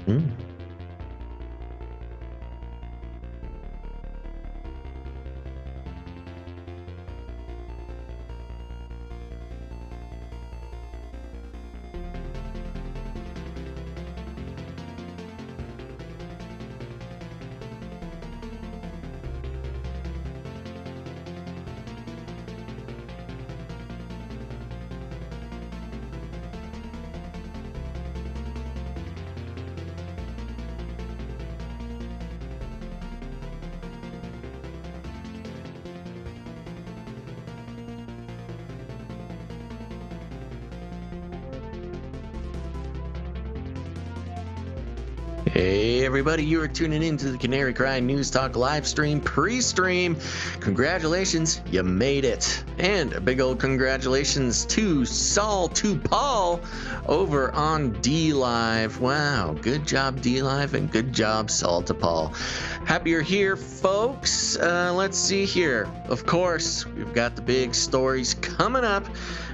Mm. Hey everybody, you are tuning in to the Canary Cry News Talk live stream pre-stream. Congratulations, you made it. And a big old congratulations to Paul over on D-Live. Wow, good job D-Live and good job Saul to Paul. Happy you're here, folks. Let's see here. Of course, we've got the big stories coming up.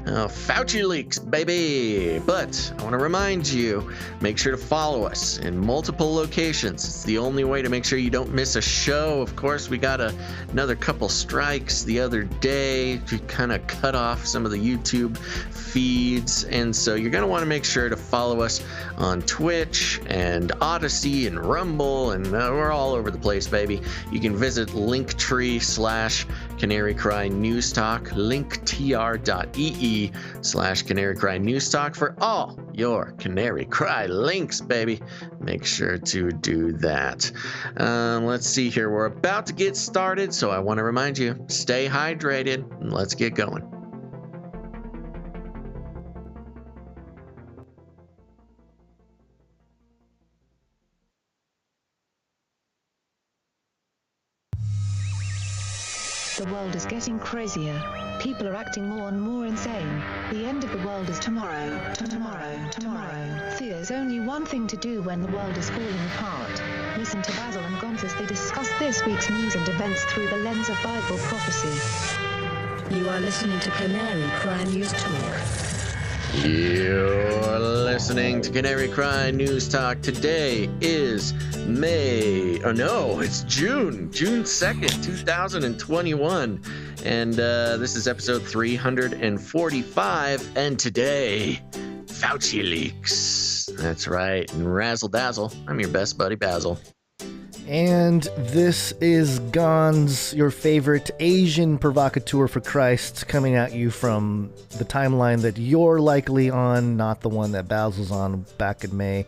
FAUCILEAKS, baby. But I want to remind you, make sure to follow us in multiple locations. It's the only way to make sure you don't miss a show. Of course, we got another couple strikes the other day to kind of cut off some of the YouTube feeds. And so you're going to want to make sure to follow us on Twitch and Odyssey and Rumble. And we're all over the place, baby. You can visit linktree/Canary Cry News Talk, linktr.ee/Canary Cry News Talk for all your Canary Cry links, baby. Make sure to do that. Let's see here. We're about to get started, so I want to remind you, stay hydrated and let's get going. The world is getting crazier. People are acting more and more insane. The end of the world is tomorrow. Tomorrow. There's only one thing to do when the world is falling apart. Listen to Basil and Gonz as they discuss this week's news and events through the lens of Bible prophecy. You are listening to Canary Cry News Talk. You're listening to Canary Cry News Talk. Today is it's June 2nd, 2021. And this is episode 345. And today, FAUCILEAKS. That's right. And razzle dazzle. I'm your best buddy, Basil. And this is Gonz, your favorite Asian provocateur for Christ, coming at you from the timeline that you're likely on, not the one that Basil's on back in May.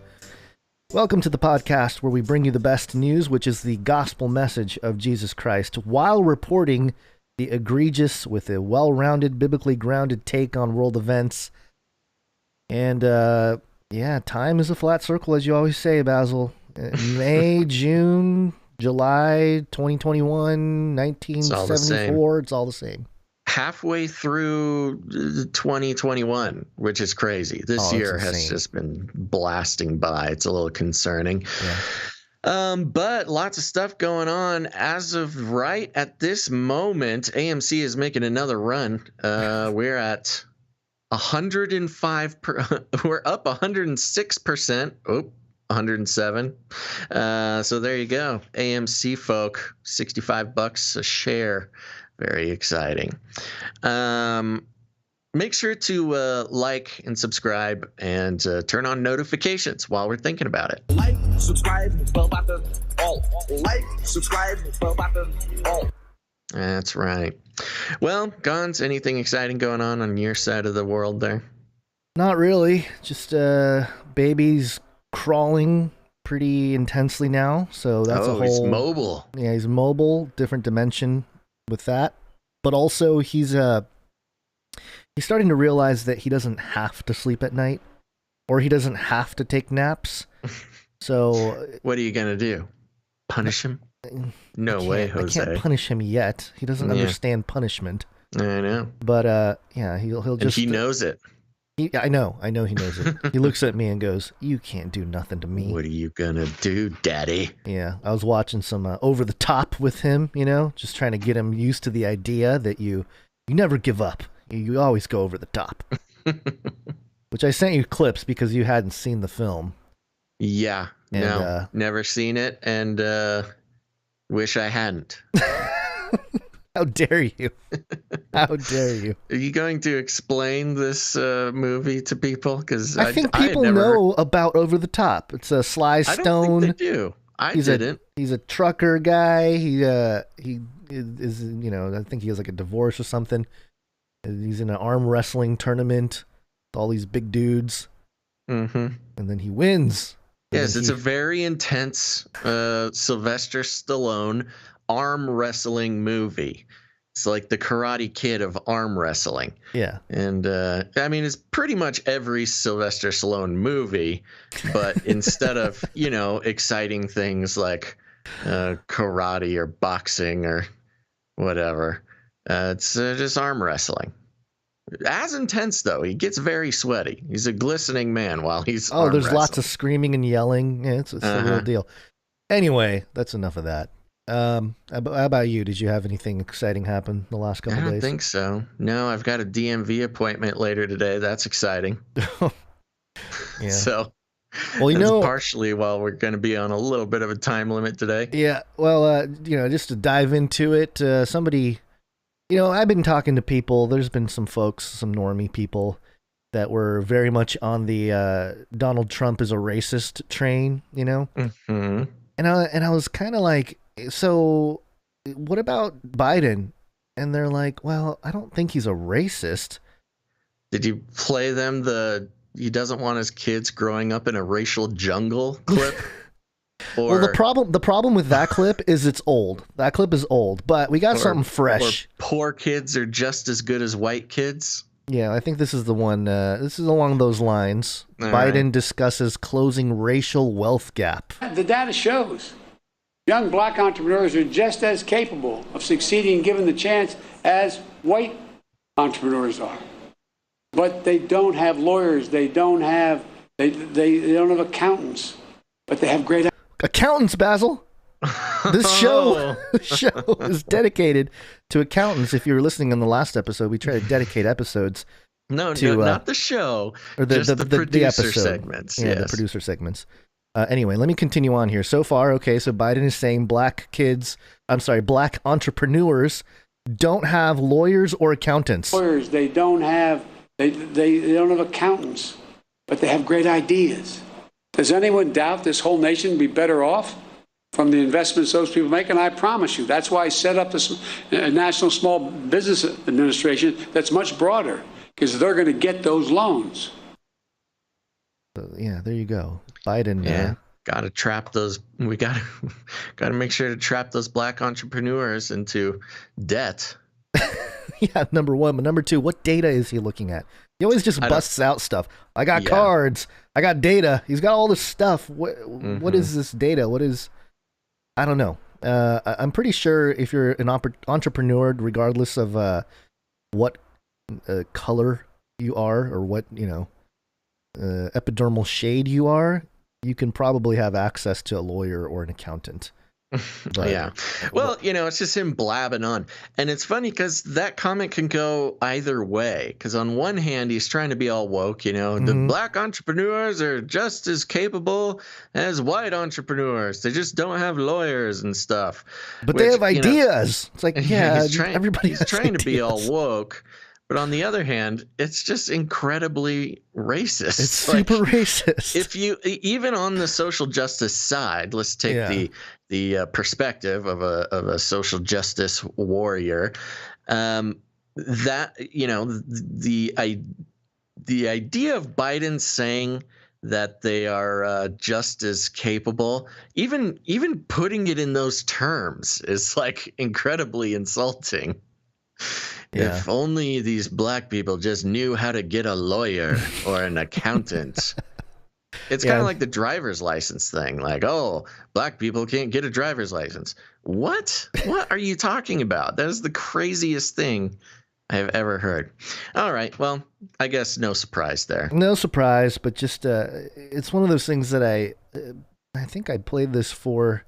Welcome to the podcast where we bring you the best news, which is the gospel message of Jesus Christ, while reporting the egregious with a well-rounded, biblically grounded take on world events. And, time is a flat circle, as you always say, Basil. May, June, July, 2021, 1974, it's all the same. Halfway through 2021, which is crazy. This year has just been blasting by. It's a little concerning. Yeah. But lots of stuff going on. As of right at this moment, AMC is making another run. We're at 105. We're up 106%. 107. So there you go. AMC folk, $65 a share. Very exciting. Make sure to like and subscribe and turn on notifications while we're thinking about it. Like, subscribe, bell button, all. Like, subscribe, bell button, all. That's right. Well, Gonz, anything exciting going on your side of the world there? Not really. Just babies crawling pretty intensely now, so that's a whole... he's mobile. Yeah, he's mobile, different dimension with that. But also, he's starting to realize that he doesn't have to sleep at night, or he doesn't have to take naps. So... What are you going to do? Punish him? No way, Jose. I can't punish him yet. He doesn't understand punishment. I know. But, he'll just... And he knows it. I know he knows it. He looks at me and goes, "You can't do nothing to me. What are you gonna do, daddy?" Yeah, I was watching some Over the Top with him, just trying to get him used to the idea that you never give up. You always go over the top. Which I sent you clips because you hadn't seen the film. Yeah, And, no, never seen it, and wish I hadn't. How dare you? How dare you? Are you going to explain this movie to people? Because I think people know about Over the Top. It's a Sly Stone. I don't think they do. I didn't. He's a trucker guy. He is, you know, I think he has like a divorce or something. He's in an arm wrestling tournament with all these big dudes. Mm-hmm. And then he wins. Yes, it's a very intense Sylvester Stallone arm wrestling movie. It's like the Karate Kid of arm wrestling. Yeah. And I mean, it's pretty much every Sylvester Stallone movie, but instead of, you know, exciting things like karate or boxing or whatever, it's just arm wrestling. As intense, though. He gets very sweaty. He's a glistening man while he's arm there's wrestling. Lots of screaming and yelling. Yeah, it's the real deal. Anyway, that's enough of that. How about you? Did you have anything exciting happen the last couple days? I don't think so. No, I've got a DMV appointment later today. That's exciting. Yeah. So, well, you know, partially while we're going to be on a little bit of a time limit today. Yeah. Well, you know, just to dive into it, somebody, you know, I've been talking to people. There's been some folks, some normie people that were very much on the Donald Trump is a racist train, you know? Mm-hmm. And I was kind of like, so what about Biden? And they're like, well, I don't think he's a racist. Did you play them he doesn't want his kids growing up in a racial jungle clip? Well, the problem with that clip is it's old. That clip is old, but we got something fresh. Or poor kids are just as good as white kids. Yeah, I think this is the one. This is along those lines. All Biden right. discusses closing racial wealth gap. The data shows young black entrepreneurs are just as capable of succeeding given the chance as white entrepreneurs are. But they don't have lawyers, they don't have accountants, but they have great accountants, Basil. This show is dedicated to accountants. If you were listening on the last episode, we try to dedicate episodes. No, to, not the show, or just the producer episode segments. Yeah, yes. the producer segments. Anyway, let me continue on here. So far, okay, so Biden is saying black entrepreneurs don't have lawyers or accountants. Lawyers, they don't have accountants, but they have great ideas. Does anyone doubt this whole nation would be better off from the investments those people make? And I promise you, that's why I set up this National Small Business Administration that's much broader, because they're going to get those loans. So, yeah, there you go. Biden. Yeah, got to trap those. We got to make sure to trap those black entrepreneurs into debt. Yeah, number one. But number two, what data is he looking at? He always just busts out stuff. I got cards. I got data. He's got all this stuff. What is this data? What is... I don't know. I'm pretty sure if you're an entrepreneur, regardless of what color you are or what, you know, epidermal shade you are, you can probably have access to a lawyer or an accountant. But, yeah. Well, you know, it's just him blabbing on. And it's funny because that comment can go either way. Because on one hand, he's trying to be all woke, you know, the black entrepreneurs are just as capable as white entrepreneurs. They just don't have lawyers and stuff. But they have ideas. It's like, yeah, he's trying ideas. to be all woke. But on the other hand, it's just incredibly racist. It's super racist. If you, even on the social justice side, let's take the perspective of a social justice warrior. That, you know, the idea of Biden saying that they are just as capable, even putting it in those terms is like incredibly insulting. Yeah. If only these black people just knew how to get a lawyer or an accountant. It's kind of like the driver's license thing. Like, oh, black people can't get a driver's license. What? What are you talking about? That is the craziest thing I have ever heard. All right. Well, I guess no surprise there. No surprise, but just it's one of those things that I think I played this for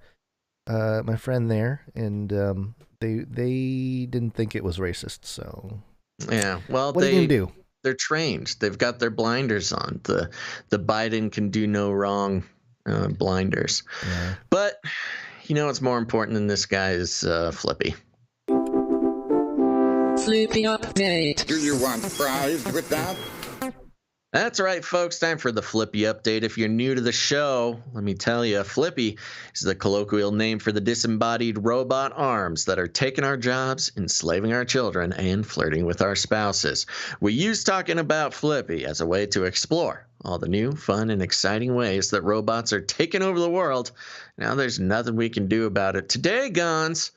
my friend there, and they didn't think it was racist. So yeah. Well, what are you gonna do? They're trained. They've got their blinders on. The Biden can do no wrong blinders. Yeah. But you know what's more important than this guy is Flippy. Flippy update. Do you want fries with that? That's right, folks. Time for the Flippy update. If you're new to the show, let me tell you, Flippy is the colloquial name for the disembodied robot arms that are taking our jobs, enslaving our children, and flirting with our spouses. We use talking about Flippy as a way to explore all the new, fun, and exciting ways that robots are taking over the world. Now there's nothing we can do about it. Today, Gons,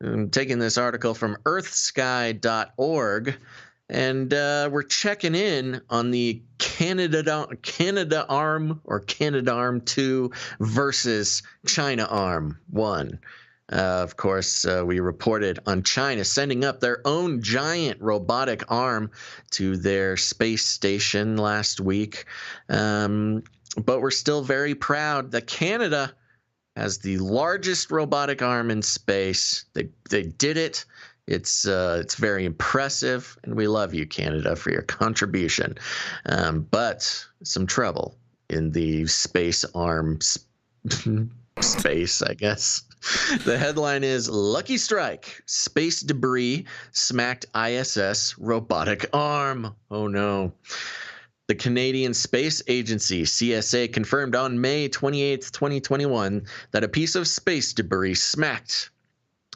I'm taking this article from EarthSky.org. And we're checking in on the Canada Arm or Canadarm 2 versus China Arm 1. Of course, we reported on China sending up their own giant robotic arm to their space station last week. But we're still very proud that Canada has the largest robotic arm in space. They did it. It's very impressive, and we love you, Canada, for your contribution. But some trouble in the space arm space, I guess. The headline is Lucky Strike. Space debris smacked ISS robotic arm. Oh, no. The Canadian Space Agency, CSA, confirmed on May 28, 2021, that a piece of space debris smacked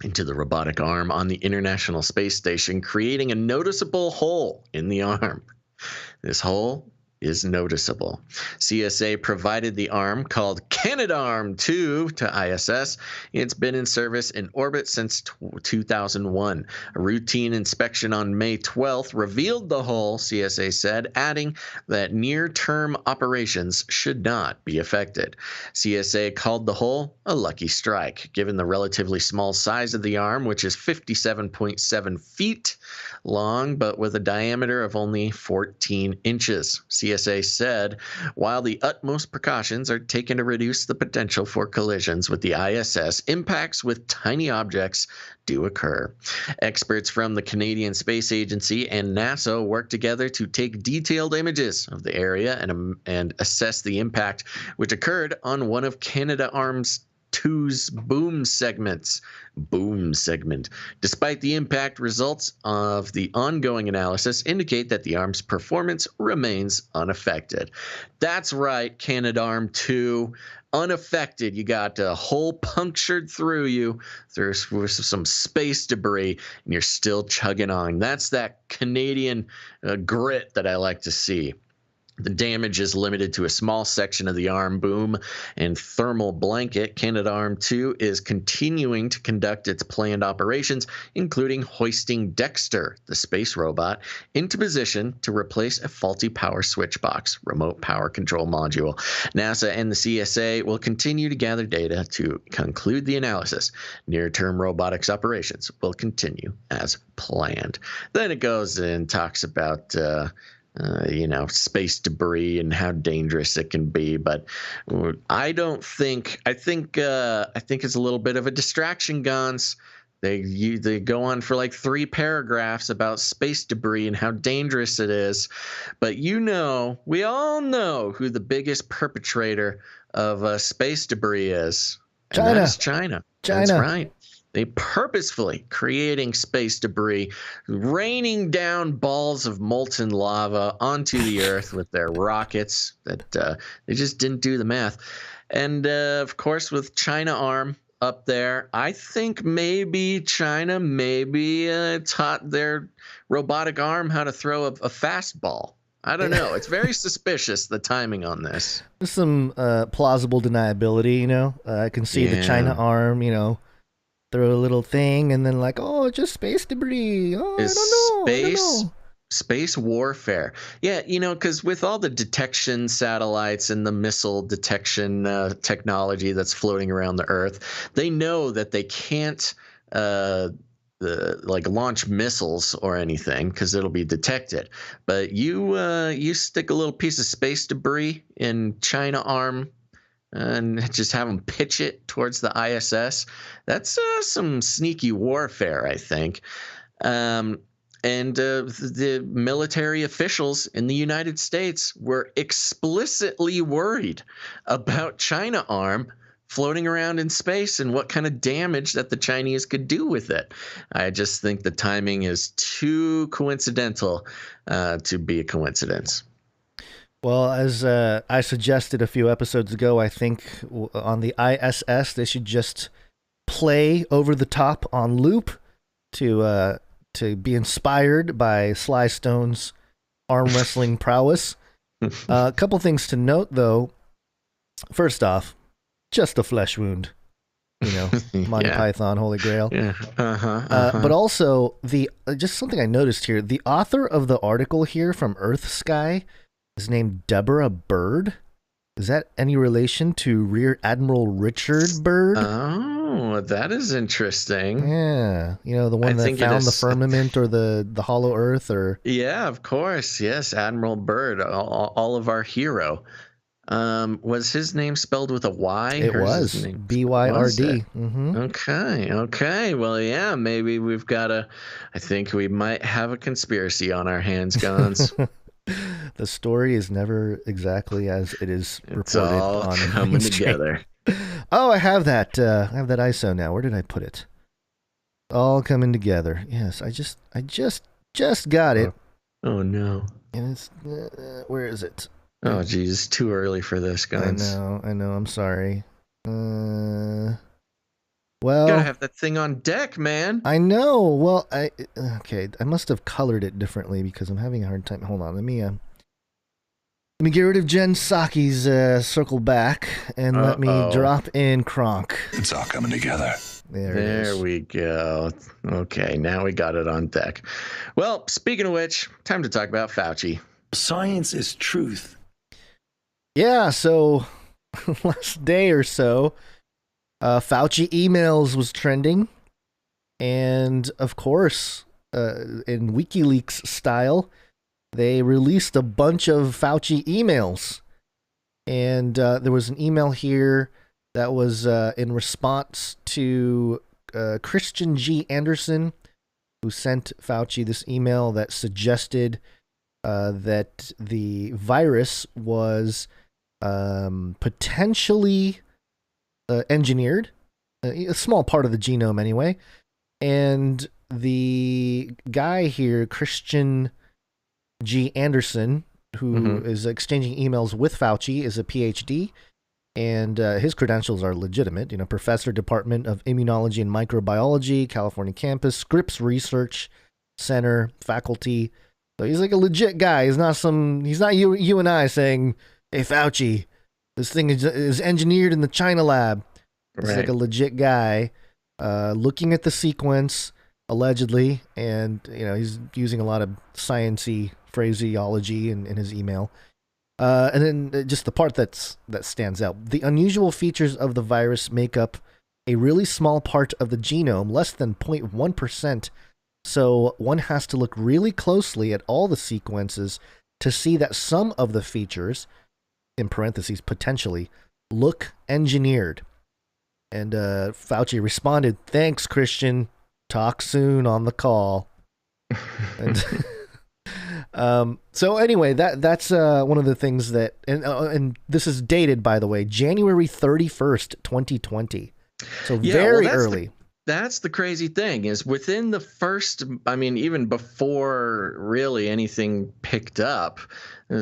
into the robotic arm on the International Space Station, creating a noticeable hole in the arm. This hole is noticeable. CSA provided the arm called Canadarm 2 to ISS. It's been in service in orbit since 2001. A routine inspection on May 12th revealed the hole, CSA said, adding that near-term operations should not be affected. CSA called the hole a lucky strike, given the relatively small size of the arm, which is 57.7 feet long, but with a diameter of only 14 inches. CSA said, while the utmost precautions are taken to reduce the potential for collisions with the ISS, impacts with tiny objects do occur. Experts from the Canadian Space Agency and NASA work together to take detailed images of the area and assess the impact, which occurred on one of Canadarm's 2's boom segment. Despite the impact, results of the ongoing analysis indicate that the arm's performance remains unaffected. That's right, Canadarm 2, unaffected. You got a hole punctured through you through some space debris, and you're still chugging on. That's that Canadian grit that I like to see. The damage is limited to a small section of the arm boom and thermal blanket. Canadarm 2 is continuing to conduct its planned operations, including hoisting Dexter, the space robot, into position to replace a faulty power switch box, remote power control module. NASA and the CSA will continue to gather data to conclude the analysis. Near-term robotics operations will continue as planned. Then it goes and talks about space debris and how dangerous it can be. But I think it's a little bit of a distraction, Gons. They go on for like 3 paragraphs about space debris and how dangerous it is. But we all know who the biggest perpetrator of space debris is. And China. that is China. That's right. They purposefully creating space debris, raining down balls of molten lava onto the Earth with their rockets. That they just didn't do the math. And of course, with China Arm up there, I think maybe China taught their robotic arm how to throw a fastball. I don't know. It's very suspicious, the timing on this. There's some plausible deniability, I can see the China Arm, throw a little thing and then just space debris. I don't know. Space warfare. Yeah, because with all the detection satellites and the missile detection technology that's floating around the Earth, they know that they can't launch missiles or anything because it'll be detected. But you stick a little piece of space debris in China Arm and just have them pitch it towards the ISS. That's some sneaky warfare, I think. the military officials in the United States were explicitly worried about China arm floating around in space and what kind of damage that the Chinese could do with it. I just think the timing is too coincidental to be a coincidence. Well, as I suggested a few episodes ago, I think on the ISS they should just play Over the Top on loop to be inspired by Sly Stone's arm wrestling prowess. A couple things to note, though. First off, just a flesh wound, Monty Python, Holy Grail. Yeah. But also just something I noticed here. The author of the article here from EarthSky is named Deborah Byrd. Is that any relation to Rear Admiral Richard Byrd? Oh, that is interesting. Yeah, the one that found the firmament or the hollow earth, or yeah, of course, yes, Admiral Byrd, all of our hero. Was his name spelled with a Y? It was BYRD. Mm-hmm. Okay. Well, yeah, maybe we've got I think we might have a conspiracy on our hands, Gons. The story is never exactly as it is reported. It's all on coming together. Oh, I have that ISO now. Where did I put it? All coming together. Yes, I just got it. Oh no. And it's where is it? Oh geez, it's too early for this, guys. I know. I'm sorry. Well, you gotta have that thing on deck, man. I know. Well, I must have colored it differently because I'm having a hard time. Hold on, let me get rid of Jen Psaki's circle back and let me drop in Kronk. It's all coming together. There we go. Okay, now we got it on deck. Well, speaking of which, time to talk about Fauci. Science is truth. Yeah, so last day or so, Fauci emails was trending, and of course, in WikiLeaks style, they released a bunch of Fauci emails, and there was an email here that was in response to Christian G. Anderson, who sent Fauci this email that suggested that the virus was potentially engineered, a small part of the genome anyway. And the guy here, Christian G. Anderson, who is exchanging emails with Fauci, is a PhD, and his credentials are legitimate. Professor, Department of Immunology and Microbiology, California campus, Scripps Research Center, faculty. So he's like a legit guy. He's not you and I saying, "Hey Fauci, this thing is engineered in the China lab." He's like a legit guy, looking at the sequence allegedly, and he's using a lot of sciencey phraseology in his email. And then just the part that stands out: the unusual features of the virus make up a really small part of the genome, less than 0.1%. So one has to look really closely at all the sequences to see that some of the features, in parentheses, potentially, look engineered. And Fauci responded, "Thanks, Christian. Talk soon on the call." And so anyway, that's one of the things that, and this is dated, by the way, January 31st, 2020. So very early. That's the crazy thing, is within the first, even before really anything picked up,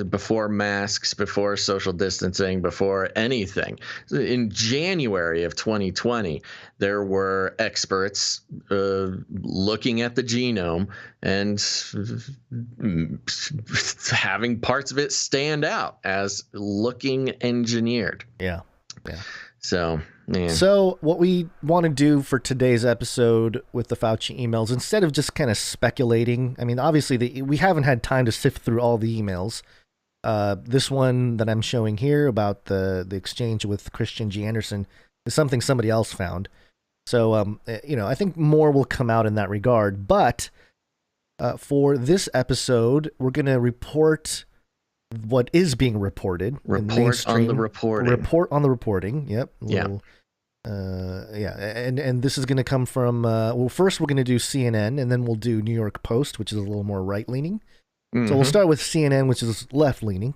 before masks, before social distancing, before anything, in January of 2020, there were experts looking at the genome and having parts of it stand out as looking engineered. Yeah. So, man. So what we want to do for today's episode with the Fauci emails, instead of just kind of speculating, obviously we haven't had time to sift through all the emails. This one that I'm showing here about the exchange with Christian G. Anderson is something somebody else found. So, I think more will come out in that regard. But for this episode, we're going to report what is being reported. Report on the reporting. Report on the reporting. Yep. And this is going to come from, well, first we're going to do CNN, and then we'll do New York Post, which is a little more right-leaning. So we'll start with CNN, which is left-leaning.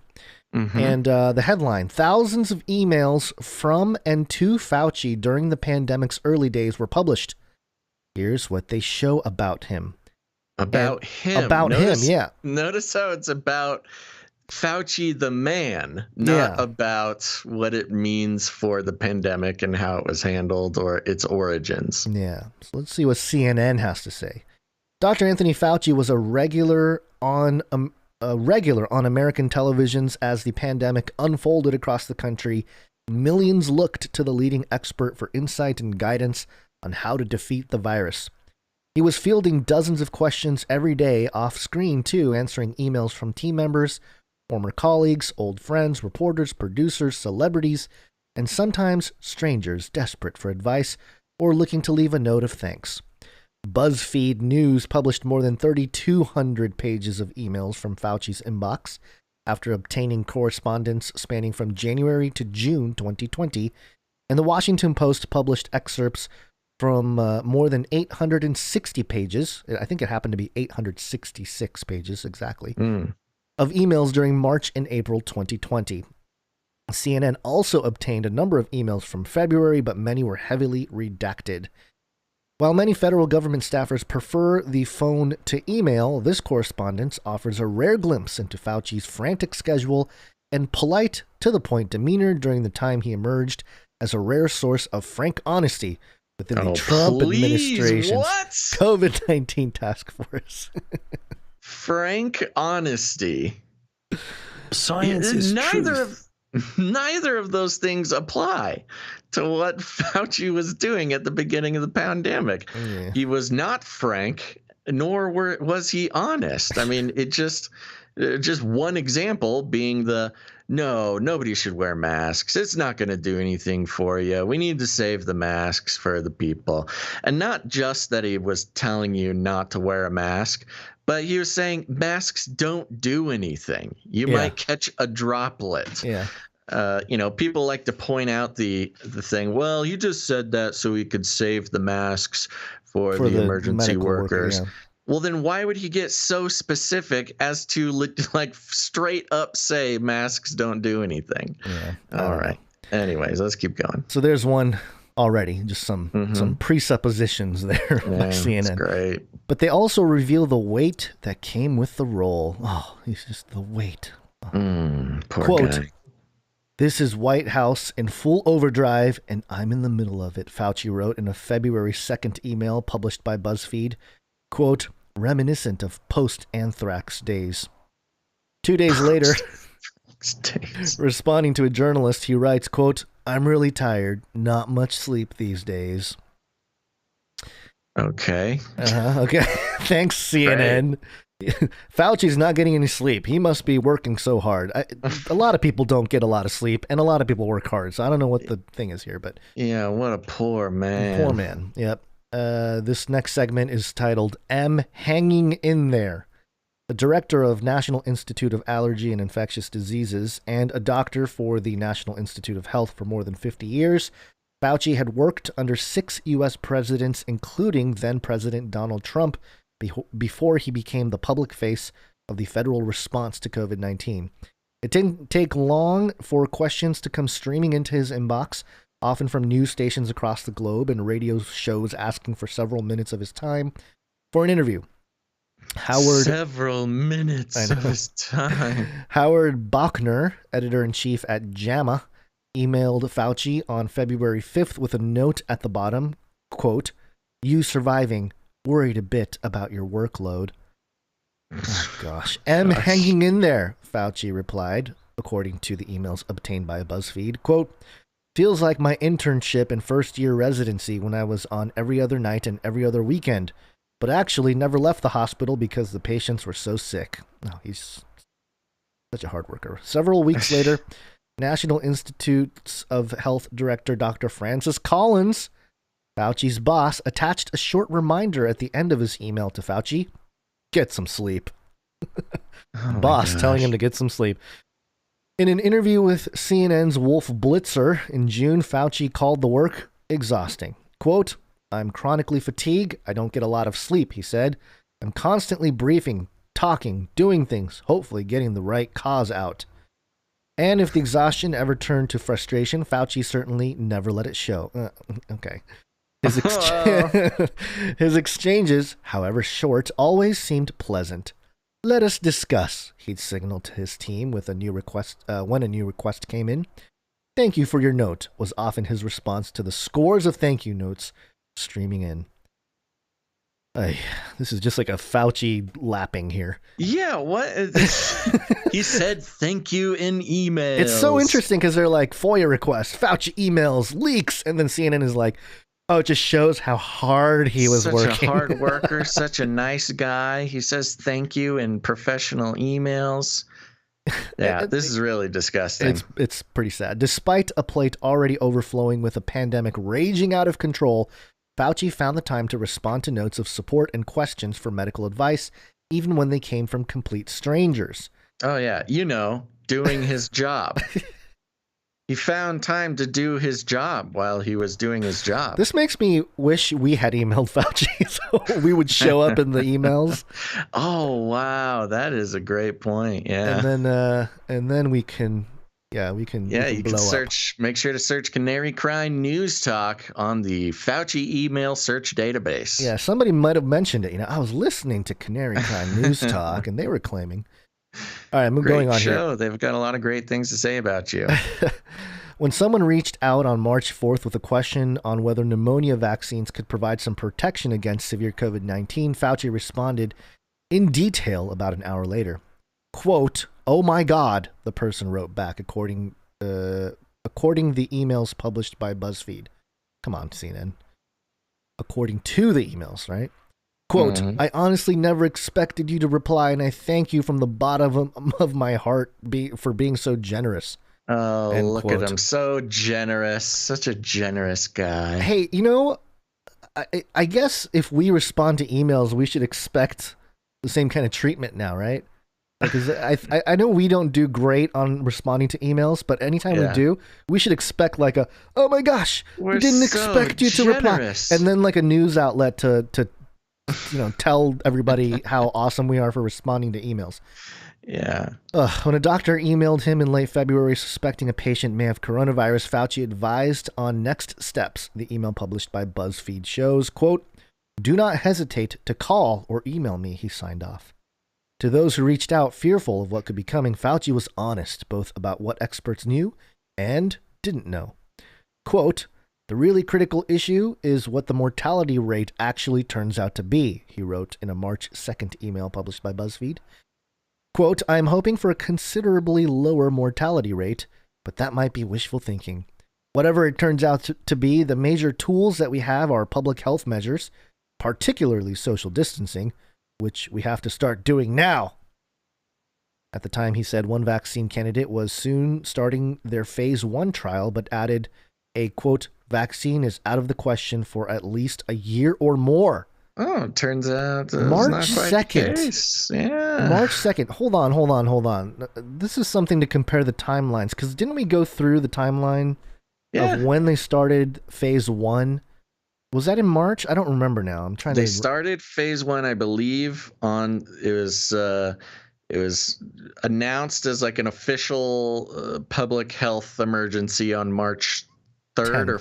And the headline, thousands of emails from and to Fauci during the pandemic's early days were published. Here's what they show about him. About him, yeah. Notice how it's about Fauci the man, not about what it means for the pandemic and how it was handled or its origins. Yeah. So let's see what CNN has to say. Dr. Anthony Fauci was a regular on American televisions as the pandemic unfolded across the country. Millions looked to the leading expert for insight and guidance on how to defeat the virus. He was fielding dozens of questions every day off screen, too, answering emails from team members, former colleagues, old friends, reporters, producers, celebrities, and sometimes strangers desperate for advice or looking to leave a note of thanks. BuzzFeed News published more than 3,200 pages of emails from Fauci's inbox after obtaining correspondence spanning from January to June 2020, and the Washington Post published excerpts from more than 860 pages, I think it happened to be 866 pages exactly, of emails during March and April 2020. CNN also obtained a number of emails from February, but many were heavily redacted. While many federal government staffers prefer the phone to email, this correspondence offers a rare glimpse into Fauci's frantic schedule and polite, to-the-point demeanor during the time he emerged as a rare source of frank honesty within the Trump administration's COVID-19 task force. Frank honesty. Science is truth. Neither of those things apply to what Fauci was doing at the beginning of the pandemic. Yeah. He was not frank, nor was he honest. I mean, it just one example being nobody should wear masks. It's not going to do anything for you. We need to save the masks for the people. And not just that he was telling you not to wear a mask, but he was saying masks don't do anything. You might catch a droplet. Yeah. People like to point out the thing, well, you just said that so we could save the masks for the emergency workers. Well, then why would he get so specific as to like straight up say masks don't do anything? Yeah. All right. Anyways, let's keep going. So there's one already, just some presuppositions there by CNN. That's great. But they also reveal the weight that came with the role. Oh, he's just the weight. Poor Quote, guy. "This is White House in full overdrive, and I'm in the middle of it," Fauci wrote in a February 2nd email published by BuzzFeed. Quote, "Reminiscent of post-anthrax days." 2 days later, responding to a journalist, he writes, quote, "I'm really tired. Not much sleep these days." Okay. Okay. Thanks, CNN. Fauci's not getting any sleep. He must be working so hard. A lot of people don't get a lot of sleep, and a lot of people work hard. So I don't know what the thing is here, but yeah, what a poor man. Poor man. Yep. This next segment is titled "M Hanging in There." The director of National Institute of Allergy and Infectious Diseases and a doctor for the National Institute of Health for more than 50 years, Fauci had worked under 6 U.S. presidents, including then-President Donald Trump, before he became the public face of the federal response to COVID-19. It didn't take long for questions to come streaming into his inbox, often from news stations across the globe and radio shows asking for several minutes of his time for an interview. Several minutes of his time. Howard Bauchner, editor-in-chief at JAMA, emailed Fauci on February 5th with a note at the bottom, quote, "You surviving, worried a bit about your workload." Oh, gosh. Hanging in there, Fauci replied, according to the emails obtained by BuzzFeed. Quote, "Feels like my internship and first-year residency when I was on every other night and every other weekend, but actually never left the hospital because the patients were so sick." Oh, he's such a hard worker. Several weeks later, National Institutes of Health Director Dr. Francis Collins, Fauci's boss, attached a short reminder at the end of his email to Fauci: "Get some sleep." Boss telling him to get some sleep. In an interview with CNN's Wolf Blitzer in June, Fauci called the work exhausting. Quote, I'm chronically fatigued. I don't get a lot of sleep, he said. I'm constantly briefing, talking, doing things, hopefully getting the right cause out. And if the exhaustion ever turned to frustration, Fauci certainly never let it show. Okay. His exchanges, however short, always seemed pleasant. Let us discuss, he'd signal to his team with a new request when a new request came in. Thank you for your note was often his response to the scores of thank you notes streaming in. This is just like a Fauci lapping here. Yeah, what? He said thank you in emails. It's so interesting because they're like FOIA requests, Fauci emails, leaks, and then CNN is like, oh, it just shows how hard he was working. Such a hard worker, such a nice guy. He says thank you in professional emails. Yeah, this is really disgusting. It's pretty sad. Despite a plate already overflowing with a pandemic raging out of control, Fauci found the time to respond to notes of support and questions for medical advice, even when they came from complete strangers. Oh, yeah. Doing his job. He found time to do his job while he was doing his job. This makes me wish we had emailed Fauci so we would show up in the emails. Oh, wow. That is a great point. Yeah. And then we can... Yeah, we can. Yeah, you can search. Make sure to search Canary Crime News Talk on the Fauci email search database. Yeah, somebody might have mentioned it. I was listening to Canary Crime News Talk, and they were claiming. All right, I'm going on show. here. They've got a lot of great things to say about you. When someone reached out on March 4th with a question on whether pneumonia vaccines could provide some protection against severe COVID-19, Fauci responded in detail about an hour later. Quote, oh my God, the person wrote back, according the emails published by BuzzFeed. Come on, CNN. According to the emails, right? Quote, I honestly never expected you to reply, and I thank you from the bottom of my heart for being so generous. Oh, look at him. So generous. Such a generous guy. Hey, I guess if we respond to emails, we should expect the same kind of treatment now, right? Because I know we don't do great on responding to emails, but anytime we do, we should expect like oh my gosh, we didn't expect you to reply. And then like a news outlet to tell everybody how awesome we are for responding to emails. Yeah. When a doctor emailed him in late February suspecting a patient may have coronavirus, Fauci advised on next steps. The email published by BuzzFeed shows, quote, do not hesitate to call or email me, he signed off. To those who reached out fearful of what could be coming, Fauci was honest both about what experts knew and didn't know. Quote, the really critical issue is what the mortality rate actually turns out to be, he wrote in a March 2nd email published by BuzzFeed. Quote, I am hoping for a considerably lower mortality rate, but that might be wishful thinking. Whatever it turns out to be, the major tools that we have are public health measures, particularly social distancing, which we have to start doing now. At the time, he said one vaccine candidate was soon starting their phase 1 trial, but added a, quote, vaccine is out of the question for at least a year or more. Oh, it turns out March not quite 2nd. the case. Yeah. March 2nd. Hold on. This is something to compare the timelines, because didn't we go through the timeline of when they started phase 1? Was that in March? I don't remember now. They started phase 1, I believe, it was announced as like an official public health emergency on March 3rd 10th. or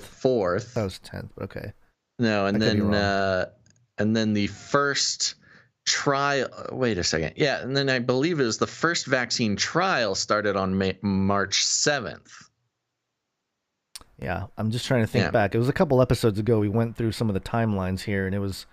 4th. That was 10th. Okay. No, and then the first trial. Wait a second. Yeah, and then I believe it was the first vaccine trial started on March 7th. Yeah, I'm just trying to think back. It was a couple episodes ago we went through some of the timelines here, and it was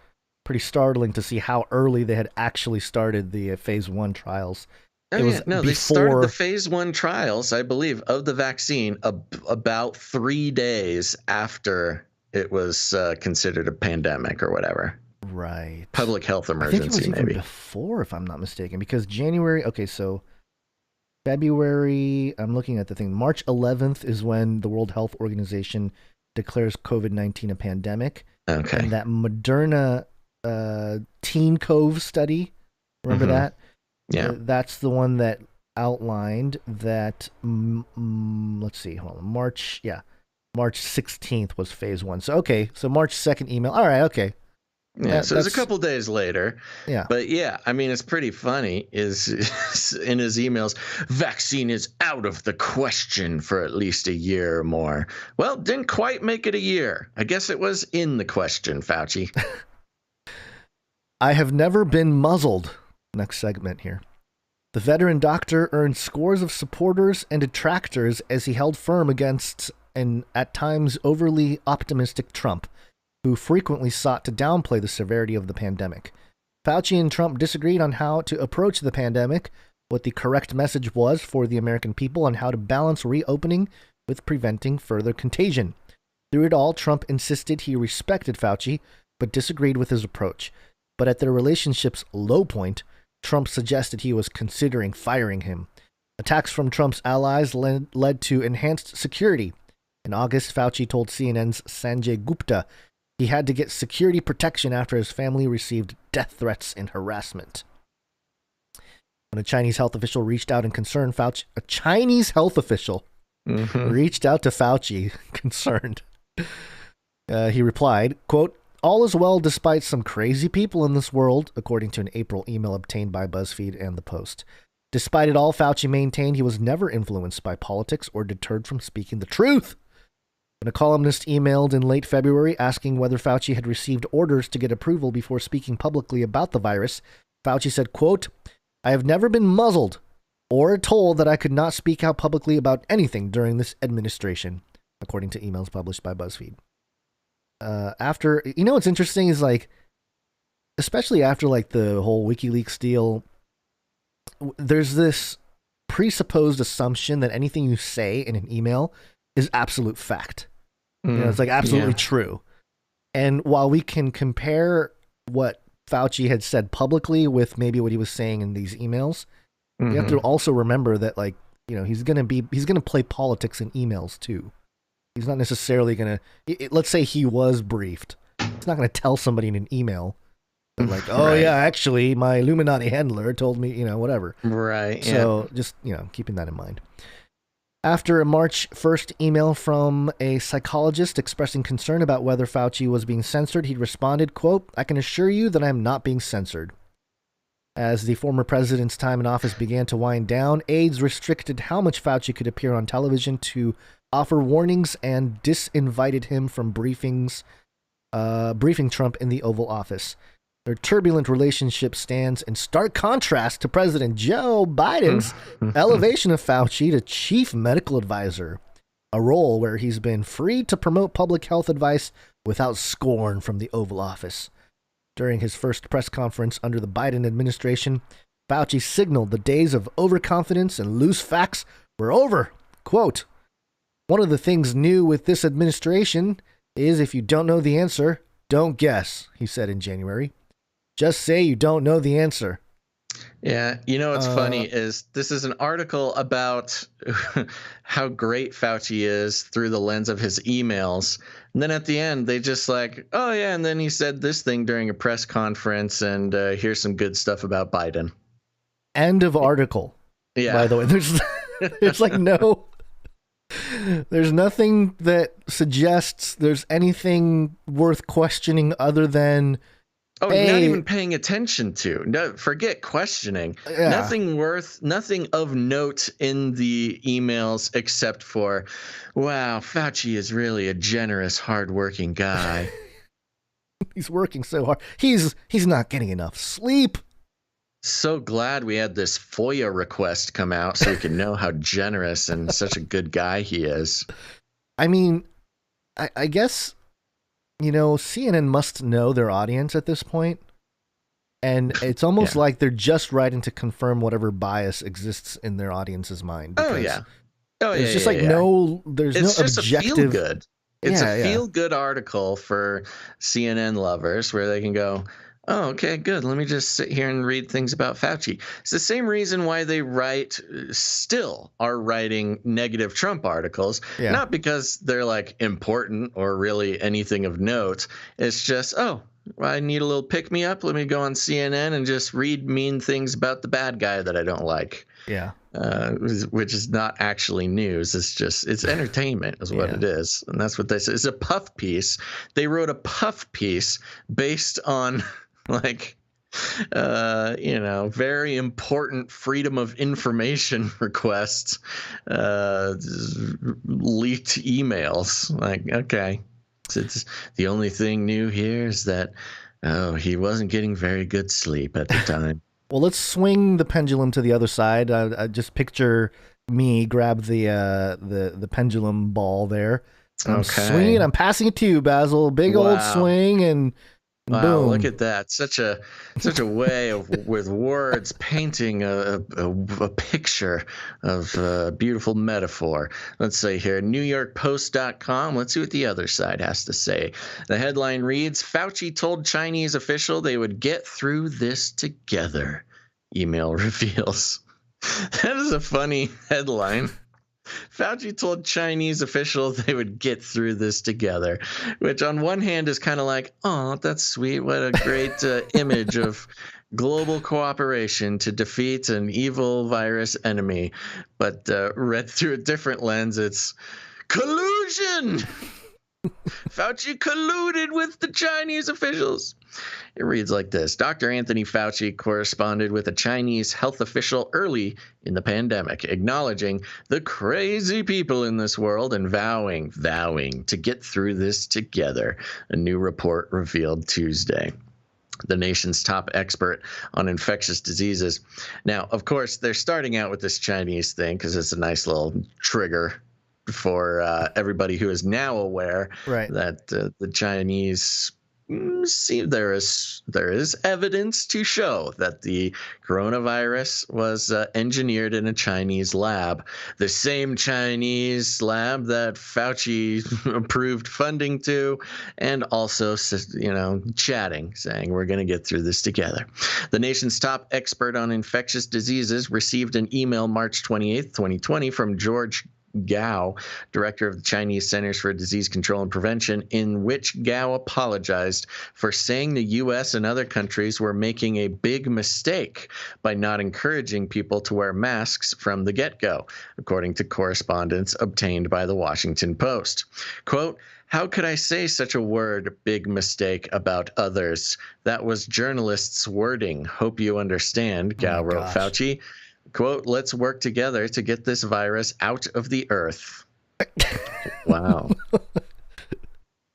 pretty startling to see how early they had actually started the phase 1 trials. They started the phase 1 trials, I believe, of the vaccine about 3 days after it was considered a pandemic or whatever. Right. Public health emergency, I think it was even maybe. Before, if I'm not mistaken, because January, okay, so February, I'm looking at the thing. March 11th is when the World Health Organization declares COVID-19 a pandemic. Okay. And that Moderna Teen Cove study, remember that? Yeah. That's the one that outlined that, let's see, hold on, March March 16th was phase 1. So, okay. So March 2nd email. All right. Okay. Yeah, so it was a couple days later. Yeah. But yeah, I mean, it's pretty funny is in his emails, vaccine is out of the question for at least a year or more. Well, didn't quite make it a year. I guess it was in the question, Fauci. I have never been muzzled. Next segment here. The veteran doctor earned scores of supporters and detractors as he held firm against an at times overly optimistic Trump, who frequently sought to downplay the severity of the pandemic. Fauci and Trump disagreed on how to approach the pandemic, what the correct message was for the American people, and how to balance reopening with preventing further contagion. Through it all, Trump insisted he respected Fauci, but disagreed with his approach. But at their relationship's low point, Trump suggested he was considering firing him. Attacks from Trump's allies led to enhanced security. In August, Fauci told CNN's Sanjay Gupta he had to get security protection after his family received death threats and harassment. When a Chinese health official reached out in concern, Fauci, a Chinese health official reached out to Fauci, concerned. He replied, quote, "All is well despite some crazy people in this world," according to an April email obtained by BuzzFeed and The Post. Despite it all, Fauci maintained he was never influenced by politics or deterred from speaking the truth. When a columnist emailed in late February asking whether Fauci had received orders to get approval before speaking publicly about the virus, Fauci said, quote, "I have never been muzzled or told that I could not speak out publicly about anything during this administration," according to emails published by BuzzFeed. After, what's interesting is, like, especially after, like, the whole WikiLeaks deal, there's this presupposed assumption that anything you say in an email is absolute fact. It's like absolutely true. And while we can compare what Fauci had said publicly with maybe what he was saying in these emails, you have to also remember that, like, he's going to play politics in emails too. He's not necessarily going to, let's say he was briefed. He's not going to tell somebody in an email that, like, oh right. Yeah, actually my Illuminati handler told me, whatever. Right. So just, keeping that in mind. After a March 1st email from a psychologist expressing concern about whether Fauci was being censored, he responded, quote, "I can assure you that I am not being censored." As the former president's time in office began to wind down, aides restricted how much Fauci could appear on television to offer warnings and disinvited him from briefing Trump in the Oval Office. Their turbulent relationship stands in stark contrast to President Joe Biden's elevation of Fauci to chief medical advisor, a role where he's been free to promote public health advice without scorn from the Oval Office. During his first press conference under the Biden administration, Fauci signaled the days of overconfidence and loose facts were over. Quote, "One of the things new with this administration is if you don't know the answer, don't guess," he said in January. "Just say you don't know the answer." Yeah, what's funny is this is an article about how great Fauci is through the lens of his emails. And then at the end, they just like, oh, yeah, and then he said this thing during a press conference, and here's some good stuff about Biden. End of article. Yeah. By the way, there's like there's nothing that suggests there's anything worth questioning other than, not even paying attention to. No, forget questioning. Yeah. Nothing of note in the emails except for, wow, Fauci is really a generous, hardworking guy. He's working so hard. He's not getting enough sleep. So glad we had this FOIA request come out so we can know how generous and such a good guy he is. I mean, I guess, CNN must know their audience at this point, and it's almost like they're just writing to confirm whatever bias exists in their audience's mind. It's just there's no objective. A feel good. It's a feel good article for CNN lovers where they can go, oh, okay, good. Let me just sit here and read things about Fauci. It's the same reason why they still are writing negative Trump articles. Not because they're like important or really anything of note. It's just, oh, I need a little pick-me-up. Let me go on CNN and just read mean things about the bad guy that I don't like. Yeah. Which is not actually news. It's entertainment is what it is. And that's what they say. It's a puff piece. They wrote a puff piece based on like, very important freedom of information requests, leaked emails. Like, okay. It's the only thing new here is that, he wasn't getting very good sleep at the time. Well, let's swing the pendulum to the other side. I just picture me grab the pendulum ball there. I'm swinging. I'm passing it to you, Basil. Big old swing and wow, boom. Look at that. Such a way of with words painting a picture of a beautiful metaphor. Let's say here, NewYorkPost.com. Let's see what the other side has to say. The headline reads, Fauci told Chinese official they would get through this together. Email reveals. That is a funny headline. Fauci told Chinese officials they would get through this together, which on one hand is kind of like, oh, that's sweet. What a great image of global cooperation to defeat an evil virus enemy. But read through a different lens, it's collusion. Fauci colluded with the Chinese officials. It reads like this. Dr. Anthony Fauci corresponded with a Chinese health official early in the pandemic, acknowledging the crazy people in this world and vowing to get through this together, a new report revealed Tuesday. The nation's top expert on infectious diseases. Now, of course, they're starting out with this Chinese thing because it's a nice little trigger for everybody who is now aware that the Chinese see there is evidence to show that the coronavirus was engineered in a Chinese lab, the same Chinese lab that Fauci approved funding to, and also chatting, saying we're going to get through this together. The nation's top expert on infectious diseases received an email March 28th, 2020 from George Gao, director of the Chinese Centers for Disease Control and Prevention, in which Gao apologized for saying the U.S. and other countries were making a big mistake by not encouraging people to wear masks from the get-go, according to correspondence obtained by the Washington Post. Quote, how could I say such a word, big mistake, about others? That was journalists' wording. Hope you understand, Gao wrote Fauci. Quote, let's work together to get this virus out of the earth. Wow.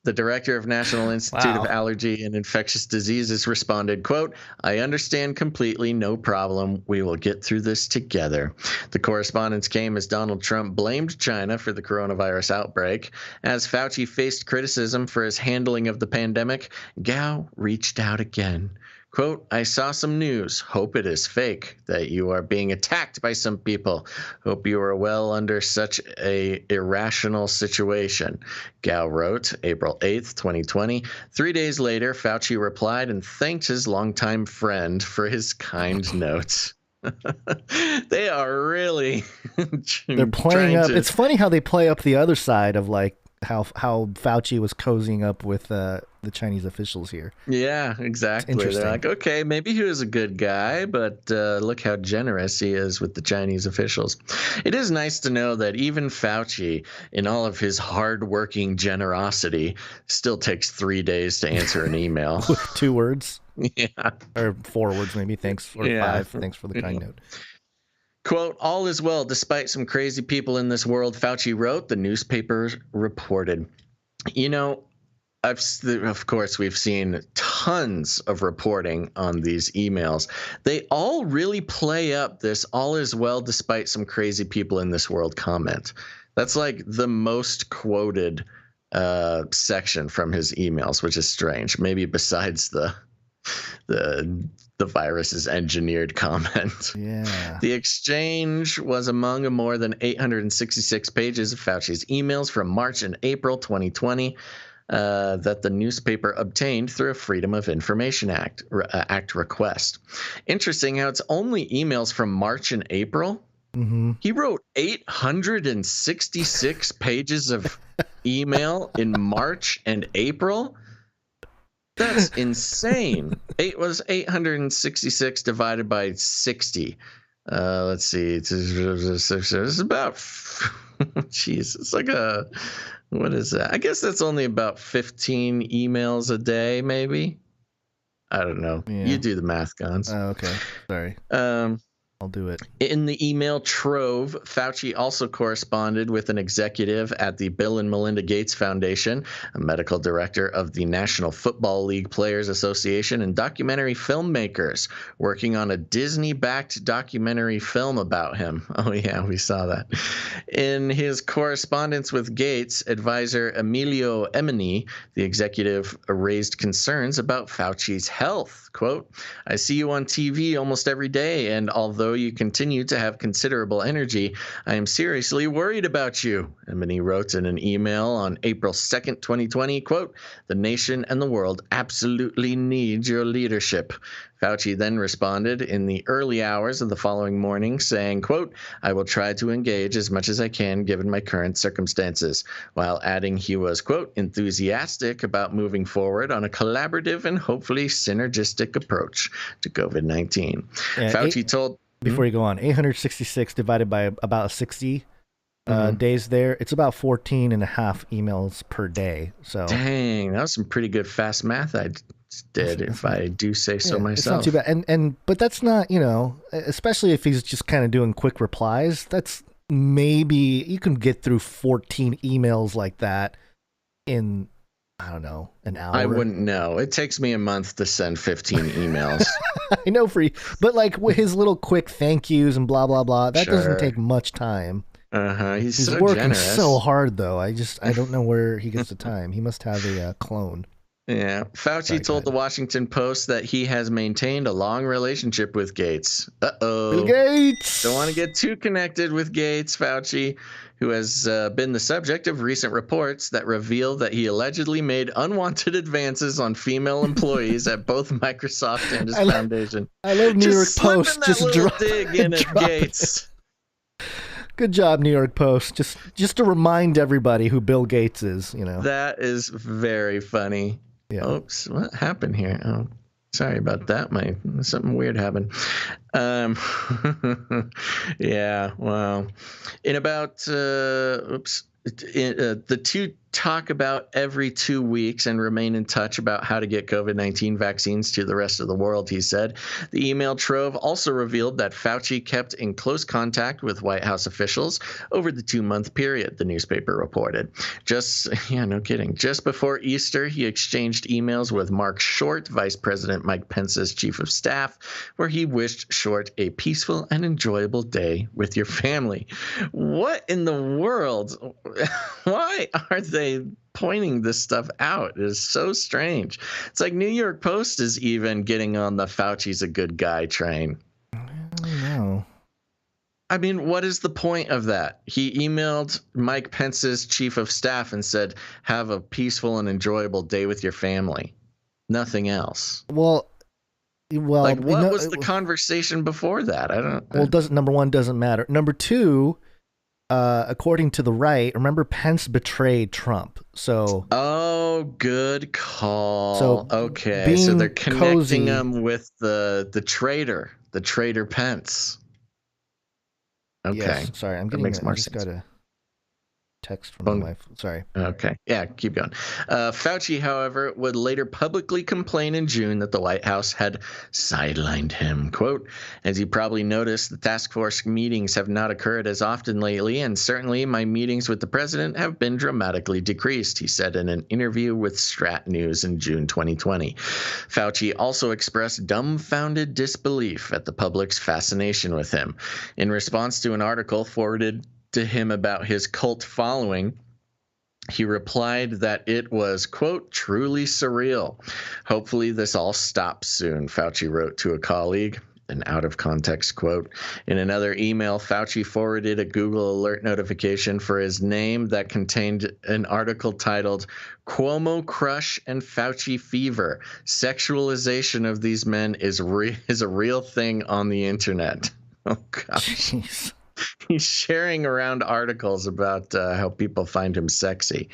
The director of National Institute of Allergy and Infectious Diseases responded, quote, I understand completely, no problem. We will get through this together. The correspondence came as Donald Trump blamed China for the coronavirus outbreak. As Fauci faced criticism for his handling of the pandemic, Gao reached out again. Quote, I saw some news. Hope it is fake, that you are being attacked by some people. Hope you are well under such a irrational situation. Gao wrote, April 8th, 2020. 3 days later, Fauci replied and thanked his longtime friend for his kind notes. They are really they're playing up. It's funny how they play up the other side of like how Fauci was cozying up with the Chinese officials here. Yeah, exactly. They're like, okay, maybe he was a good guy, but look how generous he is with the Chinese officials. It is nice to know that even Fauci, in all of his hardworking generosity, still takes 3 days to answer an email. 2 words? Yeah. Or 4 words maybe, thanks, or 5, thanks for the kind note. Quote, all is well despite some crazy people in this world, Fauci wrote, the newspaper reported. You know, of course, we've seen tons of reporting on these emails. They all really play up this all is well despite some crazy people in this world comment. That's like the most quoted section from his emails, which is strange. Maybe besides the virus is engineered comment. Yeah. The exchange was among more than 866 pages of Fauci's emails from March and April 2020 that the newspaper obtained through a Freedom of Information Act request. Interesting how it's only emails from March and April. Mm-hmm. He wrote 866 pages of email in March and April. That's insane. 866 divided by 60. Let's see. It's about, jeez, it's like what is that? I guess that's only about 15 emails a day, maybe. I don't know. Yeah. You do the math, Gons. Oh, okay. Sorry. I'll do it. In the email trove, Fauci also corresponded with an executive at the Bill and Melinda Gates Foundation, a medical director of the National Football League Players Association, and documentary filmmakers working on a Disney-backed documentary film about him. Oh, yeah, we saw that. In his correspondence with Gates, advisor Emilio Emini, the executive raised concerns about Fauci's health. Quote, I see you on TV almost every day, and although you continue to have considerable energy, I am seriously worried about you. Emini wrote in an email on April 2nd, 2020, quote, the nation and the world absolutely need your leadership. Fauci then responded in the early hours of the following morning saying, quote, I will try to engage as much as I can given my current circumstances, while adding he was, quote, enthusiastic about moving forward on a collaborative and hopefully synergistic approach to COVID-19. Yeah, Fauci told... Before you go on, 866 divided by about 60 days there, it's about 14 and a half emails per day. So dang, that was some pretty good fast math I did, if I do say so myself. It's not too bad. But that's not, especially if he's just kind of doing quick replies, that's maybe you can get through 14 emails like that in, I don't know, an hour. I wouldn't know. It takes me a month to send 15 emails. I know but like with his little quick thank yous and blah, blah, blah, that doesn't take much time. He's so working generous. So hard, though. I don't know where he gets the time. He must have a clone. Yeah. Fauci told the Washington Post that he has maintained a long relationship with Gates. Bill Gates! Don't want to get too connected with Gates, Fauci, who has been the subject of recent reports that reveal that he allegedly made unwanted advances on female employees at both Microsoft and his foundation. I love New York Post. Just dig in at Gates. Good job, New York Post. Just to remind everybody who Bill Gates is, That is very funny. Yeah. Oops, what happened here? Oh, sorry about that. Something weird happened. Yeah, well, in about, the two talk about every 2 weeks and remain in touch about how to get COVID-19 vaccines to the rest of the world, he said. The email trove also revealed that Fauci kept in close contact with White House officials over the 2-month period, the newspaper reported. No kidding. Just before Easter, he exchanged emails with Mark Short, Vice President Mike Pence's chief of staff, where he wished Short a peaceful and enjoyable day with your family. What in the world? Why are they pointing this stuff out? It is so strange. It's like New York Post is even getting on the Fauci's a good guy train. I don't know. I mean, what is the point of that? He emailed Mike Pence's chief of staff and said, have a peaceful and enjoyable day with your family. Nothing else. Well, like, what was the conversation before that? I don't. Well, number one, doesn't matter. Number two, according to the right, remember Pence betrayed Trump. So good call. So okay, so they're connecting him with the traitor Pence. Okay, yes, sorry, I'm getting. I just got a text from my wife. Sorry. Okay. Yeah, keep going. Fauci, however, would later publicly complain in June that the White House had sidelined him. Quote, as you probably noticed, the task force meetings have not occurred as often lately, and certainly my meetings with the president have been dramatically decreased, he said in an interview with Strat News in June 2020. Fauci also expressed dumbfounded disbelief at the public's fascination with him. In response to an article forwarded to him about his cult following, he replied that it was, quote, truly surreal. Hopefully this all stops soon, Fauci wrote to a colleague. An out-of-context quote. In another email, Fauci forwarded a Google alert notification for his name that contained an article titled, Cuomo Crush and Fauci Fever. Sexualization of these men is a real thing on the internet. Oh, gosh. Jeez. He's sharing around articles about how people find him sexy.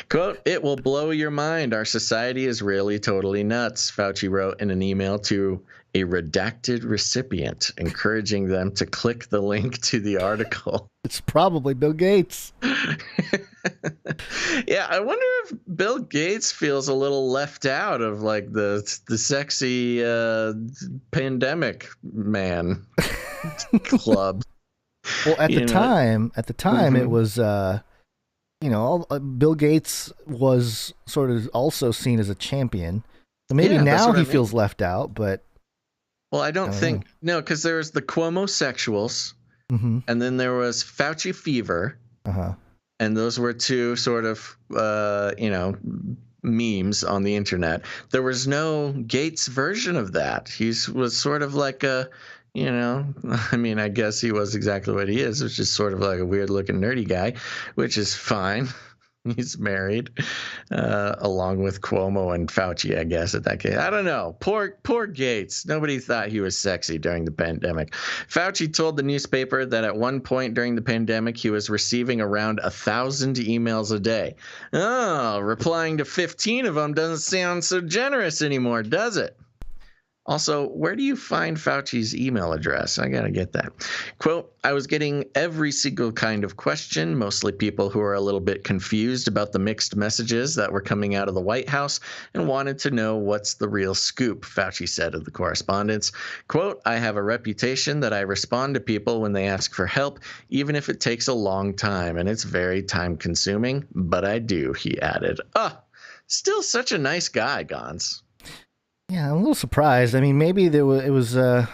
Quote, "It will blow your mind. Our society is really totally nuts," Fauci wrote in an email to a redacted recipient, encouraging them to click the link to the article. It's probably Bill Gates. Yeah, I wonder if Bill Gates feels a little left out of like the sexy pandemic man club. Well, at the time, it was, Bill Gates was sort of also seen as a champion. So maybe now he feels left out, but. Well, I don't think, no, because there was the Cuomo-sexuals, and then there was Fauci fever, and those were two sort of, memes on the internet. There was no Gates version of that. He was sort of like a, I mean, I guess he was exactly what he is, which is sort of like a weird-looking nerdy guy, which is fine. He's married, along with Cuomo and Fauci, I guess, at that case. I don't know. Poor Gates. Nobody thought he was sexy during the pandemic. Fauci told the newspaper that at one point during the pandemic, he was receiving around 1,000 emails a day. Oh, replying to 15 of them doesn't sound so generous anymore, does it? Also, where do you find Fauci's email address? I got to get that. Quote, "I was getting every single kind of question, mostly people who are a little bit confused about the mixed messages that were coming out of the White House and wanted to know what's the real scoop," Fauci said of the correspondence. Quote, "I have a reputation that I respond to people when they ask for help, even if it takes a long time, and it's very time consuming, but I do," he added. Still such a nice guy, Gons. Yeah, I'm a little surprised. I mean, maybe it was I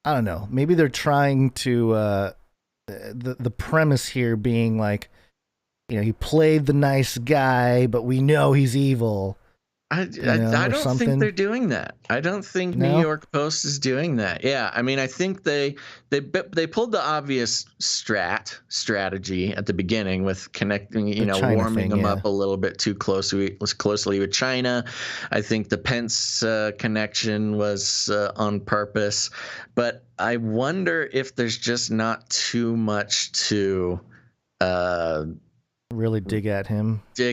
don't know. Maybe they're trying to the premise here being like, he played the nice guy, but we know he's evil. I don't think they're doing that. I don't think New York Post is doing that. Yeah, I mean, I think they pulled the obvious strategy at the beginning with connecting, warming them up a little bit too closely with China. I think the Pence connection was on purpose, but I wonder if there's just not too much to really dig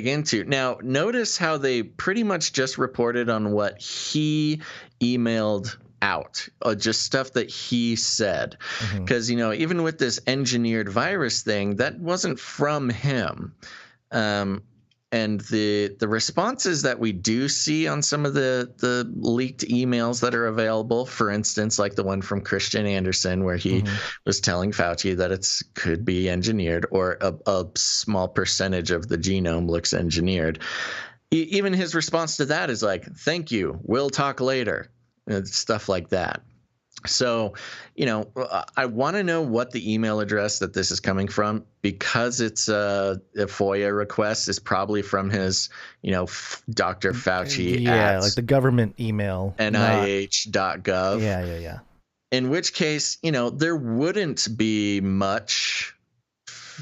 into. Now, notice how they pretty much just reported on what he emailed out, just stuff that he said. Because, even with this engineered virus thing, that wasn't from him. And the responses that we do see on some of the leaked emails that are available, for instance, like the one from Christian Anderson, where he was telling Fauci that it could be engineered, or a small percentage of the genome looks engineered. Even his response to that is like, "Thank you, we'll talk later," and stuff like that. So, I want to know what the email address that this is coming from, because it's a FOIA request. Is probably from his, Dr. Fauci. Yeah, like the government email. NIH.gov. Yeah. In which case, there wouldn't be much.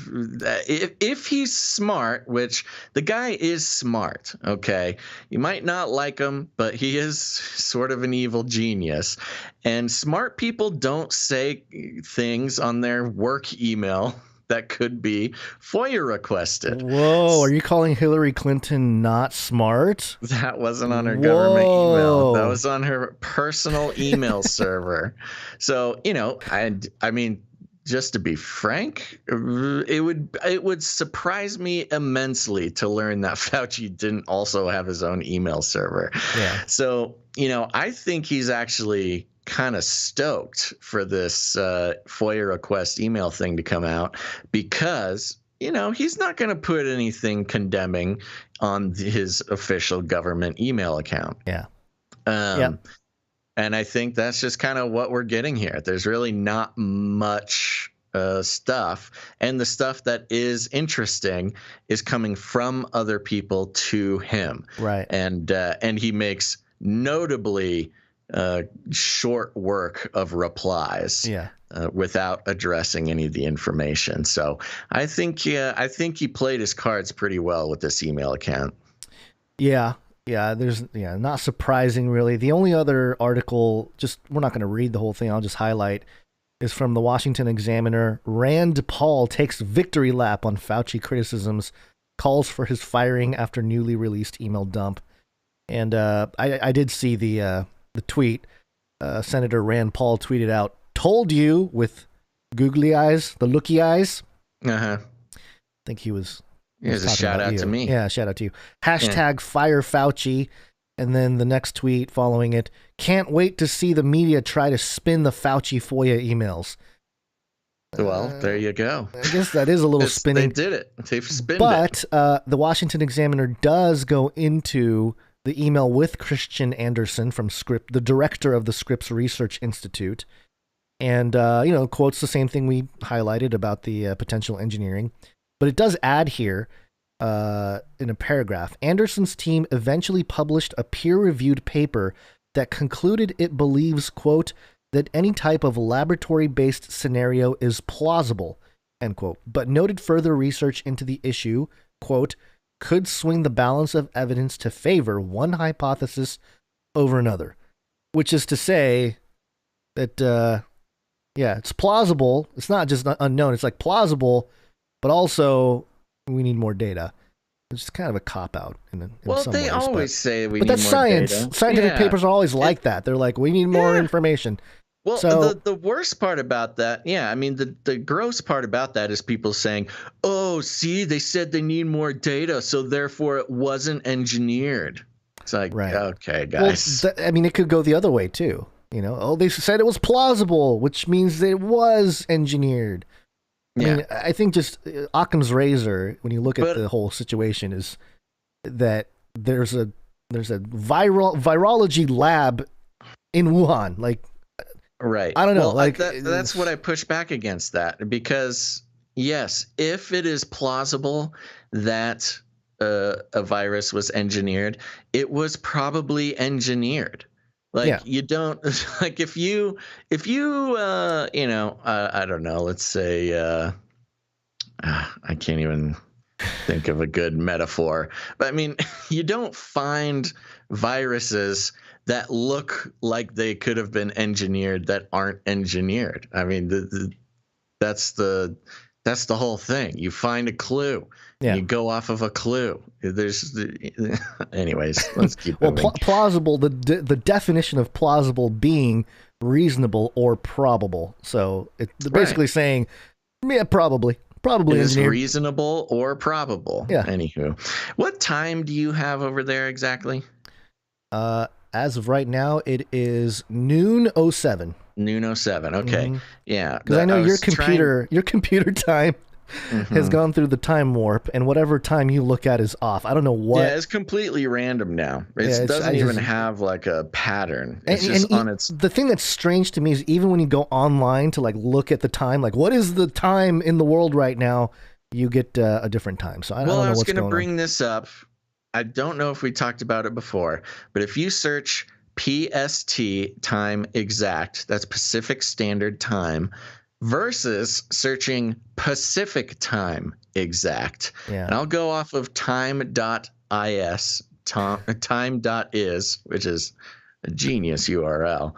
If he's smart, which the guy is smart, okay, you might not like him, but he is sort of an evil genius, and smart people don't say things on their work email that could be FOIA requested. Whoa, are you calling Hillary Clinton not smart? That wasn't on her government email. That was on her personal email server. So, I mean, just to be frank, it would surprise me immensely to learn that Fauci didn't also have his own email server. Yeah. So, I think he's actually kind of stoked for this FOIA request email thing to come out, because, he's not going to put anything condemning on his official government email account. Yeah. And I think that's just kind of what we're getting here. There's really not much stuff. And the stuff that is interesting is coming from other people to him. Right. And he makes notably short work of replies. Yeah. Without addressing any of the information. So I think he played his cards pretty well with this email account. Yeah. Yeah, not surprising really. The only other article, we're not going to read the whole thing. I'll just highlight. is from the Washington Examiner. Rand Paul takes victory lap on Fauci criticisms, calls for his firing after newly released email dump. And I did see the tweet. Senator Rand Paul tweeted out, "Told you," with googly eyes, the looky eyes. Uh-huh. I think he was... Here's a shout out to me. Yeah, shout out to you. Hashtag fire Fauci. And then the next tweet following it, "Can't wait to see the media try to spin the Fauci FOIA emails." Well, there you go. I guess that is a little spinning. They did it. They've spinned it. But the Washington Examiner does go into the email with Christian Anderson from Scripps, the director of the Scripps Research Institute. And, quotes the same thing we highlighted about the potential engineering. But it does add here, in a paragraph, Anderson's team eventually published a peer-reviewed paper that concluded it believes, quote, that any type of laboratory-based scenario is plausible, end quote, but noted further research into the issue, quote, could swing the balance of evidence to favor one hypothesis over another, which is to say that, it's plausible. It's not just unknown. It's like plausible, but also we need more data. It's just kind of a cop-out. Well, they always say we need more data. But that's science. Scientific papers are always like that. They're like, we need more information. Well, so, the worst part about that, the gross part about that is people saying, oh, see, they said they need more data, so therefore it wasn't engineered. It's like, right. Okay, guys. Well, it could go the other way, too. They said it was plausible, which means that it was engineered. I mean, I think just Occam's razor, when you look at the whole situation, is that there's a virology lab in Wuhan. Like, right. I don't know. Well, that's what I push back against that, because yes, if it is plausible that a virus was engineered, it was probably engineered. Like you don't like if you I don't know, let's say I can't even think of a good metaphor, but I mean, you don't find viruses that look like they could have been engineered that aren't engineered. I mean, that's the whole thing. You find a clue. Yeah. You go off of a clue. Anyways, let's keep moving. Well, plausible, the definition of plausible being reasonable or probable. So it's basically saying, probably it is engineered. Reasonable or probable. Yeah. Anywho, what time do you have over there exactly? As of right now, it is noon 07. Noon 07. Okay. Mm-hmm. Yeah. Because I know your computer time has gone through the time warp, and whatever time you look at is off. I don't know what. Yeah, it's completely random now. It doesn't even have like a pattern. It's just on its. The thing that's strange to me is even when you go online to like look at the time, like what is the time in the world right now, you get a different time. So I don't know what's going on. Well, I was going to bring this up. I don't know if we talked about it before, but if you search PST time exact, that's Pacific Standard Time, versus searching Pacific time exact. Yeah. And I'll go off of time.is, time.is, which is a genius URL.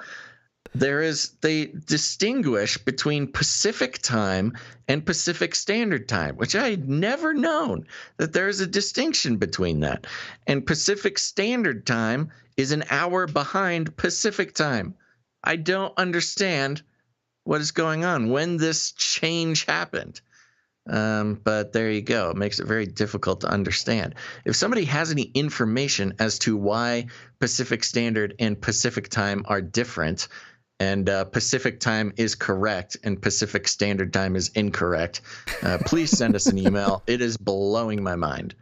They distinguish between Pacific time and Pacific Standard Time, which I had never known that there is a distinction between that. And Pacific Standard Time is an hour behind Pacific time. I don't understand what is going on, when this change happened. But there you go. It makes it very difficult to understand. If somebody has any information as to why Pacific Standard and Pacific Time are different, and Pacific Time is correct and Pacific Standard Time is incorrect, please send us an email. It is blowing my mind.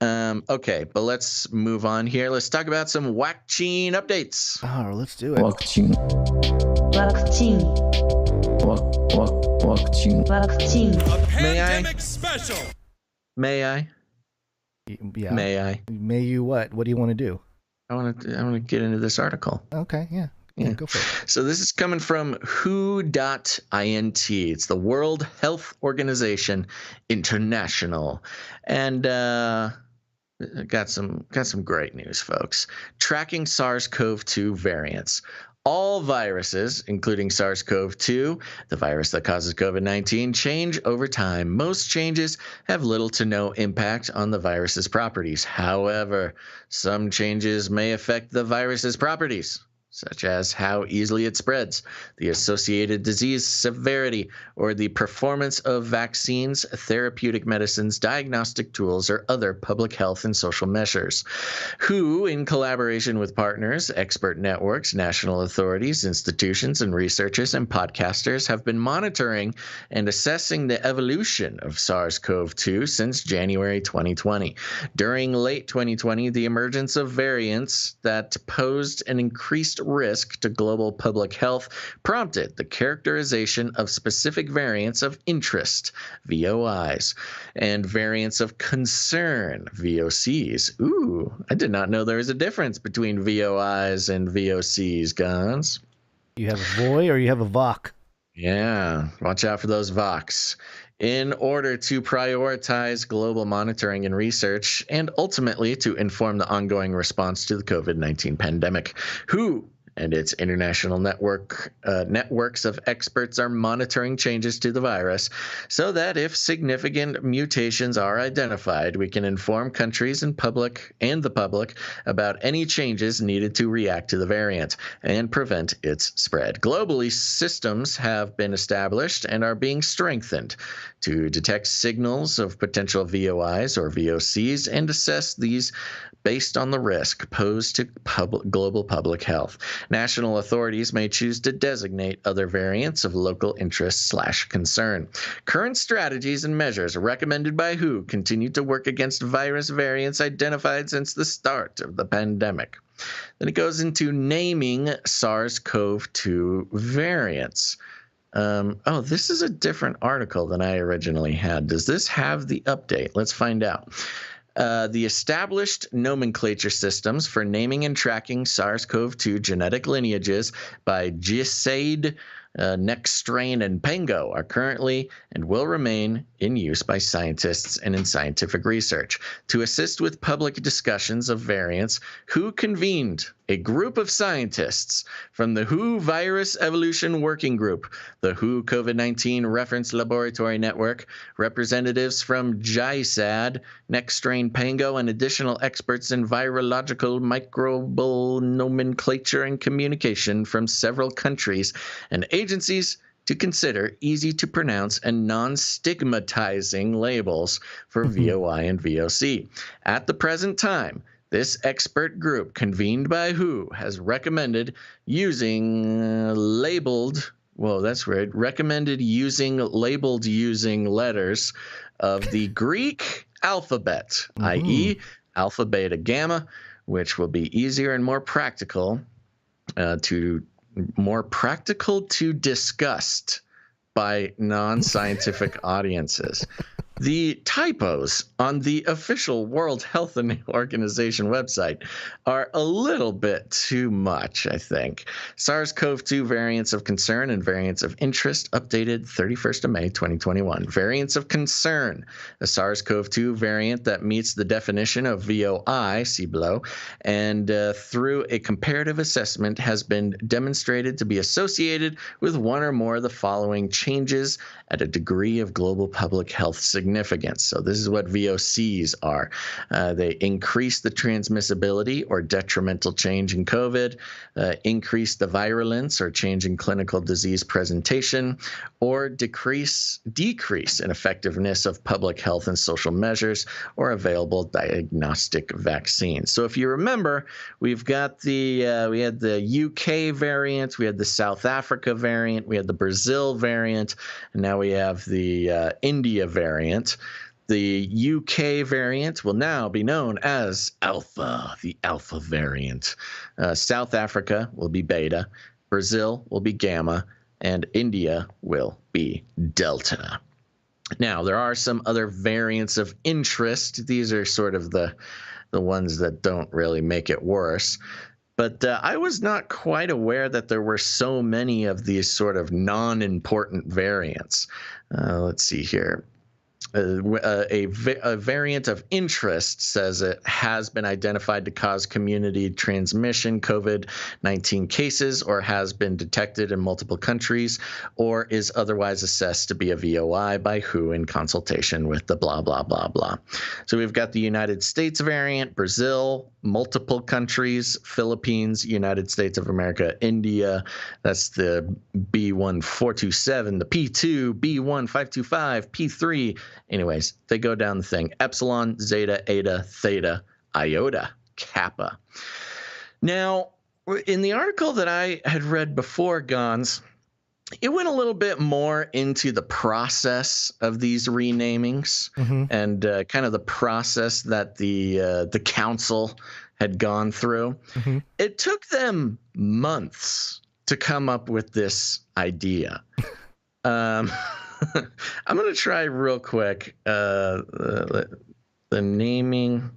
Okay, but let's move on here. Let's talk about some WACCINE updates. Oh, let's do it. WACCINE. May I? Special. May I? Yeah. May I? May you what? What do you want to do? I want to get into this article. Okay, yeah. Yeah, go for it. So this is coming from WHO.int. It's the World Health Organization International, and got some great news, folks. Tracking SARS-CoV-2 variants. All viruses, including SARS-CoV-2, the virus that causes COVID-19, change over time. Most changes have little to no impact on the virus's properties. However, some changes may affect the virus's properties, such as how easily it spreads, the associated disease severity, or the performance of vaccines, therapeutic medicines, diagnostic tools, or other public health and social measures. WHO, in collaboration with partners, expert networks, national authorities, institutions, and researchers and podcasters, have been monitoring and assessing the evolution of SARS-CoV-2 since January 2020. During late 2020, the emergence of variants that posed an increased risk to global public health prompted the characterization of specific variants of interest, VOIs, and variants of concern, VOCs. Ooh, I did not know there was a difference between VOIs and VOCs, Gons. You have a VOI or you have a VOC? Yeah, watch out for those VOCs. In order to prioritize global monitoring and research, and ultimately to inform the ongoing response to the COVID-19 pandemic, WHO and its international networks of experts are monitoring changes to the virus so that if significant mutations are identified, we can inform countries and the public about any changes needed to react to the variant and prevent its spread. Globally, systems have been established and are being strengthened to detect signals of potential VOIs or VOCs and assess these based on the risk posed to global public health. National authorities may choose to designate other variants of local interest/concern. Current strategies and measures recommended by WHO continue to work against virus variants identified since the start of the pandemic. Then it goes into naming SARS-CoV-2 variants. This is a different article than I originally had. Does this have the update? Let's find out. The established nomenclature systems for naming and tracking SARS-CoV-2 genetic lineages by GISAID, Nextstrain, and Pango are currently and will remain in use by scientists and in scientific research. To assist with public discussions of variants, WHO convened a group of scientists from the WHO Virus Evolution Working Group, the WHO COVID-19 Reference Laboratory Network, representatives from GISAID, Nextstrain, Pango, and additional experts in virological, microbial nomenclature and communication from several countries and agencies to consider easy-to-pronounce and non-stigmatizing labels for VOI and VOC. At the present time, this expert group, convened by WHO, has recommended using labeled using letters of the Greek alphabet, i.e. alpha, beta, gamma, which will be easier and more practical to discuss by non-scientific audiences. The typos on the official World Health Organization website are a little bit too much, I think. SARS-CoV-2 variants of concern and variants of interest updated 31st of May 2021. Variants of concern, a SARS-CoV-2 variant that meets the definition of VOI, see below, and through a comparative assessment has been demonstrated to be associated with one or more of the following changes at a degree of global public health significance. So this is what VOCs are. They increase the transmissibility or detrimental change in COVID, increase the virulence or change in clinical disease presentation, or decrease in effectiveness of public health and social measures or available diagnostic vaccines. So if you remember, we've got we had the UK variant, we had the South Africa variant, we had the Brazil variant, and now we have the India variant. The UK variant will now be known as Alpha, the Alpha variant. South Africa will be Beta, Brazil will be Gamma, and India will be Delta. Now, there are some other variants of interest. These are sort of the ones that don't really make it worse. But I was not quite aware that there were so many of these sort of non-important variants. Let's see here. a variant of interest says it has been identified to cause community transmission COVID-19 cases, or has been detected in multiple countries, or is otherwise assessed to be a VOI by WHO in consultation with the blah, blah, blah, blah. So we've got the United States variant, Brazil, multiple countries, Philippines, United States of America, India. That's the B1427, the P2, B1525, P3. Anyways, they go down the thing. Epsilon, Zeta, Eta, Theta, Iota, Kappa. Now, in the article that I had read before, Gons, it went a little bit more into the process of these renamings and kind of the process that the council had gone through. It took them months to come up with this idea. I'm going to try real quick the naming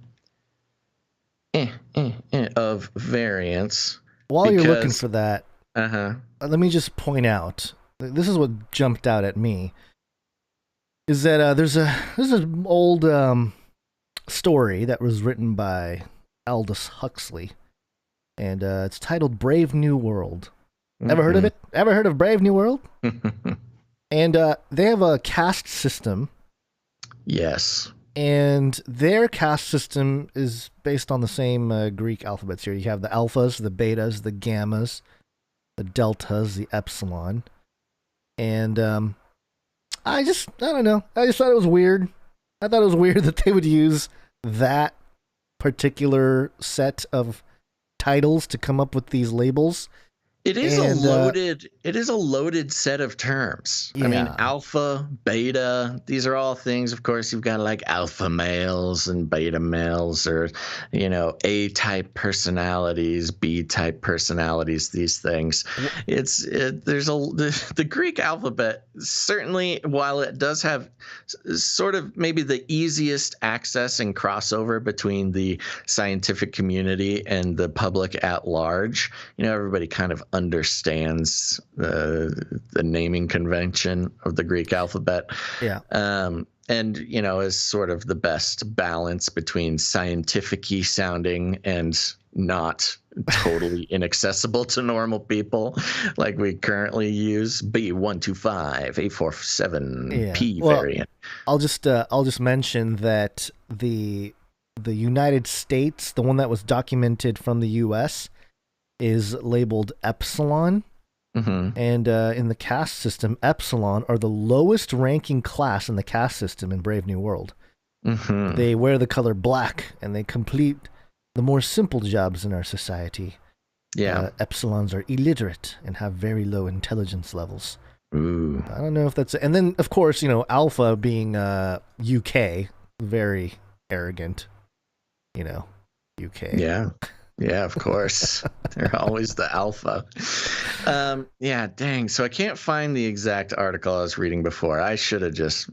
of variants. While you're looking for that, let me just point out, this is what jumped out at me, is that there's an old story that was written by Aldous Huxley, and it's titled Brave New World. Ever heard of it? Ever heard of Brave New World? And they have a caste system. Yes. And their caste system is based on the same Greek alphabets here. You have the alphas, the betas, the gammas, the deltas, the epsilon. And I don't know. I just thought it was weird. I thought it was weird that they would use that particular set of titles to come up with these labels. It is a loaded set of terms. Yeah. I mean, alpha, beta, these are all things. Of course, you've got like alpha males and beta males, or, A-type personalities, B-type personalities, these things. The Greek alphabet, certainly, while it does have sort of maybe the easiest access and crossover between the scientific community and the public at large, everybody kind of understands the naming convention of the Greek alphabet. Yeah. And, is sort of the best balance between scientific-y sounding and not totally inaccessible to normal people, like we currently use B125, 847, P variant. I'll just mention that the United States, the one that was documented from the U.S., is labeled Epsilon, and in the caste system, Epsilon are the lowest ranking class in the caste system in Brave New World. They wear the color black, and they complete the more simple jobs in our society. Epsilons are illiterate and have very low intelligence levels. Ooh. I don't know if that's... And then, of course, Alpha being UK, very arrogant, UK. Yeah, of course. They're always the alpha. Dang. So I can't find the exact article I was reading before. I should have just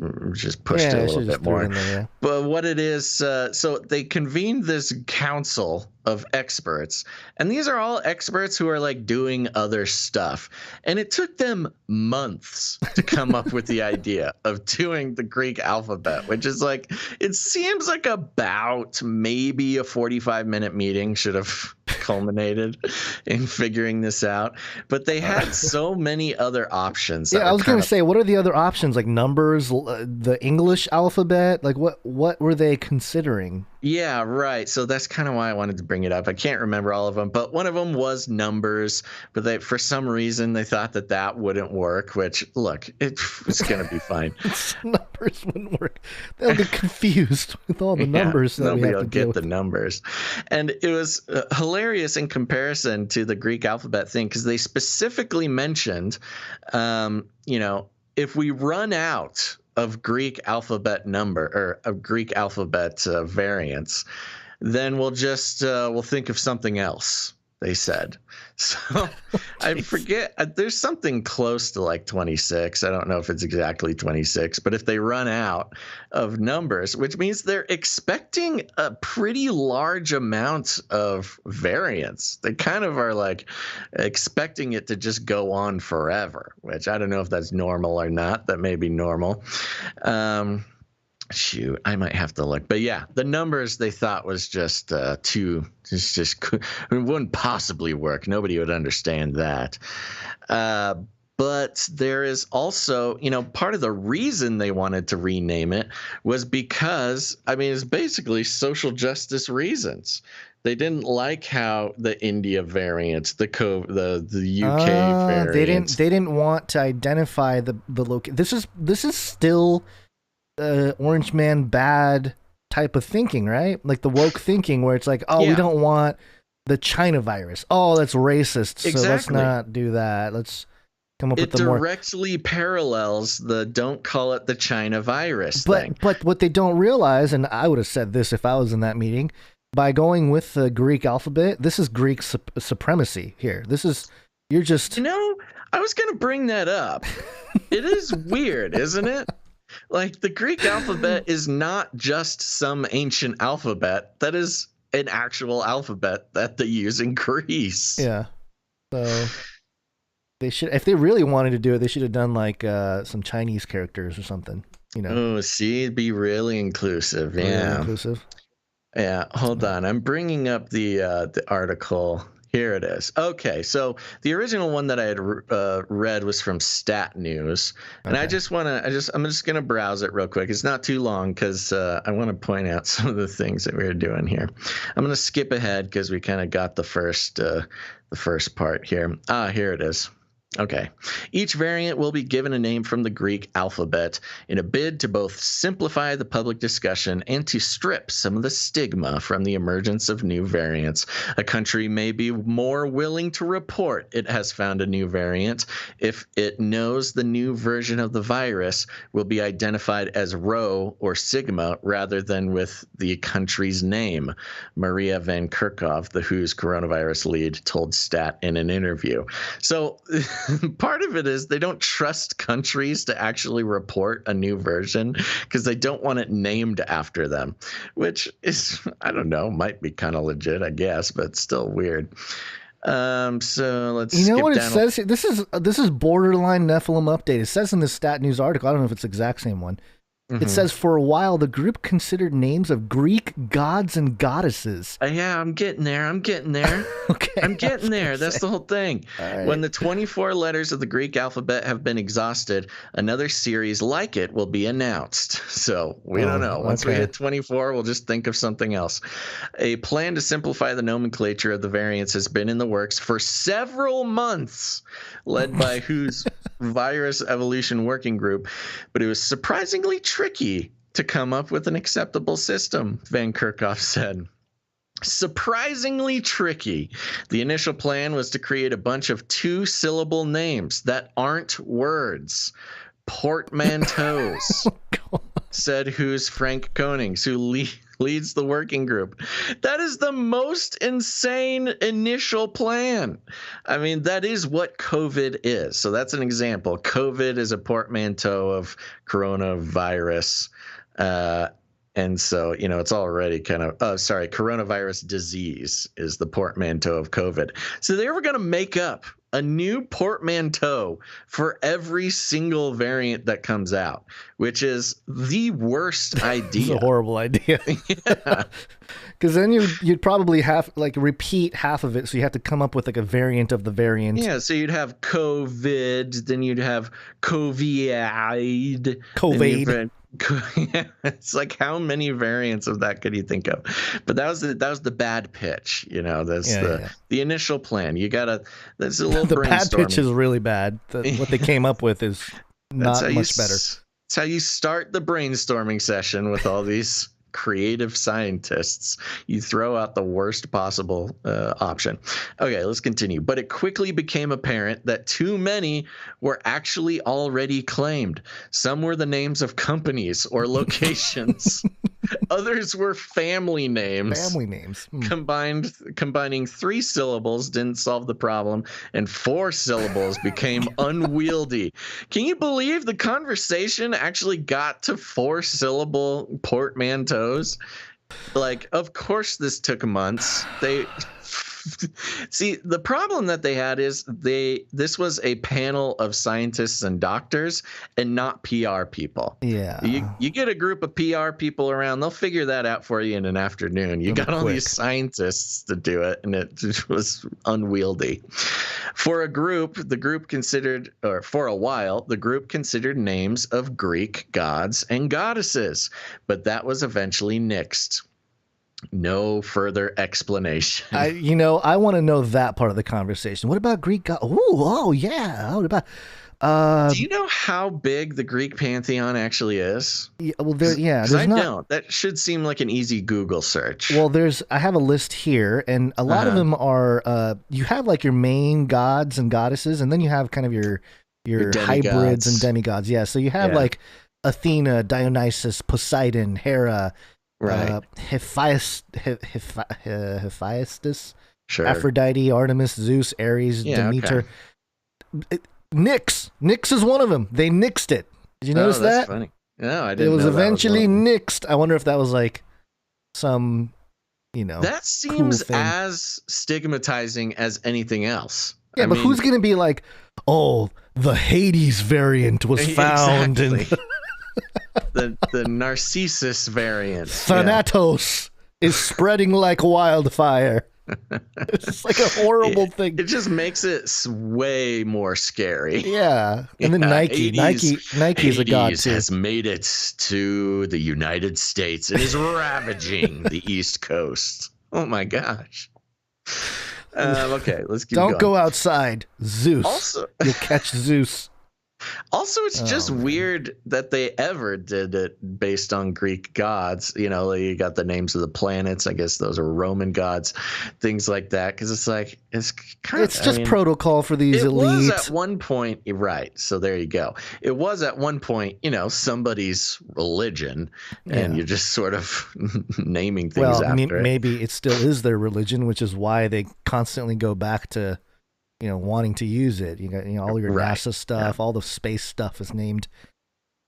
pushed it a little bit more. There. But what it is, so they convened this council of experts, and these are all experts who are like doing other stuff. And it took them months to come up with the idea of doing the Greek alphabet, which is like, it seems like about maybe a 45-minute meeting should have culminated in figuring this out. But they had so many other options. I was going to say, what are the other options? Like numbers, the English alphabet? Like what were they considering? Yeah, right. So that's kind of why I wanted to bring it up. I can't remember all of them, but one of them was numbers. But for some reason, they thought that wouldn't work, which, look, it's going to be fine. Numbers wouldn't work. They'll get confused with all the numbers. Nobody will get the numbers. And it was hilarious in comparison to the Greek alphabet thing, because they specifically mentioned, if we run out of Greek alphabet number or of Greek alphabet variants, then we'll think of something else, they said. So I forget, there's something close to like 26. I don't know if it's exactly 26, but if they run out of numbers, which means they're expecting a pretty large amount of variants. They kind of are like expecting it to just go on forever, which I don't know if that's normal or not. That may be normal. Shoot, I might have to look. But yeah, the numbers they thought was just too, just it wouldn't possibly work. Nobody would understand that. But there is also, part of the reason they wanted to rename it was because, it's basically social justice reasons. They didn't like how the India variant, the UK variant. They didn't want to identify the location. This is still Orange Man bad type of thinking, right? Like the woke thinking where it's like, we don't want the China virus. Oh, that's racist. Exactly. So let's not do that. Let's come up with the more. It directly parallels the don't call it the China virus thing. But what they don't realize, and I would have said this if I was in that meeting, by going with the Greek alphabet, this is Greek supremacy here. You're just. I was going to bring that up. It is weird, isn't it? Like, the Greek alphabet is not just some ancient alphabet. That is an actual alphabet that they use in Greece. Yeah. So they should, if they really wanted to do it, they should have done like some Chinese characters or something. Oh, see, it'd be really inclusive. Yeah. Really inclusive. Yeah. Hold on. I'm bringing up the article. Here it is. Okay, so the original one that I had read was from Stat News, and I'm just gonna browse it real quick. It's not too long because I want to point out some of the things that we were doing here. I'm gonna skip ahead because we kind of got the first part here. Here it is. Okay. Each variant will be given a name from the Greek alphabet in a bid to both simplify the public discussion and to strip some of the stigma from the emergence of new variants. A country may be more willing to report it has found a new variant if it knows the new version of the virus will be identified as Rho or Sigma rather than with the country's name, Maria Van Kerkhove, the WHO's coronavirus lead, told Stat in an interview. So part of it is they don't trust countries to actually report a new version because they don't want it named after them, which is, I don't know, might be kind of legit, I guess, but still weird. So let's. You know what it says here? This is borderline Nephilim update. It says in this Stat News article, I don't know if it's the exact same one. It says, for a while, the group considered names of Greek gods and goddesses. Yeah, I'm getting there. Okay. I'm getting there. That's the whole thing. Right. When the 24 letters of the Greek alphabet have been exhausted, another series like it will be announced. So we don't know. Once we hit 24, we'll just think of something else. A plan to simplify the nomenclature of the variants has been in the works for several months, led by WHO's Virus Evolution Working Group, but it was surprisingly tricky to come up with an acceptable system, Van Kerkhove said. Surprisingly tricky. The initial plan was to create a bunch of two-syllable names that aren't words. Portmanteaus, said WHO's Frank Konings, who leads the working group. That is the most insane initial plan. I mean, that is what COVID is. So that's an example. COVID is a portmanteau of coronavirus. And so, it's already kind of, coronavirus disease is the portmanteau of COVID. So they were going to make up a new portmanteau for every single variant that comes out, which is the worst idea. It's a horrible idea. Yeah. Because then you'd probably have repeat half of it, so you have to come up with a variant of the variant. Yeah, so you'd have COVID, then you'd have COVID. It's like, how many variants of that could you think of? But that was the bad pitch, That's the initial plan. That's a little the brainstorming. Bad pitch is really bad. What they came up with is not much better. That's how you start the brainstorming session with all these creative scientists. You throw out the worst possible option. Okay, let's continue. But it quickly became apparent that too many were actually already claimed. Some were the names of companies or locations. Others were family names. Combining 3 syllables didn't solve the problem, and 4 syllables became unwieldy. Can you believe the conversation actually got to 4-syllable portmanteaus? Like, of course this took months. See, the problem that they had is this was a panel of scientists and doctors and not PR people. Yeah. You get a group of PR people around, they'll figure that out for you in an afternoon. You got all these scientists to do it, and it was unwieldy. For a while, the group considered names of Greek gods and goddesses, but that was eventually nixed. No further explanation. I want to know that part of the conversation. What about Greek god? Oh yeah. What about? Do you know how big the Greek pantheon actually is? Yeah, well, there's I don't. That should seem like an easy Google search. Well, I have a list here, and a lot of them are. You have like your main gods and goddesses, and then you have kind of your hybrids and demigods. Yeah, so you have like Athena, Dionysus, Poseidon, Hera. Right. Hephaestus, sure. Aphrodite, Artemis, Zeus, Ares, Demeter. Okay. Nyx is one of them. They nixed it. Did you notice that? Funny. No, I didn't. It was eventually nixed. I wonder if that was like some, That seems as stigmatizing as anything else. Yeah, but who's going to be like, oh, the Hades variant was found in... the Narcissus variant. Thanatos is spreading like wildfire. It's like a horrible thing. It just makes it way more scary. Yeah. And then Nike's a god too. Has made it to the United States. It is ravaging the East Coast. Oh my gosh. Okay, let's keep going. Don't go outside. Zeus. Also, you'll catch Zeus. Also, it's just weird that they ever did it based on Greek gods. You got the names of the planets. I guess those are Roman gods, things like that. Because it's like it's just protocol for these elites. It was at one point, right? So there you go. It was at one point, somebody's religion, and you're just sort of naming things after it. Maybe it still is their religion, which is why they constantly go back to. Wanting to use it. You got all your NASA stuff, all the space stuff is named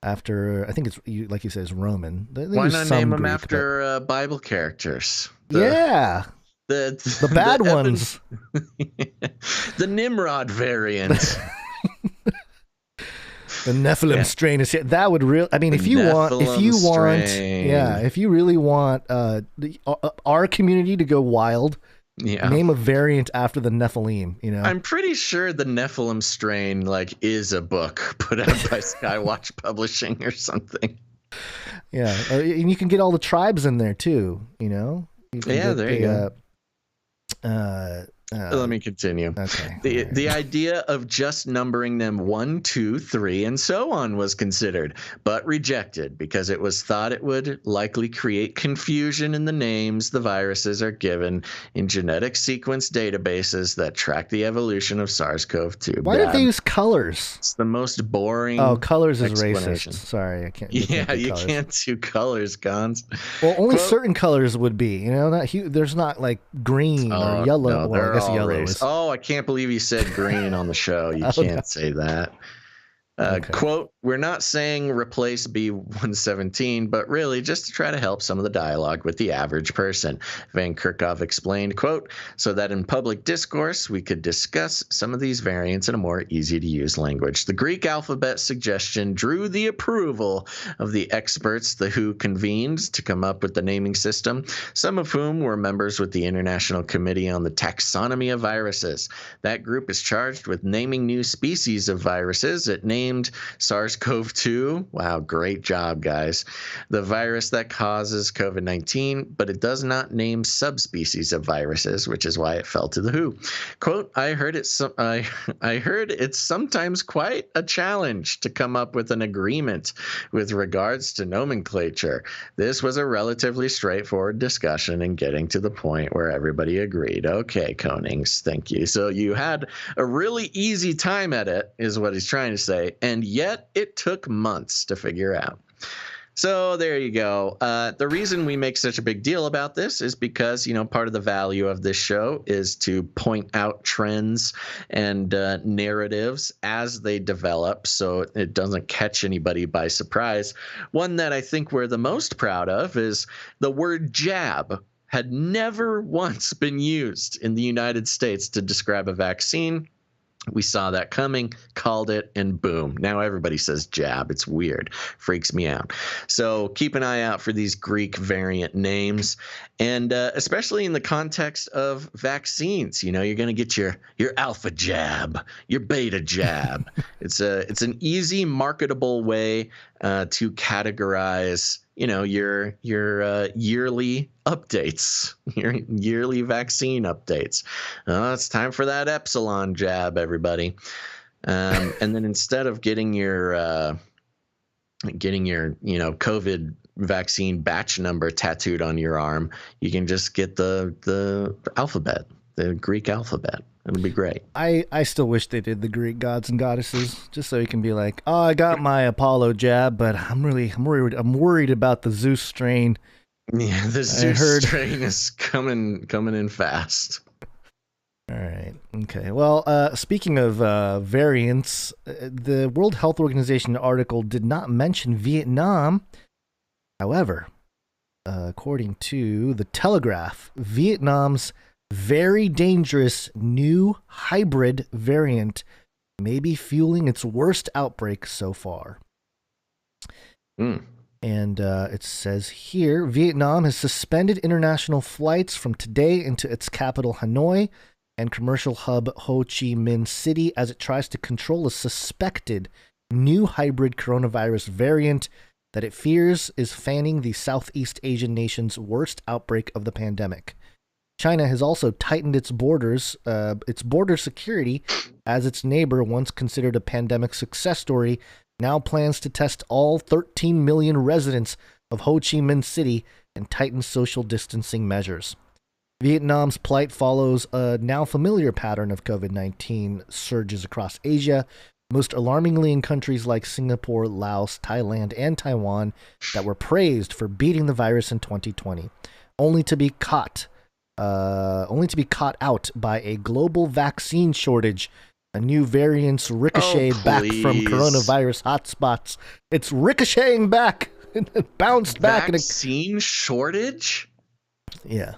after. I think it's like you said, it's Roman. Why not name them after Bible characters? The bad ones. The Nimrod variant. The Nephilim strain is here. That would really. I mean, if you really want our community to go wild. Yeah. Name a variant after the Nephilim, I'm pretty sure the Nephilim strain is a book put out by Skywatch Publishing or something. Yeah, and you can get all the tribes in there too, there you go. Let me continue. Okay. The idea of just numbering them 1, 2, 3, and so on was considered, but rejected because it was thought it would likely create confusion in the names the viruses are given in genetic sequence databases that track the evolution of SARS-CoV-2. Why did they use colors? It's the most boring. Oh, colors is racist. Sorry, I can't. You can't do colors, Gons. Well, only certain colors would be. There's not like green or yellow. No, I guess yellow is. Oh, I can't believe you said green on the show. You can't say that. Quote, we're not saying replace B117, but really just to try to help some of the dialogue with the average person. Van Kerkhove explained, quote, so that in public discourse, we could discuss some of these variants in a more easy-to-use language. The Greek alphabet suggestion drew the approval of the experts the WHO convened to come up with the naming system, some of whom were members with the International Committee on the Taxonomy of Viruses. That group is charged with naming new species of viruses. It named SARS-CoV-2. Wow, great job, guys. The virus that causes COVID-19, but it does not name subspecies of viruses, which is why it fell to the WHO. Quote, I heard it's sometimes quite a challenge to come up with an agreement with regards to nomenclature. This was a relatively straightforward discussion and getting to the point where everybody agreed. Okay, Konings, thank you. So you had a really easy time at it, is what he's trying to say. And yet it took months to figure out. So there you go. The reason we make such a big deal about this is because, part of the value of this show is to point out trends and narratives as they develop so it doesn't catch anybody by surprise. One that I think we're the most proud of is the word jab had never once been used in the United States to describe a vaccine. We saw that coming, called it, and boom. Now everybody says jab. It's weird. Freaks me out. So keep an eye out for these Greek variant names. And especially in the context of vaccines, you're going to get your alpha jab, your beta jab. It's an easy, marketable way to categorize your yearly updates, your yearly vaccine updates. It's time for that epsilon jab, everybody. And then instead of getting your COVID vaccine batch number tattooed on your arm, you can just get the alphabet, the Greek alphabet. It'll be great. I still wish they did the Greek gods and goddesses, just so you can be like, oh, I got my Apollo jab, but I'm worried about the Zeus strain. Yeah, the Zeus strain is coming in fast. All right. Okay. Well, speaking of variants, the World Health Organization article did not mention Vietnam. However, according to the Telegraph, Vietnam's very dangerous new hybrid variant may be fueling its worst outbreak so far. And it says here, Vietnam has suspended international flights from today into its capital, Hanoi, and commercial hub Ho Chi Minh City as it tries to control a suspected new hybrid coronavirus variant that it fears is fanning the Southeast Asian nation's worst outbreak of the pandemic. China has also tightened its border security as its neighbor, once considered a pandemic success story, now plans to test all 13 million residents of Ho Chi Minh City and tighten social distancing measures. Vietnam's plight follows a now familiar pattern of COVID-19 surges across Asia, most alarmingly in countries like Singapore, Laos, Thailand, and Taiwan that were praised for beating the virus in 2020, only to be caught out by a global vaccine shortage. A new variant's ricochet back from coronavirus hotspots. It's ricocheting back and it bounced back. Vaccine shortage? Yeah.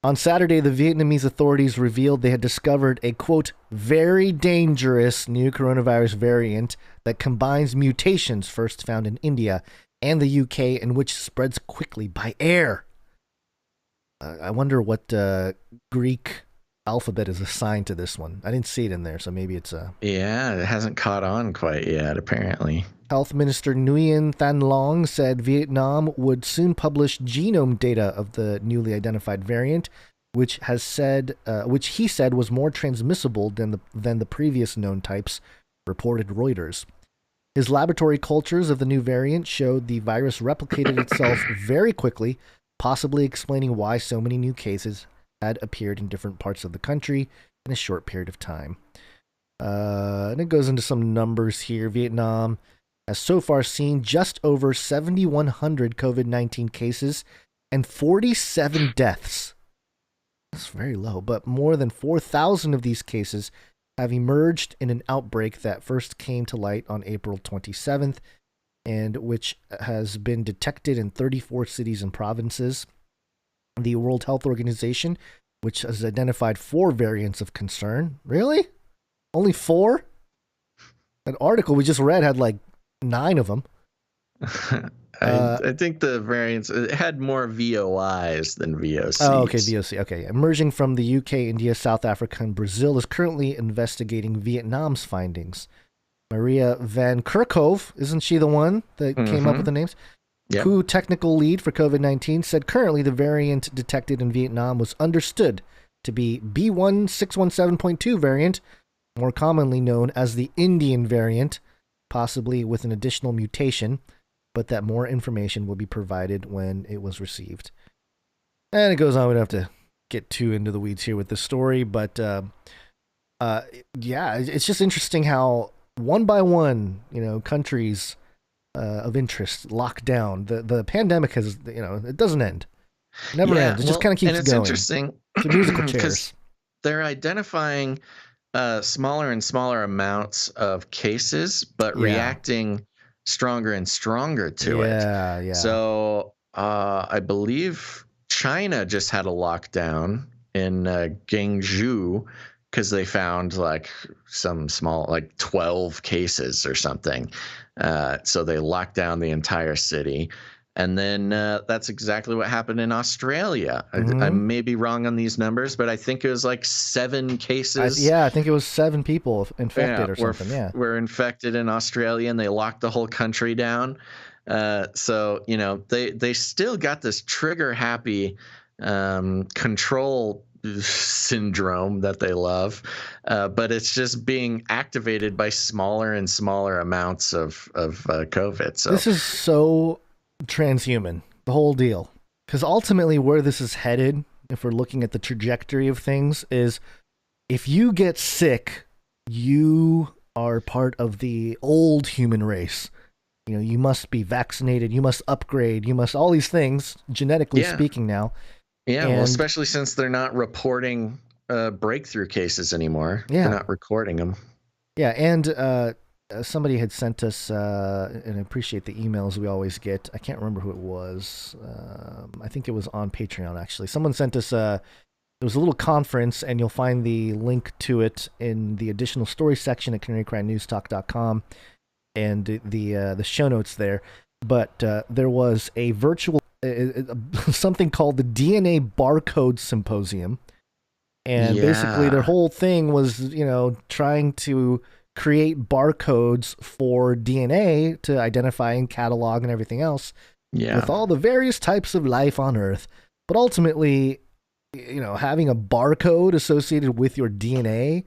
On Saturday, the Vietnamese authorities revealed they had discovered a, quote, very dangerous new coronavirus variant that combines mutations first found in India and the UK and which spreads quickly by air. I wonder what Greek alphabet is assigned to this one. I didn't see it in there, so maybe it's a... Yeah, it hasn't caught on quite yet, apparently. Health Minister Nguyen Thanh Long said Vietnam would soon publish genome data of the newly identified variant, which he said was more transmissible than the previous known types, reported Reuters. His laboratory cultures of the new variant showed the virus replicated itself very quickly, possibly explaining why so many new cases had appeared in different parts of the country in a short period of time. And it goes into some numbers here. Vietnam has so far seen just over 7,100 COVID-19 cases and 47 deaths. That's very low, but more than 4,000 of these cases have emerged in an outbreak that first came to light on April 27th, and which has been detected in 34 cities and provinces. The World Health Organization, which has identified 4 variants of concern. Really? Only 4? An article we just read had like 9 of them. I think the variants, it had more VOIs than VOCs. Oh, okay, VOC. Okay. Emerging from the UK, India, South Africa, and Brazil is currently investigating Vietnam's findings. Maria Van Kerkhove, isn't she the one that came up with the names? Yep. WHO technical lead for COVID-19 said currently the variant detected in Vietnam was understood to be B1617.2 variant, more commonly known as the Indian variant, possibly with an additional mutation, but that more information will be provided when it was received. And it goes on. We don't have to get too into the weeds here with the story, but yeah, it's just interesting how one by one, countries of interest locked down. The pandemic has, it doesn't end. It never ends. It just kind of keeps going. It's interesting. It's musical chairs. They're identifying smaller and smaller amounts of cases, but reacting stronger and stronger to it. Yeah. So I believe China just had a lockdown in Guangzhou because they found like some small, like 12 cases or something. So they locked down the entire city. And then that's exactly what happened in Australia. I may be wrong on these numbers, but I think it was like 7 cases. I think it was 7 people infected or something. Were infected in Australia, and they locked the whole country down. So, you know, they still got this trigger happy control syndrome that they love, but it's just being activated by smaller and smaller amounts of COVID. So this is so transhuman, the whole deal, because ultimately where this is headed, if we're looking at the trajectory of things, is if you get sick, you are part of the old human race. You know, you must be vaccinated, you must upgrade, you must all these things, genetically speaking now. Yeah, well, especially since they're not reporting breakthrough cases anymore. Yeah. They're not recording them. Yeah, and somebody had sent us, and I appreciate the emails we always get. I can't remember who it was. I think it was on Patreon, actually. Someone sent us, there was a little conference, and you'll find the link to it in the additional story section at canarycrimenewstalk.com and the show notes there. But there was a virtual, something called the DNA Barcode Symposium. And basically their whole thing was, you know, trying to create barcodes for DNA to identify and catalog and everything else with all the various types of life on Earth. But ultimately, you know, having a barcode associated with your DNA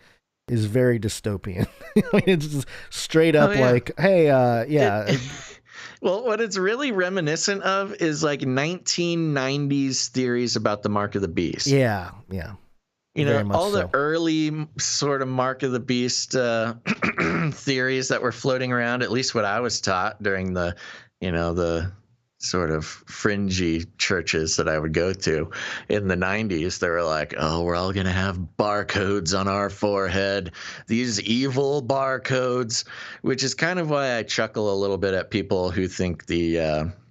is very dystopian. I mean, it's just straight up like, hey, well, what it's really reminiscent of is like 1990s theories about the mark of the beast. Yeah, yeah. You know, all the early sort of mark of the beast theories that were floating around, at least what I was taught during the, you know, the sort of fringy churches that I would go to in the 90s. They were like, oh, we're all going to have barcodes on our forehead, these evil barcodes, which is kind of why I chuckle a little bit at people who think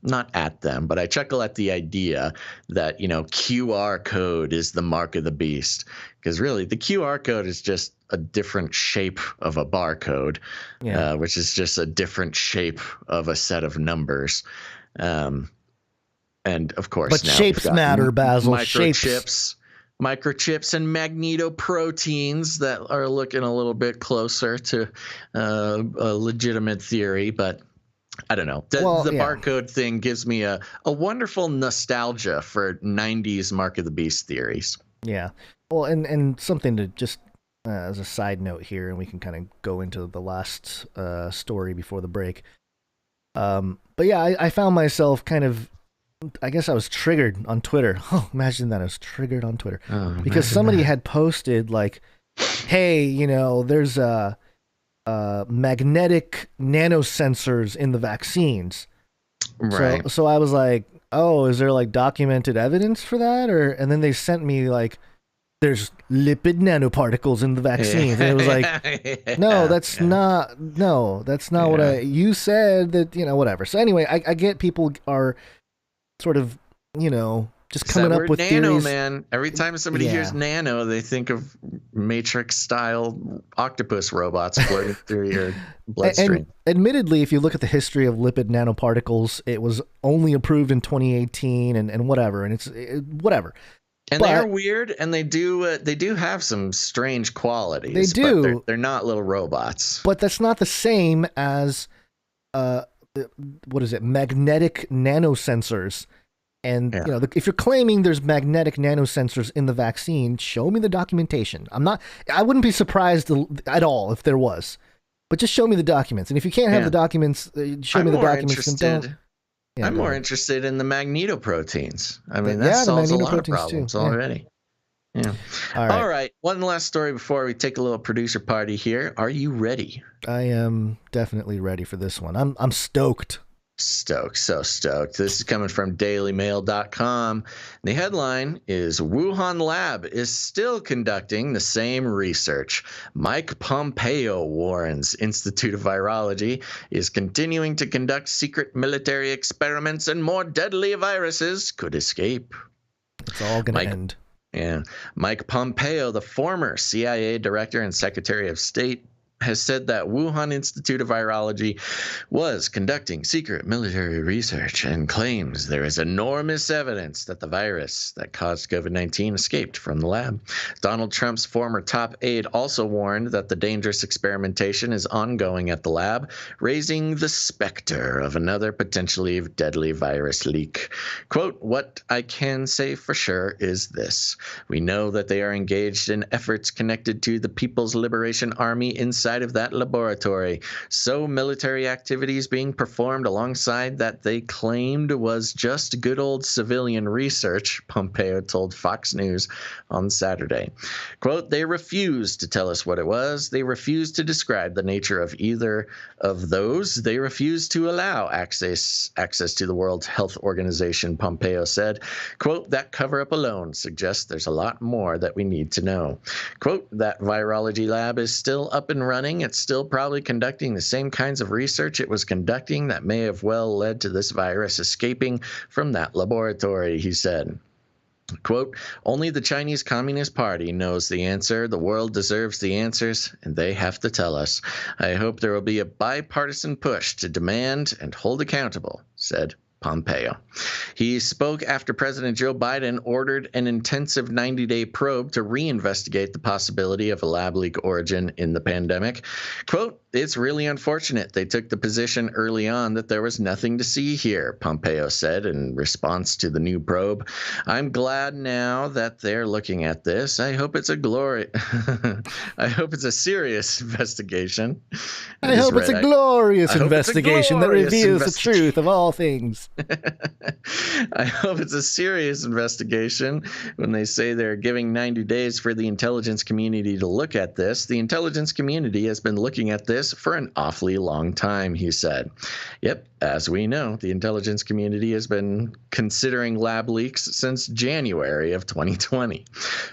not at them, but I chuckle at the idea that, you know, QR code is the mark of the beast, because really the QR code is just a different shape of a barcode, which is just a different shape of a set of numbers. And of course, but now shapes matter, Basil. Microchips and magnetoproteins that are looking a little bit closer to a legitimate theory, but I don't know. The barcode thing gives me a wonderful nostalgia for 90s Mark of the Beast theories. Yeah. Well, and something to just as a side note here, and we can kind of go into the last story before the break. But yeah, I found myself kind of, I guess I was triggered on Twitter. Oh, imagine that I was triggered on Twitter. Because somebody had posted like, hey, you know, there's magnetic nanosensors in the vaccines. Right. So I was like, oh, is there like documented evidence for that? And then they sent me like, there's lipid nanoparticles in the vaccines. And it was like, no, that's not what you said that, you know, whatever. So anyway, I get people are sort of, you know, just coming up with nano, theories. Man. Every time somebody hears nano, they think of Matrix-style octopus robots floating through your bloodstream. And admittedly, if you look at the history of lipid nanoparticles, it was only approved in 2018 and whatever, and it's whatever. And they're weird, and they do have some strange qualities. They do. But they're not little robots. But that's not the same as what is it? Magnetic nanosensors. And you know, if you're claiming there's magnetic nanosensors in the vaccine, show me the documentation. I wouldn't be surprised at all if there was, but just show me the documents. And if you can't have the documents, show me the documents. And don't. Yeah, I'm more interested in the magnetoproteins. I mean, that solves a lot of problems already. Yeah. All right. One last story before we take a little producer party here. Are you ready? I am definitely ready for this one. I'm stoked. So stoked. This is coming from dailymail.com. The headline is Wuhan lab is still conducting the same research. Mike Pompeo warns Institute of Virology is continuing to conduct secret military experiments and more deadly viruses could escape. It's all going to end. Yeah. Mike Pompeo, the former CIA director and Secretary of State, has said that Wuhan Institute of Virology was conducting secret military research and claims there is enormous evidence that the virus that caused COVID-19 escaped from the lab. Donald Trump's former top aide also warned that the dangerous experimentation is ongoing at the lab, raising the specter of another potentially deadly virus leak. Quote, "What I can say for sure is this. We know that they are engaged in efforts connected to the People's Liberation Army inside of that laboratory. So military activities being performed alongside that they claimed was just good old civilian research," Pompeo told Fox News on Saturday. Quote, "They refused to tell us what it was. They refused to describe the nature of either of those. They refused to allow access to the World Health Organization," Pompeo said. Quote, "That cover-up alone suggests there's a lot more that we need to know." Quote, "That virology lab is still up and running. It's still probably conducting the same kinds of research it was conducting that may have well led to this virus escaping from that laboratory," he said. Quote, "Only the Chinese Communist Party knows the answer. The world deserves the answers, and they have to tell us. I hope there will be a bipartisan push to demand and hold accountable," said Pompeo. He spoke after President Joe Biden ordered an intensive 90-day probe to reinvestigate the possibility of a lab leak origin in the pandemic. Quote, "It's really unfortunate they took the position early on that there was nothing to see here," Pompeo said in response to the new probe. "I'm glad now that they're looking at this. I hope it's a I hope it's a serious investigation. I hope it's a glorious investigation that reveals the truth of all things. I hope it's a serious investigation. When they say they're giving 90 days for the intelligence community to look at this, the intelligence community has been looking at this for an awfully long time," he said. Yep, as we know, the intelligence community has been considering lab leaks since January of 2020.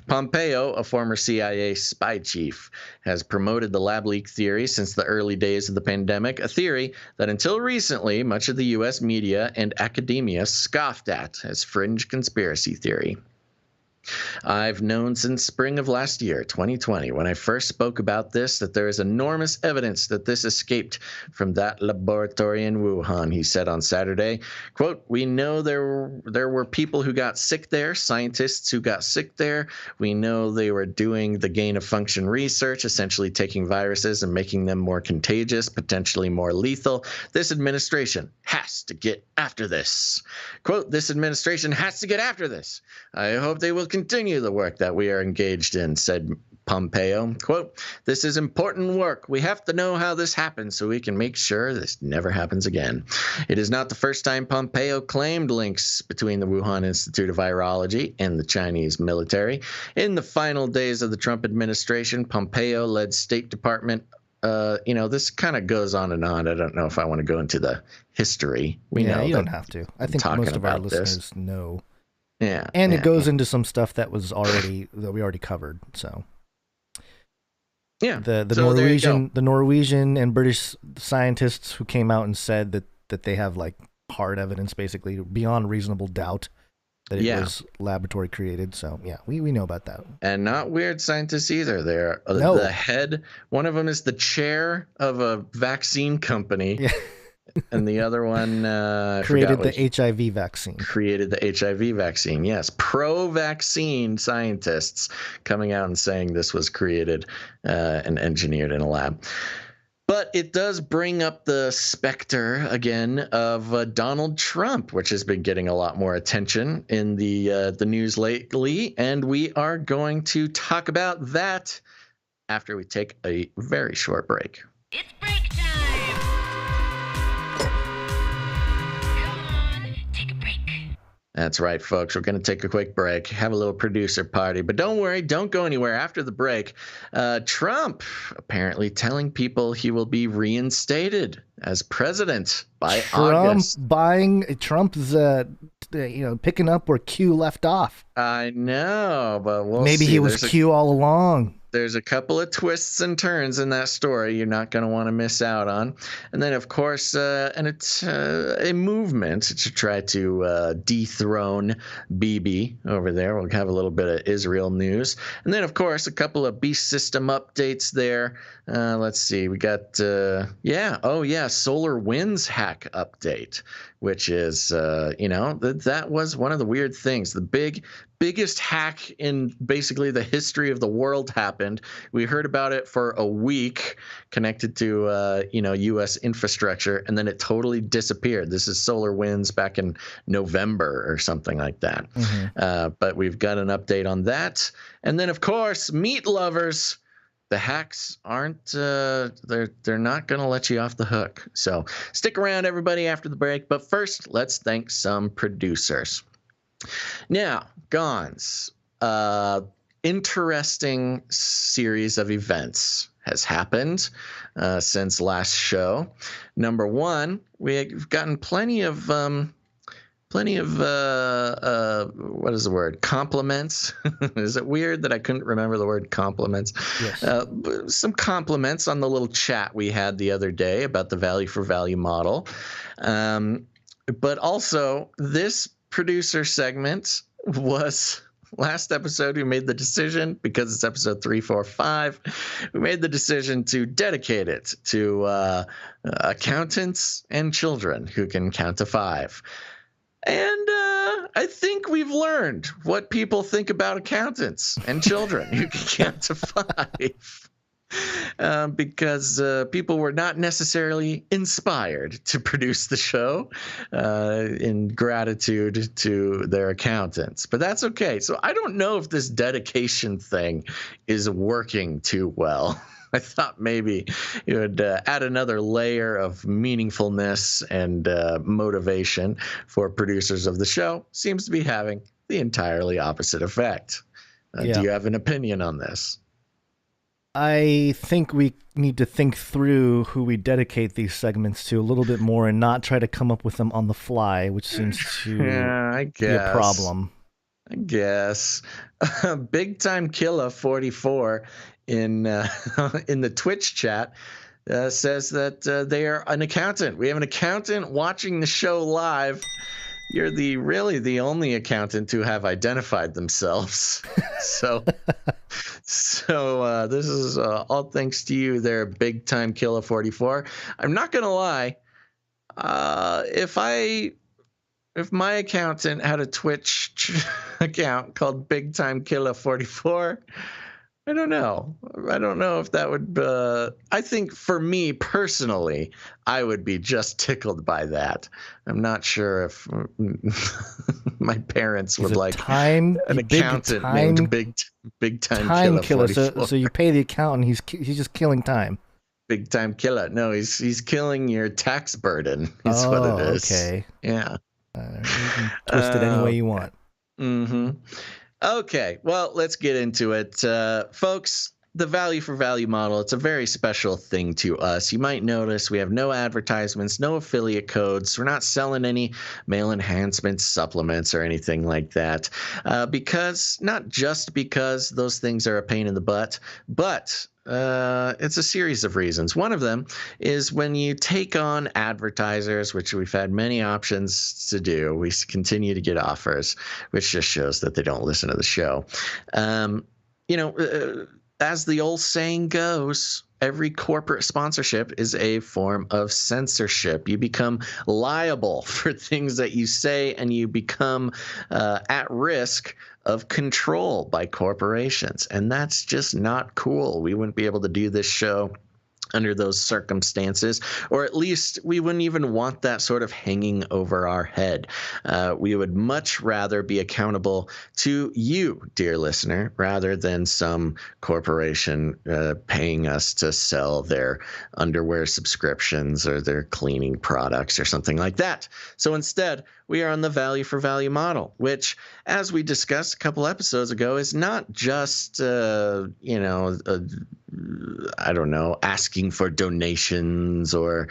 Pompeo, a former CIA spy chief, has promoted the lab leak theory since the early days of the pandemic, a theory that until recently much of the U.S. media and academia scoffed at as fringe conspiracy theory. "I've known since spring of last year, 2020, when I first spoke about this, that there is enormous evidence that this escaped from that laboratory in Wuhan," he said on Saturday. Quote, "We know there were people who got sick there, scientists who got sick there. We know they were doing the gain-of-function research, essentially taking viruses and making them more contagious, potentially more lethal. This administration has to get after this." Quote, "This administration has to get after this. I hope they will continue the work that we are engaged in," said Pompeo. Quote, "This is important work. We have to know how this happened so we can make sure this never happens again." It is not the first time Pompeo claimed links between the Wuhan Institute of Virology and the Chinese military. In the final days of the Trump administration, Pompeo led State Department. This kind of goes on and on. I don't know if I want to go into the history. You don't have to. I think most of our listeners know. Yeah, and it goes into some stuff that we already covered. So, yeah, the Norwegian and British scientists who came out and said that they have like hard evidence, basically beyond reasonable doubt, that it was laboratory created. So yeah, we know about that. And not weird scientists either. They're the head. One of them is the chair of a vaccine company. Yeah. And the other one created the HIV vaccine. Created the HIV vaccine, yes. Pro-vaccine scientists coming out and saying this was created and engineered in a lab. But it does bring up the specter again of Donald Trump, which has been getting a lot more attention in the news lately. And we are going to talk about that after we take a very short break. It's break time! That's right, folks. We're going to take a quick break, have a little producer party. But don't worry, don't go anywhere after the break. Trump apparently telling people he will be reinstated as president by August. Trump's picking up where Q left off. I know, but maybe he was Q all along. There's a couple of twists and turns in that story you're not going to want to miss out on. And then, of course, and it's a movement to try to dethrone Bibi over there. We'll have a little bit of Israel news. And then, of course, a couple of beast system updates there. Let's see. We got, SolarWinds hack update, which is, that was one of the weird things. The biggest hack in basically the history of the world happened. We heard about it for a week, connected to U.S. infrastructure, and then it totally disappeared. This is SolarWinds back in November or something like that. Mm-hmm. But we've got an update on that, and then of course, meat lovers. The hacks aren't they're not going to let you off the hook. So stick around, everybody, after the break. But first, let's thank some producers. Now, Gons, interesting series of events has happened since last show. Number one, we've gotten plenty of what is the word? Compliments. Is it weird that I couldn't remember the word compliments? Yes. Some compliments on the little chat we had the other day about the value for value model. But also, this producer segment was last episode. We made the decision, because it's episode 345, we made the decision to dedicate it to accountants and children who can count to 5. And I think we've learned what people think about accountants and children who can count to 5. Because people were not necessarily inspired to produce the show in gratitude to their accountants. But that's okay. So I don't know if this dedication thing is working too well. I thought maybe it would add another layer of meaningfulness and motivation for producers of the show. Seems to be having the entirely opposite effect. Do you have an opinion on this? I think we need to think through who we dedicate these segments to a little bit more and not try to come up with them on the fly, which seems to be a problem. I guess. Big Time Killer 44 in the Twitch chat says that they are an accountant. We have an accountant watching the show live. You're really the only accountant to have identified themselves. So this is all thanks to you there, Big Time Killer 44. I'm not going to lie. If my accountant had a Twitch account called Big Time Killer 44, I don't know if that would. I think for me personally, I would be just tickled by that. I'm not sure if my parents would like an accountant named Big Time Killer. So you pay the accountant. He's just killing time. Big Time Killer. No, he's killing your tax burden. Is what it is. Okay. Yeah. You can twist it any way you want. Mm-hmm. Okay, well, let's get into it. Folks, the value for value model, it's a very special thing to us. You might notice we have no advertisements, no affiliate codes. We're not selling any male enhancement supplements or anything like that. Not just because those things are a pain in the butt, but it's a series of reasons. One of them is when you take on advertisers, which we've had many options to do. We continue to get offers, which just shows that they don't listen to the show. As the old saying goes, every corporate sponsorship is a form of censorship. You become liable for things that you say, and you become at risk of control by corporations. And that's just not cool. We wouldn't be able to do this show under those circumstances, or at least we wouldn't even want that sort of hanging over our head. We would much rather be accountable to you, dear listener, rather than some corporation paying us to sell their underwear subscriptions or their cleaning products or something like that. So instead, we are on the value for value model, which, as we discussed a couple episodes ago, is not just, ask asking for donations or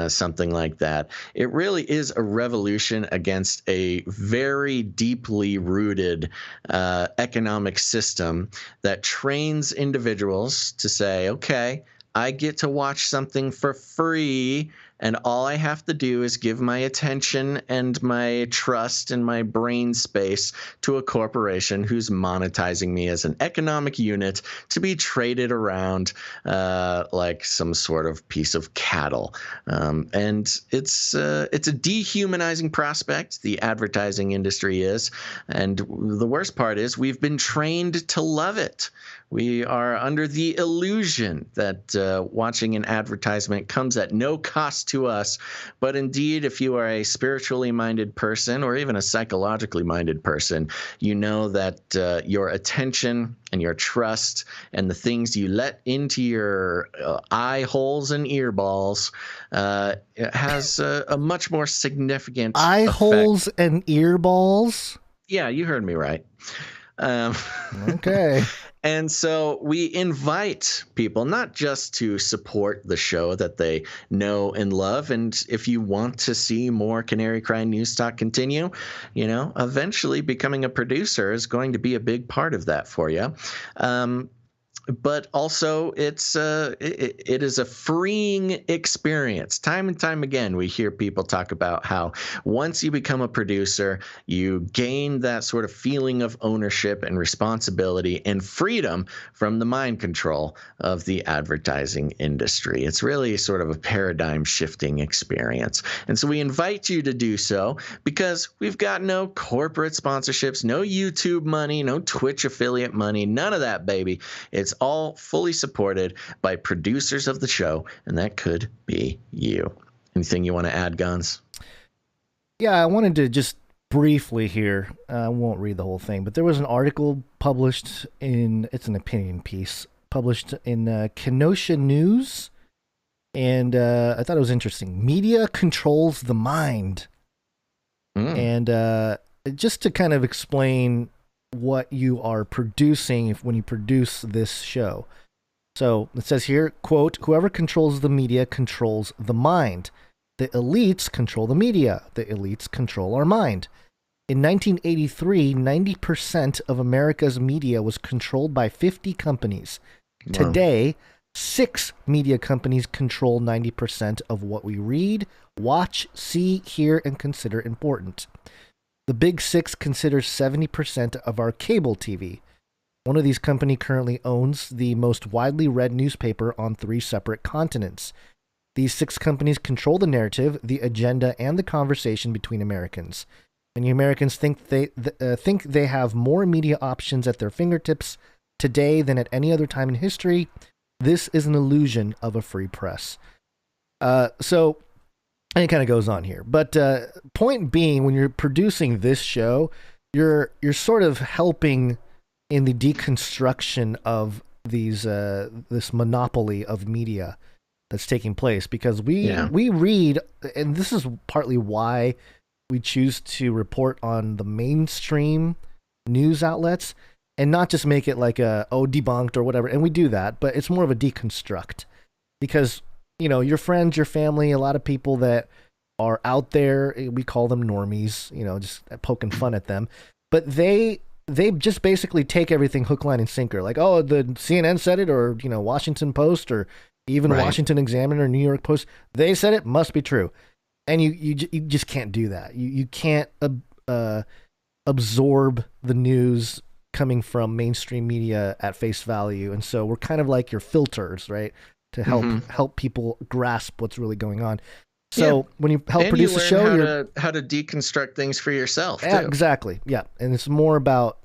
something like that. It really is a revolution against a very deeply rooted economic system that trains individuals to say, okay, I get to watch something for free, and all I have to do is give my attention and my trust and my brain space to a corporation who's monetizing me as an economic unit to be traded around like some sort of piece of cattle. And it's a dehumanizing prospect, the advertising industry is. And the worst part is we've been trained to love it. We are under the illusion that watching an advertisement comes at no cost to us. But indeed, if you are a spiritually minded person or even a psychologically minded person, you know that your attention and your trust and the things you let into your eye holes and ear balls has a much more significant eye effect. Holes and ear balls? Yeah, you heard me right. Okay. And so we invite people not just to support the show that they know and love. And if you want to see more Canary Cry News Talk continue, eventually becoming a producer is going to be a big part of that for you. But also it is a freeing experience. Time and time again, we hear people talk about how once you become a producer, you gain that sort of feeling of ownership and responsibility and freedom from the mind control of the advertising industry. It's really sort of a paradigm shifting experience. And so we invite you to do so because we've got no corporate sponsorships, no YouTube money, no Twitch affiliate money, none of that, baby. It's all fully supported by producers of the show, and that could be you. Anything you want to add, Guns? Yeah, I wanted to just briefly here, I won't read the whole thing, but there was an article published it's an opinion piece, published in Kenosha News, and I thought it was interesting. Media controls the mind. And just to kind of explain what you are producing when you produce this show. So it says here, quote, whoever controls the media controls the mind. The elites control the media. The elites control our mind. In 1983, 90% of America's media was controlled by 50 companies. Wow. Today, 6 media companies control 90% of what we read, watch, see, hear, and consider important. The Big Six considers 70% of our cable TV. One of these companies currently owns the most widely read newspaper on 3 separate continents. These 6 companies control the narrative, the agenda, and the conversation between Americans. Many Americans think they have more media options at their fingertips today than at any other time in history. This is an illusion of a free press. And it kind of goes on here. But point being, when you're producing this show, you're sort of helping in the deconstruction of this monopoly of media that's taking place. Because we read, and this is partly why we choose to report on the mainstream news outlets and not just make it like debunked or whatever. And we do that, but it's more of a deconstruct. Because your friends, your family, a lot of people that are out there, we call them normies, just poking fun at them. But they just basically take everything hook, line, and sinker. Like, oh, the CNN said it, or, Washington Post, or even Washington Examiner, New York Post. They said it, must be true. And you just can't do that. You can't absorb the news coming from mainstream media at face value. And so we're kind of like your filters, right? To help people grasp what's really going on. So when you help produce a show, you're how to deconstruct things for yourself. Yeah, too. Exactly. Yeah, and it's more about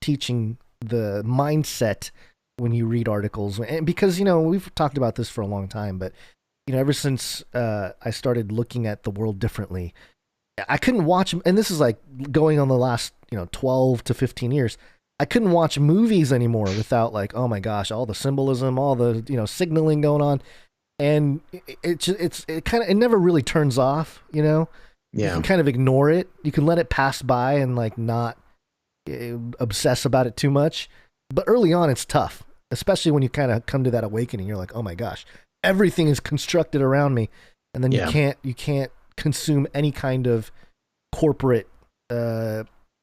teaching the mindset when you read articles, and because we've talked about this for a long time, but ever since I started looking at the world differently, I couldn't watch. And this is like going on the last 12 to 15 years. I couldn't watch movies anymore without like, oh my gosh, all the symbolism, all the signaling going on, and it never really turns off. You can kind of ignore it. You can let it pass by and like not obsess about it too much. But early on, it's tough. especially when you kind of come to that awakening. You're like, oh my gosh, everything is constructed around me, and then you can't consume any kind of corporate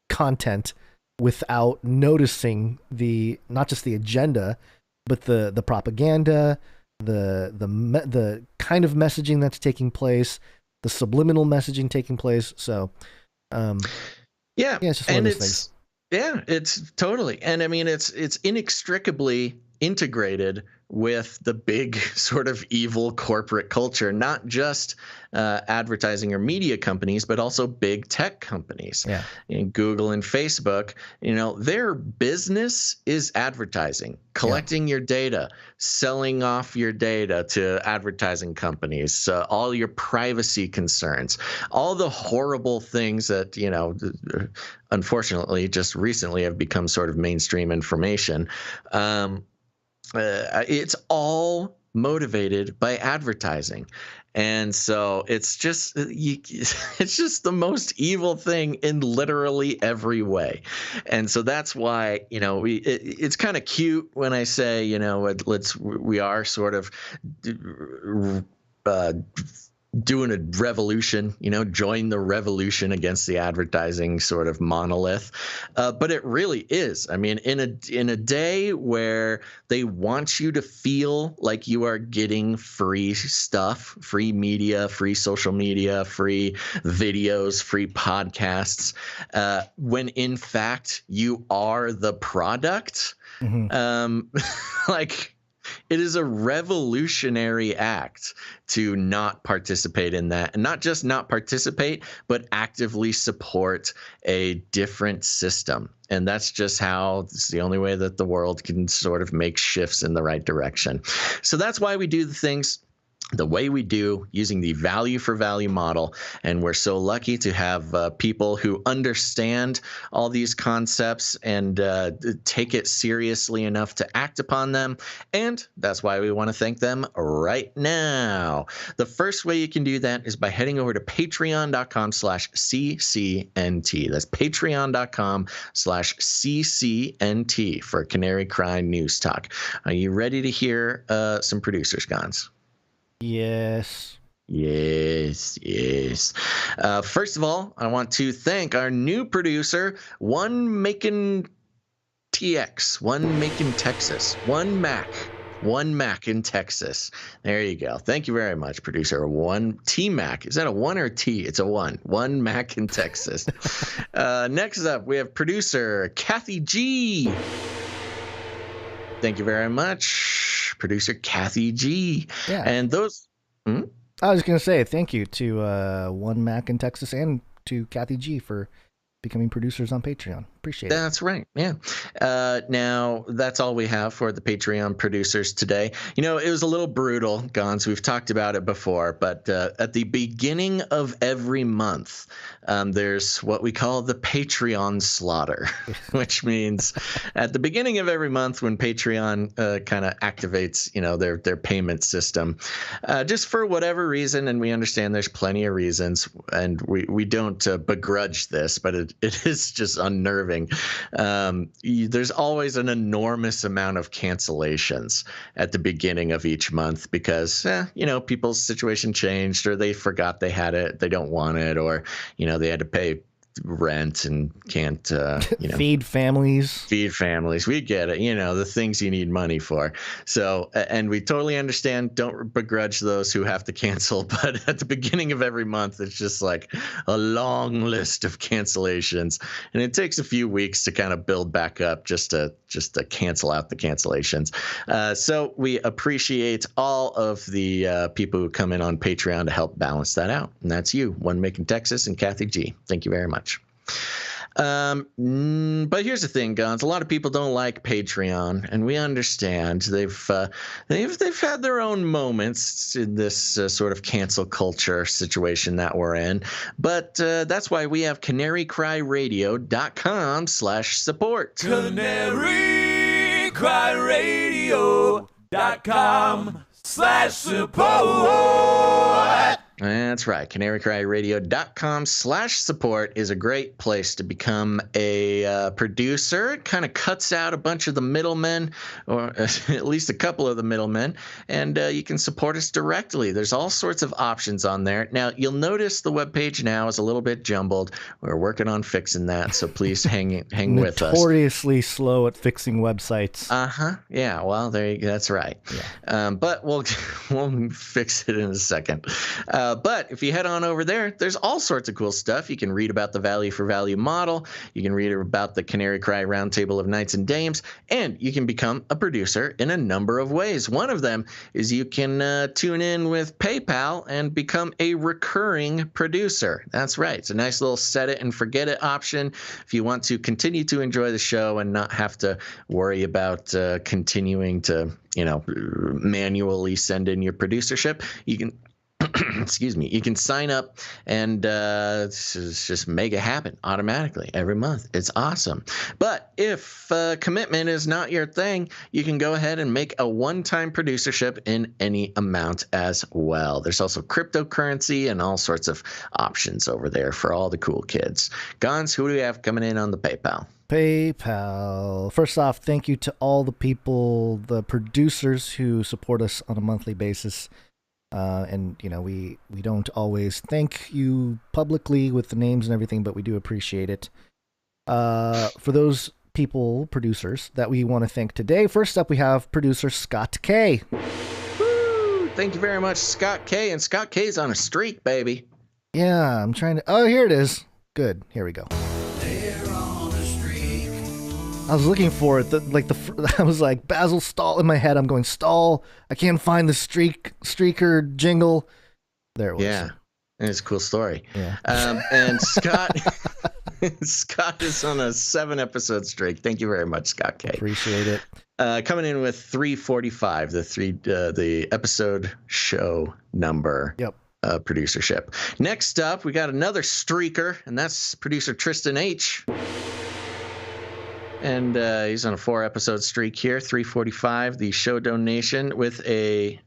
content without noticing not just the agenda, but the propaganda, the kind of messaging that's taking place, the subliminal messaging taking place. So, it's just one of those things. Yeah, it's totally. And I mean, it's inextricably integrated with the big sort of evil corporate culture, not just advertising or media companies, but also big tech companies. Yeah. Google and Facebook, their business is advertising, collecting your data, selling off your data to advertising companies, all your privacy concerns, all the horrible things that, unfortunately just recently have become sort of mainstream information. It's all motivated by advertising. And so it's just the most evil thing in literally every way. And so that's why, it's kind of cute when I say, we are sort of doing a revolution, join the revolution against the advertising sort of monolith. But it really is. I mean, in a day where they want you to feel like you are getting free stuff, free media, free social media, free videos, free podcasts, when in fact you are the product, it is a revolutionary act to not participate in that, and not just not participate, but actively support a different system. And that's just how it's the only way that the world can sort of make shifts in the right direction. So that's why we do the things the way we do, using the value for value model. And we're so lucky to have people who understand all these concepts and take it seriously enough to act upon them. And that's why we want to thank them right now. The first way you can do that is by heading over to patreon.com/CCNT. That's patreon.com/CCNT for Canary Cry News Talk. Are you ready to hear some producers, Gons? Yes. First of all, I want to thank our new producer, One Macon TX, One Macon Texas, One Mac in Texas. There you go. Thank you very much, producer. One T Mac. Is that a one or a T? It's a one. One Mac in Texas. Next up, we have producer Kathy G. Thank you very much, producer Kathy G. Yeah. And those. I was going to say thank you to One Mac in Texas and to Kathy G for becoming producers on Patreon. Appreciate it. That's right. Yeah. Now, that's all we have for the Patreon producers today. You know, it was a little brutal, Gons. We've talked about it before, but at the beginning of every month, there's what we call the Patreon slaughter, which means at the beginning of every month when Patreon kind of activates, you know, their payment system, just for whatever reason, and we understand there's plenty of reasons, and we don't begrudge this, but it is just unnerving. There's always an enormous amount of cancellations at the beginning of each month because, you know, people's situation changed, or they forgot they had it, they don't want it, or, you know, they had to pay rent and can't, you know, feed families. We get it. You know, the things you need money for. So, and we totally understand. Don't begrudge those who have to cancel. But at the beginning of every month, it's just like a long list of cancellations, and it takes a few weeks to kind of build back up just to cancel out the cancellations. So we appreciate all of the people who come in on Patreon to help balance that out. And that's you, One Macon Texas and Kathy G. Thank you very much. But here's the thing, Guns. A lot of people don't like Patreon, and we understand. They've had their own moments in this sort of cancel culture situation that we're in. But that's why we have CanaryCryRadio.com/support. CanaryCryRadio.com/support. That's right. CanaryCryRadio.com/support is a great place to become a producer. It kind of cuts out a bunch of the middlemen, or at least a couple of the middlemen, and you can support us directly. There's all sorts of options on there. Now, you'll notice the webpage now is a little bit jumbled. We're working on fixing that, so please hang with us. Notoriously slow at fixing websites. Yeah. Well, there you go. That's right. Yeah. But we'll fix it in a second. But if you head on over there, there's all sorts of cool stuff. You can read about the value for value model. You can read about the Canary Cry Roundtable of Knights and Dames, and you can become a producer in a number of ways. One of them is you can tune in with PayPal and become a recurring producer. That's right. It's a nice little set it and forget it option if you want to continue to enjoy the show and not have to worry about continuing to, manually send in your producership. You can excuse me, you can sign up and just make it happen automatically every month. It's awesome. But if commitment is not your thing, you can go ahead and make a one-time producership in any amount as well. There's also cryptocurrency and all sorts of options over there for all the cool kids. Gons, who do we have coming in on the PayPal? PayPal. First off, thank you to all the people, the producers who support us on a monthly basis. And we don't always thank you publicly with the names and everything, but we do appreciate it. For those people, producers, that we want to thank today, first up we have producer Scott K. Woo! Thank you very much, Scott K. And Scott K's on a streak, baby. Yeah, I'm trying to... Oh, here it is. Good. Here we go. I was looking for it. I was like, Basil Stall in my head. I'm going, Stall. I can't find the streaker jingle. There it was. Yeah. And it's a cool story. Yeah. And Scott is on a 7-episode streak. Thank you very much, Scott K. Appreciate it. Coming in with 345, the episode show number. Yep. Producership. Next up, we got another streaker, and that's producer Tristan H. And he's on a 4-episode streak here, 345, the show donation with a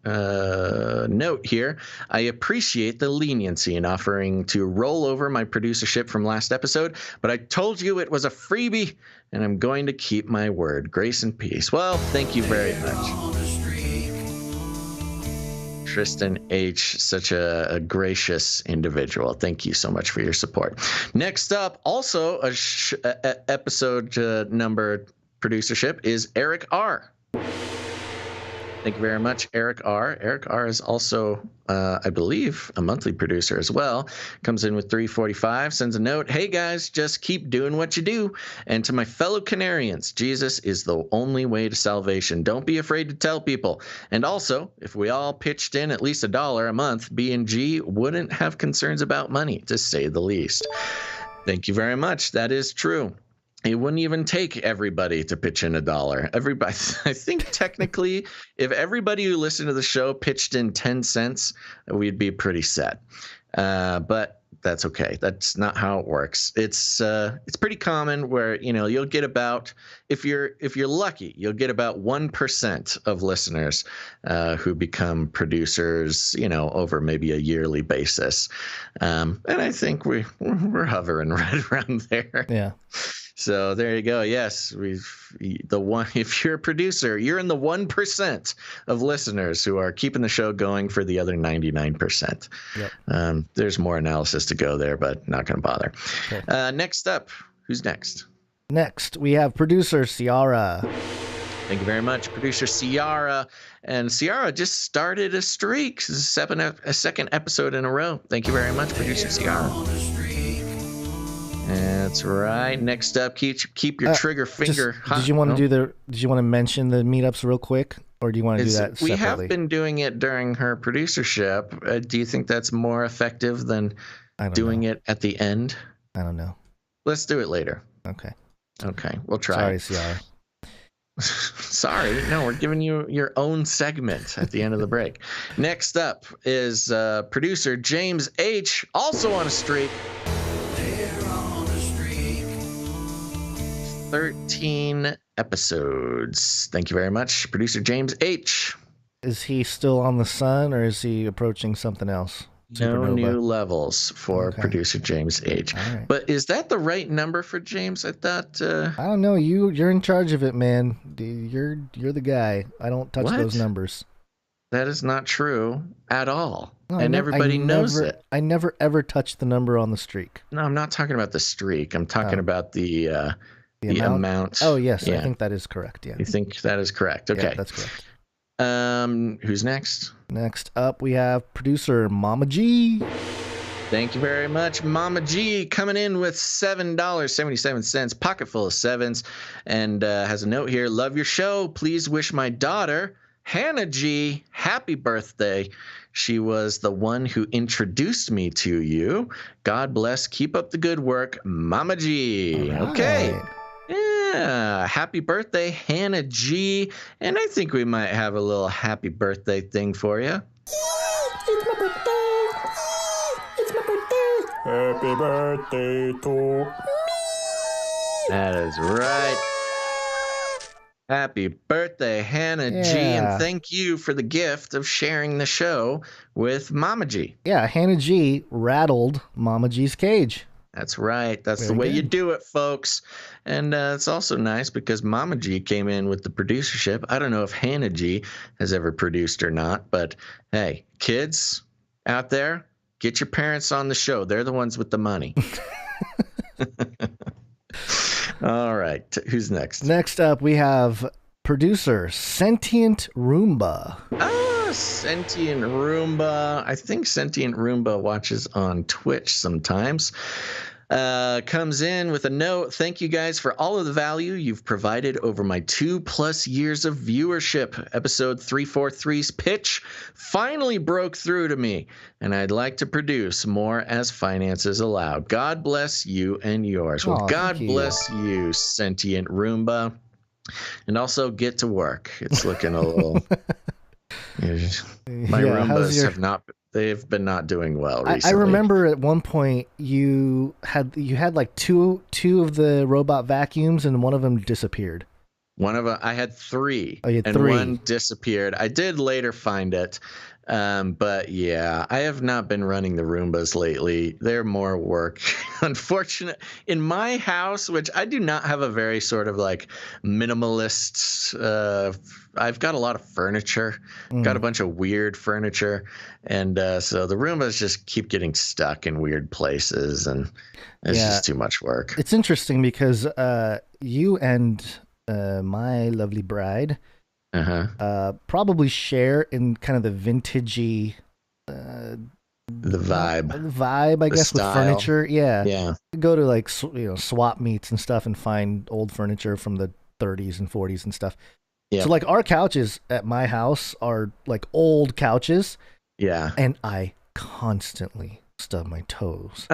note here. I appreciate the leniency in offering to roll over my producership from last episode, but I told you it was a freebie, and I'm going to keep my word. Grace and peace. Well, thank you very much. Tristan H., such a gracious individual. Thank you so much for your support. Next up, also a episode number producership is Eric R. Thank you very much, Eric R. Eric R. is also, I believe, a monthly producer as well. Comes in with 345, sends a note. Hey, guys, just keep doing what you do. And to my fellow Canarians, Jesus is the only way to salvation. Don't be afraid to tell people. And also, if we all pitched in at least $1 a month, B&G wouldn't have concerns about money, to say the least. Thank you very much. That is true. It wouldn't even take everybody to pitch in $1. Everybody, I think technically, if everybody who listened to the show pitched in 10 cents, we'd be pretty set. But that's okay. That's not how it works. It's pretty common where, you'll get about, if you're lucky, you'll get about 1% of listeners who become producers, over maybe a yearly basis. And I think we're hovering right around there. Yeah. So there you go. Yes, if you're a producer, you're in the 1% of listeners who are keeping the show going for the other 99%. Yep. There's more analysis to go there, but not going to bother. Okay. Next up, who's next? Next, we have producer Ciara. Thank you very much, producer Ciara. And Ciara just started a streak. This is a second episode in a row. Thank you very much, producer Ciara. That's right. Next up, keep your trigger finger hot. Did you want to mention the meetups real quick, or do you want to do that separately? We have been doing it during her producership. Do you think that's more effective than doing it at the end? I don't know. Let's do it later. Okay. We'll try. Sorry, Ciara. Sorry. No, we're giving you your own segment at the end of the break. Next up is producer James H., also on a streak. 13 episodes. Thank you very much, producer James H. Is he still on the sun, or is he approaching something else? No supernova. new levels for producer James H. Right. But is that the right number for James? I thought. I don't know. You're in charge of it, man. You're the guy. I don't touch those numbers. That is not true at all. No, and everybody knows it. I never ever touch the number on the streak. No, I'm not talking about the streak. I'm talking about the amount. Oh yes, I think that is correct. Yeah. You think that is correct? Okay, yeah, that's correct. Who's next? Next up, we have producer Mama G. Thank you very much, Mama G, coming in with $7.77, pocket full of sevens, and has a note here. Love your show. Please wish my daughter Hannah G happy birthday. She was the one who introduced me to you. God bless. Keep up the good work, Mama G. Right. Okay. Yeah, happy birthday, Hannah G. And I think we might have a little happy birthday thing for you. It's my birthday. It's my birthday. Happy birthday to me. That is right. Happy birthday, Hannah G. And thank you for the gift of sharing the show with Mama G. Yeah, Hannah G rattled Mama G's cage. That's right. That's the way you do it, folks. And it's also nice because Mama G came in with the producership. I don't know if Hannah G has ever produced or not, but hey, kids out there, get your parents on the show. They're the ones with the money. All right. Who's next? Next up, we have producer Sentient Roomba. Sentient Roomba. I think Sentient Roomba watches on Twitch sometimes. Comes in with a note. Thank you guys for all of the value you've provided over my 2+ years of viewership. Episode 343's pitch finally broke through to me, and I'd like to produce more as finances allow. God bless you and yours. Well, God bless you, Sentient Roomba. And also get to work. It's looking a little... My Roombas they've been not doing well recently. I remember at one point you had like two of the robot vacuums and one of them disappeared. One of them, I had three. Oh, you had and three. One disappeared. I did later find it. But yeah, I have not been running the Roombas lately. They're more work. Unfortunate. In my house, which I do not have a very sort of like minimalist, I've got a lot of furniture, got a bunch of weird furniture. And so the Roombas just keep getting stuck in weird places, and it's just too much work. It's interesting because you and my lovely bride probably share in kind of the vintagey the vibe, I guess, style. with furniture. Yeah. You go to like swap meets and stuff and find old furniture from the 30s and 40s and stuff. So like our couches at my house are like old couches. Yeah. And I constantly stub my toes.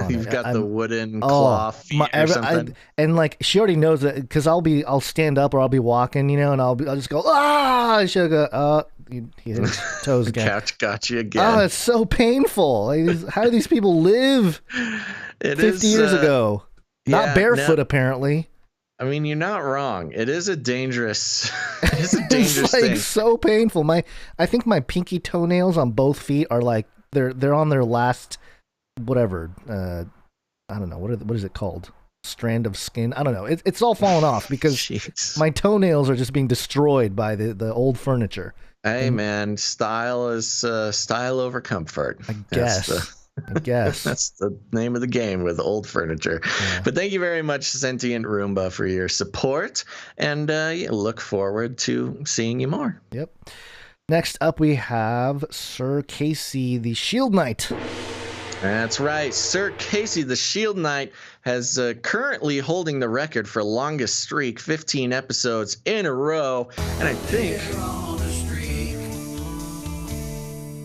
You've got the wooden claw feet or something. And like she already knows that because I'll stand up or I'll be walking, and I'll just go and she'll go he hit his toes again. Couch got you again. Oh, it's so painful. Like, how do these people live? 50 years ago, not barefoot apparently. I mean, you're not wrong. It is a dangerous. It's a dangerous it's like thing. So painful. I think my pinky toenails on both feet are like they're on their last whatever. I don't know what is it called? Strand of skin. I don't know. It's all falling off because my toenails are just being destroyed by the old furniture. Hey man, style is style over comfort. I guess. That's the name of the game with old furniture. Yeah. But thank you very much, Sentient Roomba, for your support, and look forward to seeing you more. Yep. Next up, we have Sir Casey, the Shield Knight. That's right. Sir Casey, the Shield Knight, has currently holding the record for longest streak, 15 episodes in a row, and I think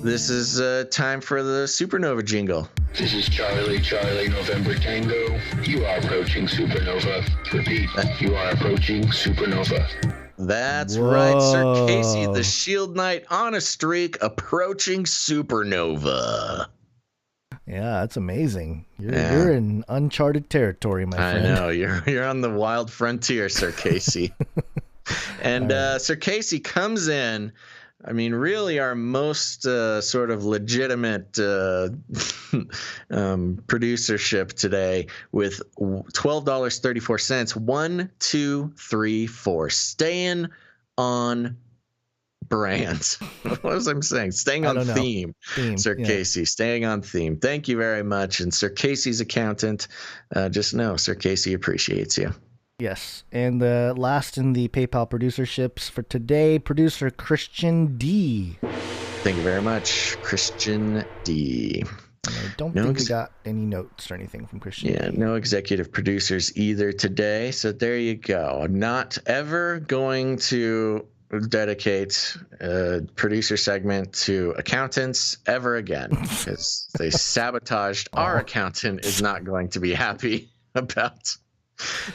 this is time for the Supernova jingle. This is Charlie, November Tango. You are approaching Supernova. Repeat, you are approaching Supernova. That's right, Sir Casey, the Shield Knight, on a streak, approaching Supernova. Yeah, that's amazing. You're in uncharted territory, my friend. I know. You're on the wild frontier, Sir Casey. And Sir Casey comes in I mean, really our most sort of legitimate producership today with $12.34. 1, 2, 3, 4. Staying on brand. What was I saying? Staying on theme. Sir Casey, staying on theme. Thank you very much. And Sir Casey's accountant, just know Sir Casey appreciates you. Yes. And last in the PayPal producerships for today, producer Christian D. Thank you very much, Christian D. I don't think we got any notes or anything from Christian D. No executive producers either today. So there you go. I'm not ever going to dedicate a producer segment to accountants ever again, because they sabotaged. Our accountant is not going to be happy about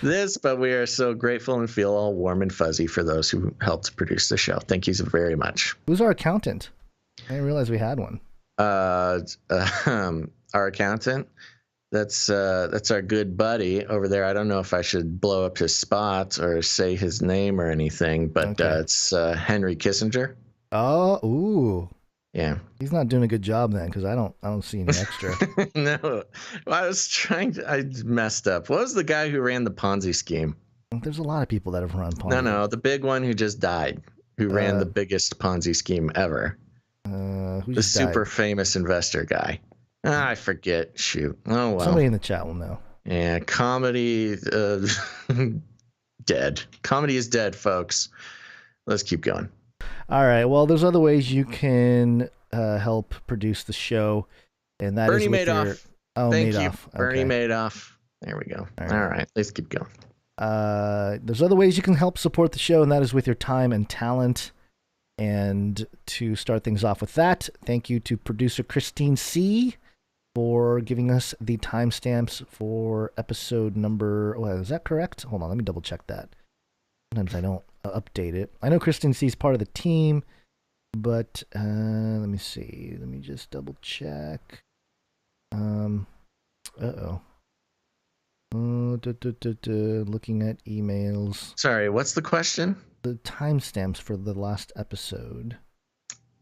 this, but we are so grateful and feel all warm and fuzzy for those who helped produce the show. Thank you so very much. Who's our accountant? I didn't realize we had one. Our accountant. That's our good buddy over there. I don't know if I should blow up his spot or say his name or anything, but it's Henry Kissinger. Oh, ooh. Yeah. He's not doing a good job then, because I don't see any extra. No. Well, I messed up. What was the guy who ran the Ponzi scheme? There's a lot of people that have run Ponzi. No, the big one who just died, who ran the biggest Ponzi scheme ever. The super famous investor guy. I forget. Shoot. Oh, well. Somebody in the chat will know. Yeah, comedy dead. Comedy is dead, folks. Let's keep going. All right. Well, there's other ways you can help produce the show, and that Bernie is with Madoff. your... Oh, Thank Madoff. you, Bernie Madoff. There we go. All right. Let's keep going. There's other ways you can help support the show, and that is with your time and talent. And to start things off with that, thank you to producer Christine C. for giving us the timestamps for episode number... Oh, is that correct? Hold on, let me double check that. Sometimes I don't update it. I know Christine C is part of the team, but let me see. Let me just double check. Uh-oh. Looking at emails. Sorry, what's the question? The timestamps for the last episode.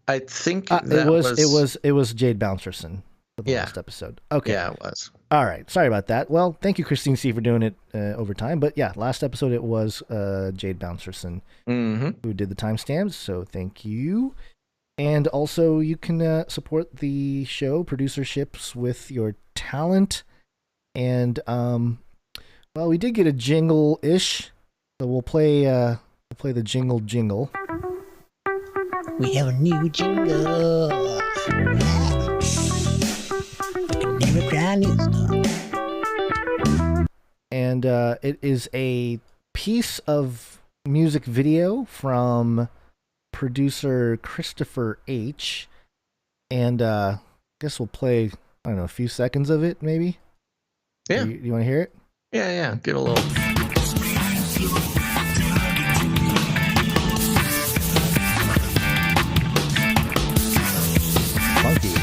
I think it was Jade Bouncerson for the last episode. Okay. Yeah, it was. All right. Sorry about that. Well, thank you, Christine C, for doing it over time. But yeah, last episode it was Jade Bouncerson who did the timestamps. So thank you. And also, you can support the show producerships with your talent. And well, we did get a jingle-ish, so we'll play the jingle. We have a new jingle. Never cry new stuff. And it is a piece of music video from producer Christopher H. And I guess we'll play, I don't know, a few seconds of it, maybe? Yeah. You want to hear it? Yeah. Give it a little... Funky.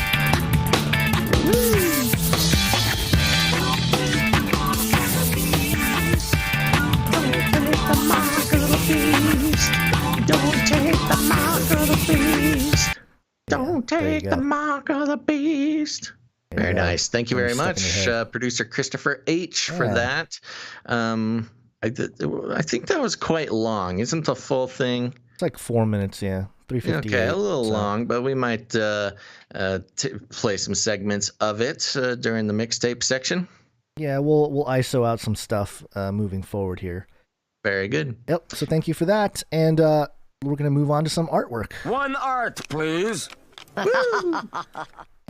Don't take the mark of the beast. Very nice. Thank you very much, producer Christopher H, for that. I think that was quite long. Isn't the full thing? It's like 4 minutes, yeah. 3:58. Okay, a little long, but we might play some segments of it during the mixtape section. Yeah, we'll ISO out some stuff moving forward here. Very good. Yep, so thank you for that. And we're going to move on to some artwork. One art, please.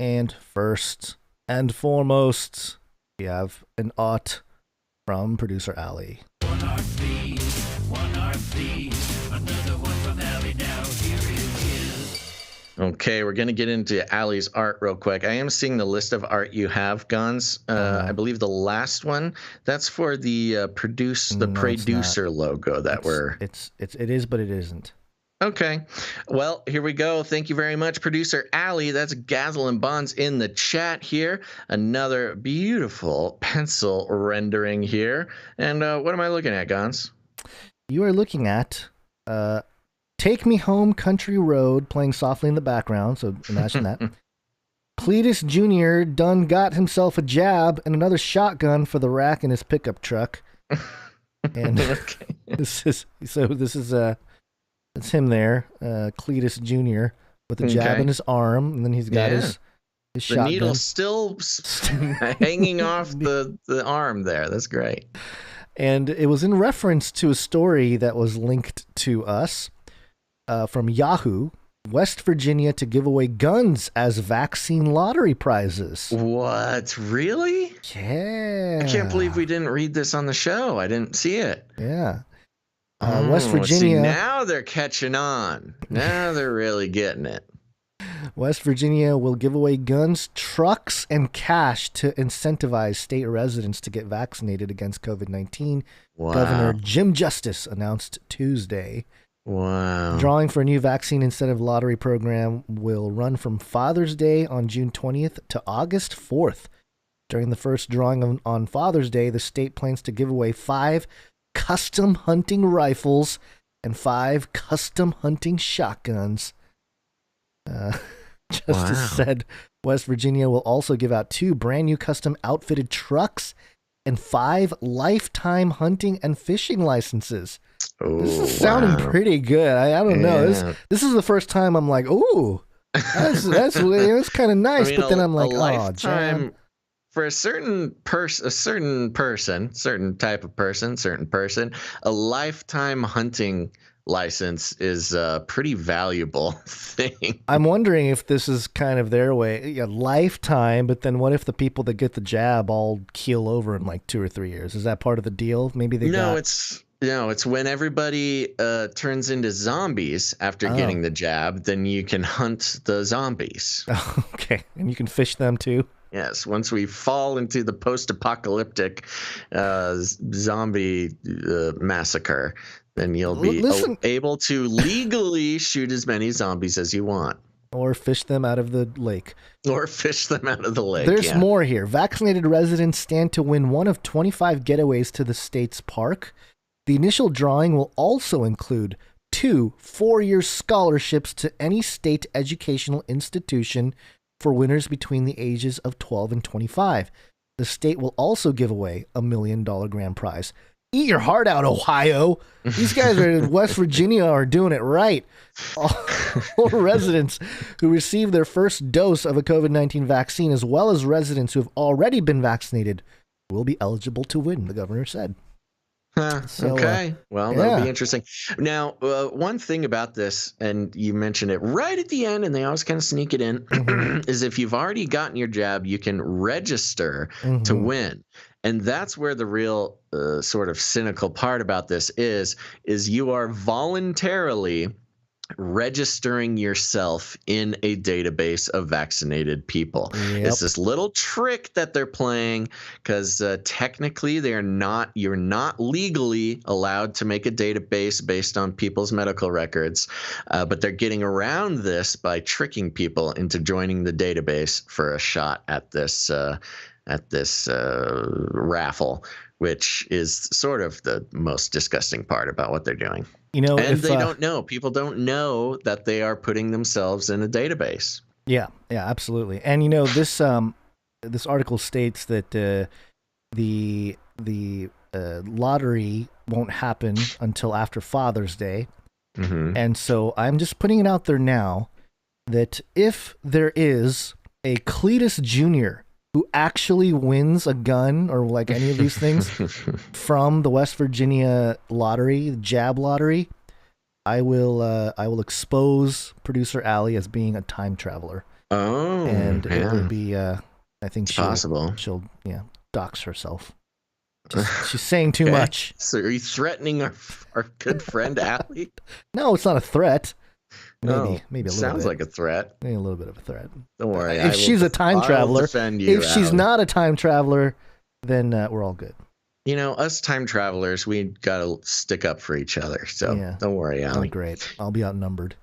And first and foremost, we have an art from producer Ali. One art, please. Another one from Ali now. Here it is. Okay, we're going to get into Ali's art real quick. I am seeing the list of art you have, Guns. I believe the last one, that's for the producer logo that it is, but it isn't. Okay. Well, here we go. Thank you very much, producer Ali. That's Gazel and Bonds in the chat here. Another beautiful pencil rendering here. And what am I looking at, Gons? You are looking at Take Me Home Country Road playing softly in the background, so imagine that. Cletus Jr. done got himself a jab and another shotgun for the rack in his pickup truck. And this is it's him there, Cletus Jr. with a jab in his arm, and then he's got his shotgun. The needle still hanging off the arm there. That's great. And it was in reference to a story that was linked to us from Yahoo. West Virginia to give away guns as vaccine lottery prizes. What? Really? Yeah. I can't believe we didn't read this on the show. I didn't see it. Yeah. West Virginia. See, now they're catching on. Now they're really getting it. West Virginia will give away guns, trucks, and cash to incentivize state residents to get vaccinated against COVID-19. Wow. Governor Jim Justice announced Tuesday. Wow. Drawing for a new vaccine incentive lottery program will run from Father's Day on June 20th to August 4th. During the first drawing on Father's Day, the state plans to give away 5 custom hunting rifles and 5 custom hunting shotguns. Justice said West Virginia will also give out 2 brand new custom outfitted trucks and 5 lifetime hunting and fishing licenses. Oh, this is sounding pretty good. I don't know. This is the first time I'm like, ooh, that's kind of nice. But then I'm like, oh, Jam. For a certain type of person, a lifetime hunting license is a pretty valuable thing. I'm wondering if this is kind of their way, lifetime, but then what if the people that get the jab all keel over in like 2 or 3 years? Is that part of the deal? Maybe they it's when everybody turns into zombies after getting the jab, then you can hunt the zombies. Okay, and you can fish them too? Yes, once we fall into the post-apocalyptic zombie massacre, then you'll be able to legally shoot as many zombies as you want. Or fish them out of the lake. There's more here. Vaccinated residents stand to win one of 25 getaways to the state's park. The initial drawing will also include 2 4-year scholarships to any state educational institution for winners between the ages of 12 and 25. The state will also give away $1 million grand prize. Eat your heart out, Ohio. These guys in West Virginia are doing it right. All residents who receive their first dose of a COVID-19 vaccine, as well as residents who have already been vaccinated, will be eligible to win, the governor said. Okay. That'll be interesting. Now, one thing about this, and you mentioned it right at the end, and they always kind of sneak it in, is if you've already gotten your jab, you can register to win. And that's where the real sort of cynical part about this is you are voluntarily registering yourself in a database of vaccinated people. It's this little trick that they're playing because technically you're not legally allowed to make a database based on people's medical records, but they're getting around this by tricking people into joining the database for a shot at this raffle, which is sort of the most disgusting part about what they're doing. They don't know. People don't know that they are putting themselves in a database. Yeah, absolutely. And this this article states that the lottery won't happen until after Father's Day, and so I'm just putting it out there now that if there is a Cletus Jr. who actually wins a gun or like any of these things from the West Virginia lottery, the jab lottery, I will expose producer Allie as being a time traveler. Oh, and it will be I think possible. She'll dox herself. She's saying too much. So are you threatening our good friend Allie? No, it's not a threat. Maybe a little sounds bit. like a threat. Maybe a little bit of a threat. Don't worry. If she's a time traveler, if she's Allie. not a time traveler, then we're all good. Us time travelers, we gotta stick up for each other. So don't worry, Allie. Oh, great. I'll be outnumbered.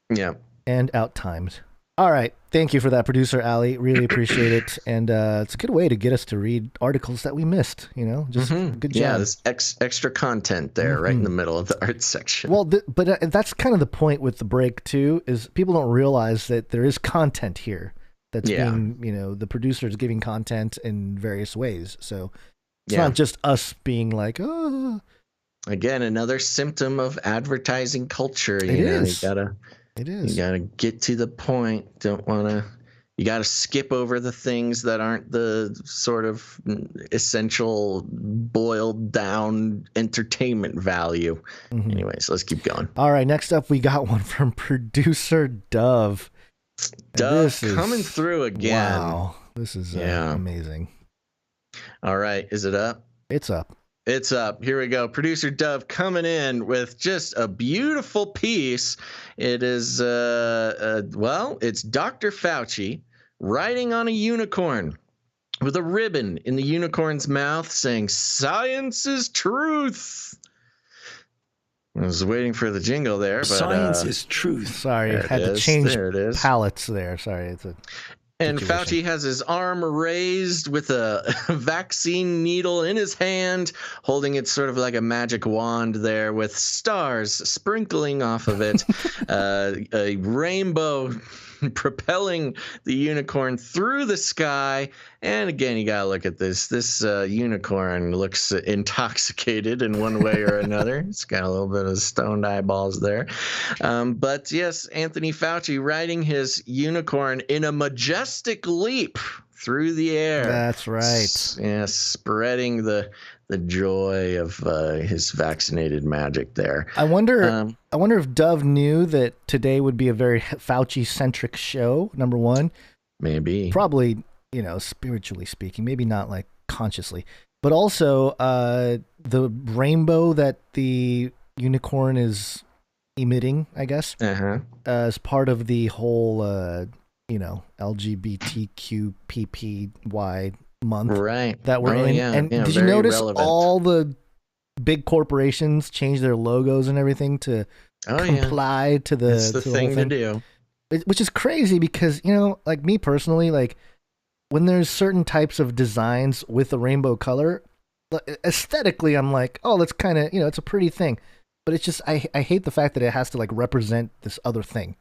Yeah. And out-timed. All right. Thank you for that, producer Ali. Really appreciate it. And it's a good way to get us to read articles that we missed, just good job. Yeah, this extra content there right in the middle of the art section. Well, but that's kind of the point with the break, too, is people don't realize that there is content here that's being, the producer is giving content in various ways. So it's not just us being like, oh. Again, another symptom of advertising culture. It is. You gotta get to the point. You gotta skip over the things that aren't the sort of essential boiled down entertainment value. Anyways, let's keep going. All right, next up we got one from producer Dove. Dove coming through again. Wow, this is amazing. All right, is it up? It's up. It's up. Here we go. Producer Dove coming in with just a beautiful piece. It is, it's Dr. Fauci riding on a unicorn with a ribbon in the unicorn's mouth saying, "Science is truth." I was waiting for the jingle there, but science is truth. Sorry, I had to change palettes there. Sorry, it's a. And Fauci has his arm raised with a vaccine needle in his hand, holding it sort of like a magic wand there with stars sprinkling off of it, a rainbow propelling the unicorn through the sky. And again, you got to look at this. This unicorn looks intoxicated in one way or another. It's got a little bit of stoned eyeballs there. But yes, Anthony Fauci riding his unicorn in a majestic leap through the air. That's right. Yeah, spreading the joy of his vaccinated magic there. I wonder if Dove knew that today would be a very Fauci-centric show, number one. Maybe. Probably, spiritually speaking, maybe not like consciously. But also the rainbow that the unicorn is emitting, I guess, as part of the whole, LGBTQPPY month that we're in. Yeah, and did you notice all the big corporations change their logos and everything to comply to the It's the thing to do. Which is crazy because, like me personally, like when there's certain types of designs with the rainbow color, aesthetically I'm like, oh, that's kind of, it's a pretty thing. But it's just, I hate the fact that it has to like represent this other thing.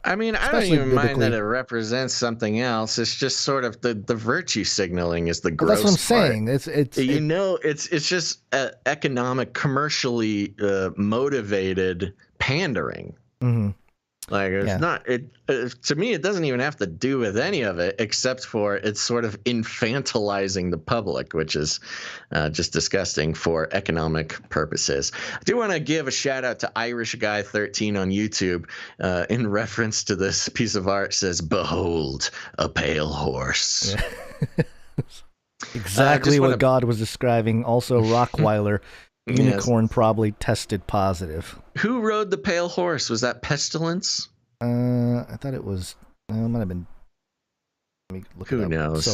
I mean, I don't even mind that it represents something else. It's just sort of the virtue signaling is the gross that's what I'm part. saying. It's just economic, commercially motivated pandering. Mm-hmm. Like it's not to me. It doesn't even have to do with any of it, except for it's sort of infantilizing the public, which is just disgusting for economic purposes. I do want to give a shout out to Irish Guy 13 on YouTube in reference to this piece of art. Says, "Behold, a pale horse." Yeah. Exactly what God was describing. Also, Rockweiler. Unicorn probably tested positive. Who rode the pale horse? Was that Pestilence? I thought it was. It might have been. Let me look. Who knows?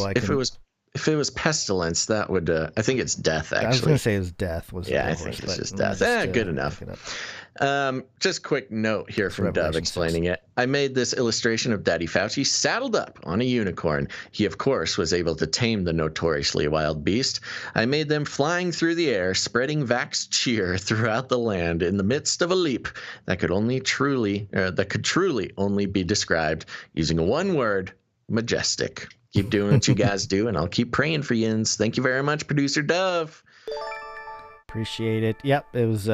If it was Pestilence, that would. I think it's Death. Actually, I was going to say it was Death. I think it's just Death. Good enough. Just quick note here from Dove explaining it. I made this illustration of Daddy Fauci saddled up on a unicorn. He, of course, was able to tame the notoriously wild beast. I made them flying through the air, spreading vax cheer throughout the land in the midst of a leap that could truly only be described using one word: majestic. Keep doing what you guys do, and I'll keep praying for yins. Thank you very much, producer Dove. Appreciate it. Yep, it was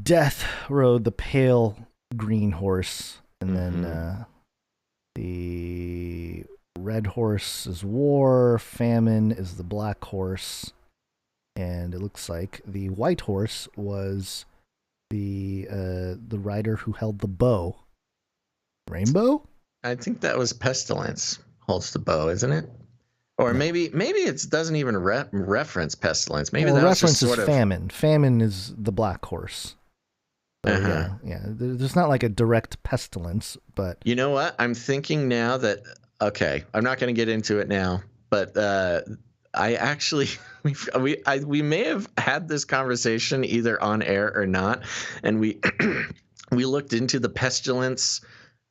Death rode the pale green horse, and then the red horse is war, famine is the black horse, and it looks like the white horse was the rider who held the bow. Rainbow? I think that was Pestilence holds the bow, isn't it? Or maybe it doesn't even reference Pestilence. Maybe that reference just sort is famine. Famine is the black horse. Yeah. There's not like a direct Pestilence, but you know what? I'm thinking now that I'm not going to get into it now, but I actually we may have had this conversation either on air or not, and we we looked into the Pestilence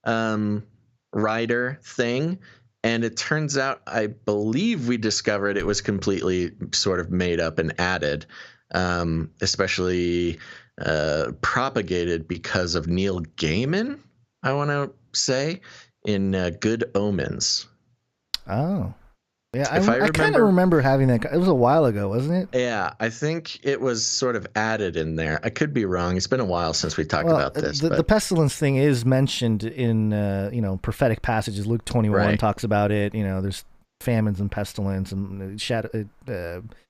rider thing. And it turns out, I believe we discovered it was completely sort of made up and added, especially propagated because of Neil Gaiman, I want to say, in Good Omens. Oh. Yeah, I kind of remember having that. It was a while ago, wasn't it? Yeah, I think it was sort of added in there. I could be wrong. It's been a while since we talked about this. The pestilence thing is mentioned in prophetic passages. Luke 21 talks about it. There's famines and pestilence and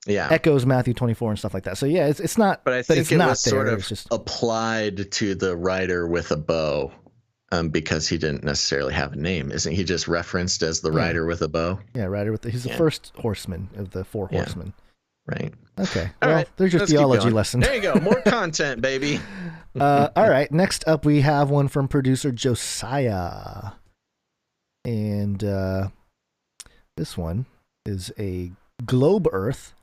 echoes Matthew 24 and stuff like that. So yeah, it's not. But I think it was sort of just applied to the rider with a bow. Because he didn't necessarily have a name. Isn't he just referenced as the rider with a bow? Yeah, rider with he's the first horseman of the four horsemen. Right. Okay. Well, there's your theology lesson. There you go. More content, baby. All right. Next up, we have one from producer Josiah. And this one is a globe Earth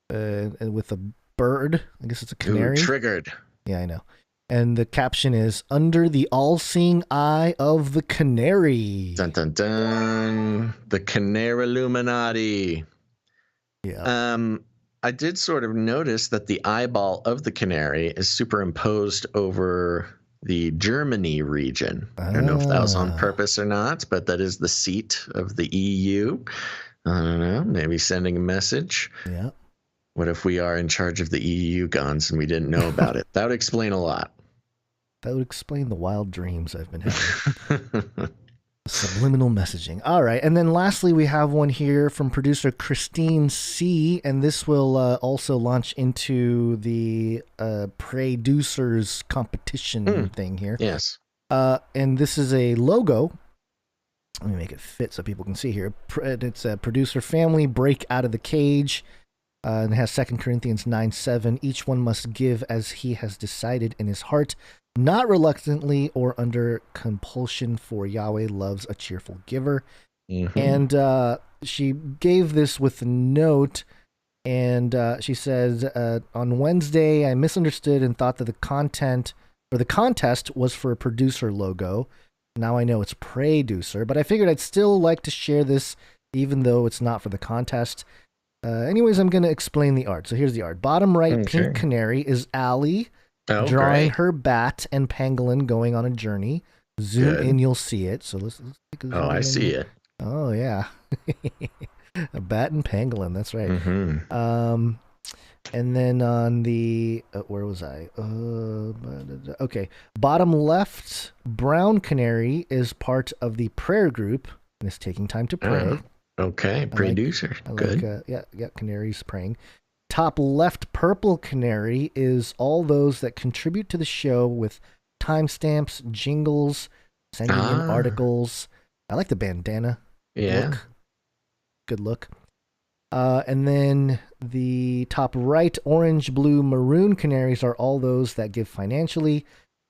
with a bird. I guess it's a canary. Ooh, triggered. Yeah, I know. And the caption is, "Under the all-seeing eye of the Canary." Dun, dun, dun. The Canary Illuminati. Yeah. I did sort of notice that the eyeball of the canary is superimposed over the Germany region. I don't know if that was on purpose or not, but that is the seat of the EU. I don't know. Maybe sending a message. Yeah. What if we are in charge of the EU guns and we didn't know about it? That would explain a lot. That would explain the wild dreams I've been having. Subliminal messaging. All right. And then lastly, we have one here from producer Christine C. And this will also launch into the producers competition thing here. Yes. And this is a logo. Let me make it fit so people can see here. It's a producer family break out of the cage. And it has 2 Corinthians 9:7. Each one must give as he has decided in his heart, not reluctantly or under compulsion, for Yahweh loves a cheerful giver. Mm-hmm. And she gave this with a note, and she says, on Wednesday, I misunderstood and thought that the contest was for a producer logo. Now I know it's Producer, but I figured I'd still like to share this, even though it's not for the contest. Anyways, I'm going to explain the art. So here's the art. Bottom right, pink canary is Allie drawing her bat and pangolin going on a journey. Zoom in, you'll see it. So let's take a zoom in. I see it. Oh, yeah. A bat and pangolin. That's right. Mm-hmm. And then on the, where was I? Okay. Bottom left, brown canary is part of the prayer group and is taking time to pray. Okay, producer. Good. Yeah, canaries praying. Top left, purple canary is all those that contribute to the show with timestamps, jingles, sending in articles. I like the bandana. Yeah. Look. Good look. And then the top right, orange, blue, maroon canaries are all those that give financially.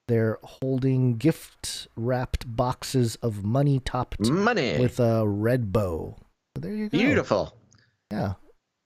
They're holding gift-wrapped boxes of money topped with a red bow. So there you go. Beautiful. Yeah.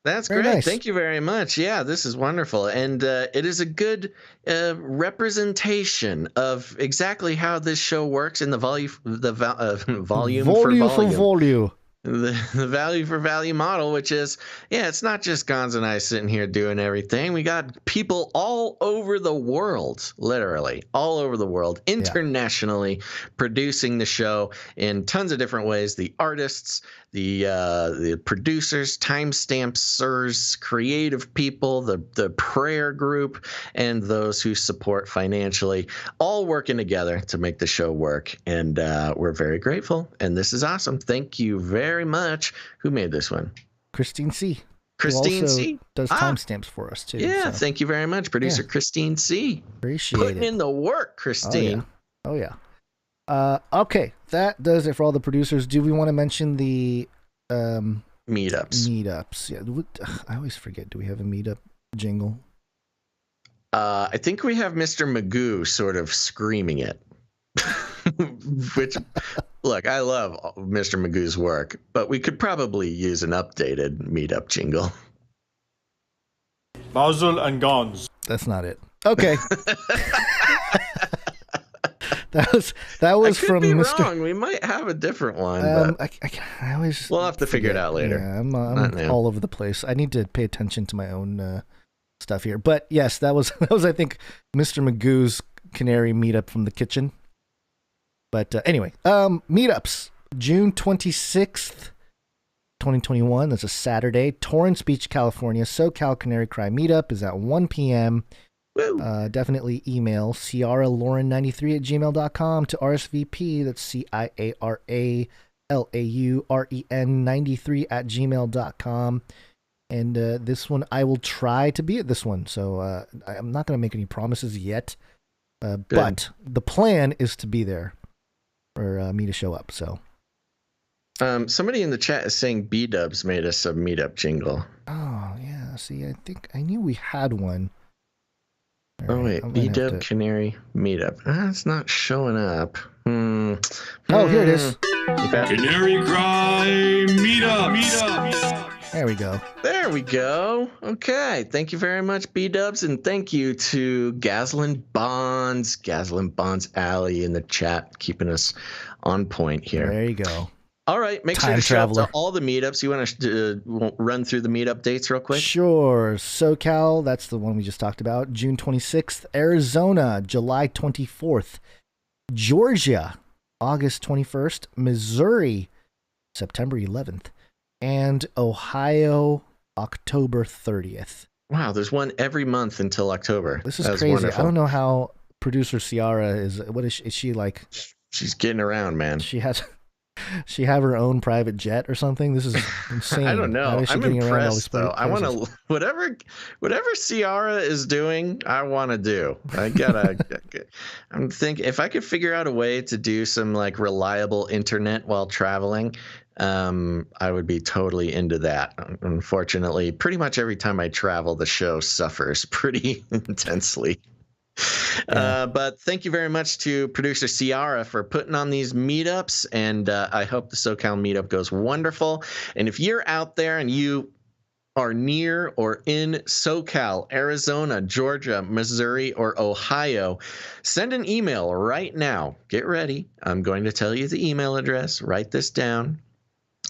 That's great. Nice. Thank you very much. Yeah, this is wonderful. And it is a good representation of exactly how this show works in the volume for volume. The value for value model, which is, it's not just Gonz and I sitting here doing everything. We got people all over the world, literally all over the world, internationally producing the show in tons of different ways. The artists, the producers, timestampers, creative people, the prayer group, and those who support financially, all working together to make the show work. And we're very grateful. And this is awesome. Thank you very much. Who made this one? Christine C. Christine C. does timestamps for us too. Yeah, so. Thank you very much, producer Christine C. Appreciate Putting it. in the work, Christine. Oh yeah. Okay, that does it for all the producers. Do we want to mention the meetups? Meetups. Yeah, I always forget. Do we have a meetup jingle? I think we have Mr. Magoo sort of screaming it. Which, look, I love Mr. Magoo's work, but we could probably use an updated meetup jingle. Basil and Gonz. That's not it. Okay. that was I from could be Mr. wrong. We might have a different one. But I always we'll have to figure it out later. Yeah, I'm all over the place. I need to pay attention to my own stuff here. But yes, that was I think Mr. Magoo's Canary meetup from the kitchen. But anyway, meetups June 26th. 2021. That's a Saturday. Torrance Beach, California. SoCal Canary Cry Meetup is at 1 p.m. Definitely email ciaralauren93@gmail.com to RSVP. That's CIARALAUREN93@gmail.com. And this one, I will try to be at this one. So I'm not going to make any promises yet. But the plan is to be there or me to show up. So. Somebody in the chat is saying B-Dubs made us a meetup jingle. Oh, yeah. See, I think I knew we had one. All wait, B-Dub Canary meetup. It's not showing up. Oh, here it is. Canary Cry meetup. There we go. There we go. Okay. Thank you very much, B-Dubs, and thank you to Gaslin Bonds Alley in the chat, keeping us on point here. There you go. All right, make sure to show up to all the meetups. You want to run through the meetup dates real quick? Sure. SoCal, that's the one we just talked about, June 26th. Arizona, July 24th. Georgia, August 21st. Missouri, September 11th. And Ohio, October 30th. Wow, there's one every month until October. This is crazy. Wonderful. I don't know how producer Ciara is. What is she like? She's getting around, man. She have her own private jet or something? This is insane. I don't know. I'm impressed, though. I want to whatever Ciara is doing, I want to do. I'm thinking if I could figure out a way to do some like reliable internet while traveling, I would be totally into that. Unfortunately, pretty much every time I travel, the show suffers pretty intensely. But thank you very much to producer Ciara for putting on these meetups, and I hope the SoCal meetup goes wonderful. And if you're out there and you are near or in SoCal, Arizona, Georgia, Missouri, or Ohio, send an email right now. Get ready. I'm going to tell you the email address. Write this down.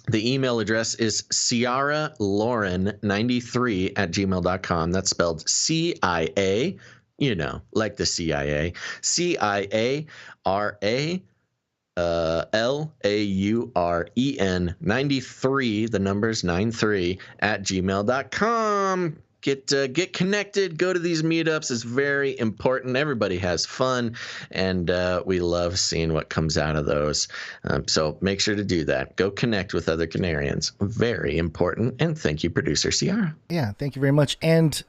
The email address is ciaralauren93@gmail.com. That's spelled CIA. You know, like the CIA, CIARALAUREN 93, the numbers 93@gmail.com. Get connected. Go to these meetups. It's very important. Everybody has fun, and we love seeing what comes out of those. So make sure to do that. Go connect with other Canarians. Very important. And thank you, producer Ciara. Yeah, thank you very much. And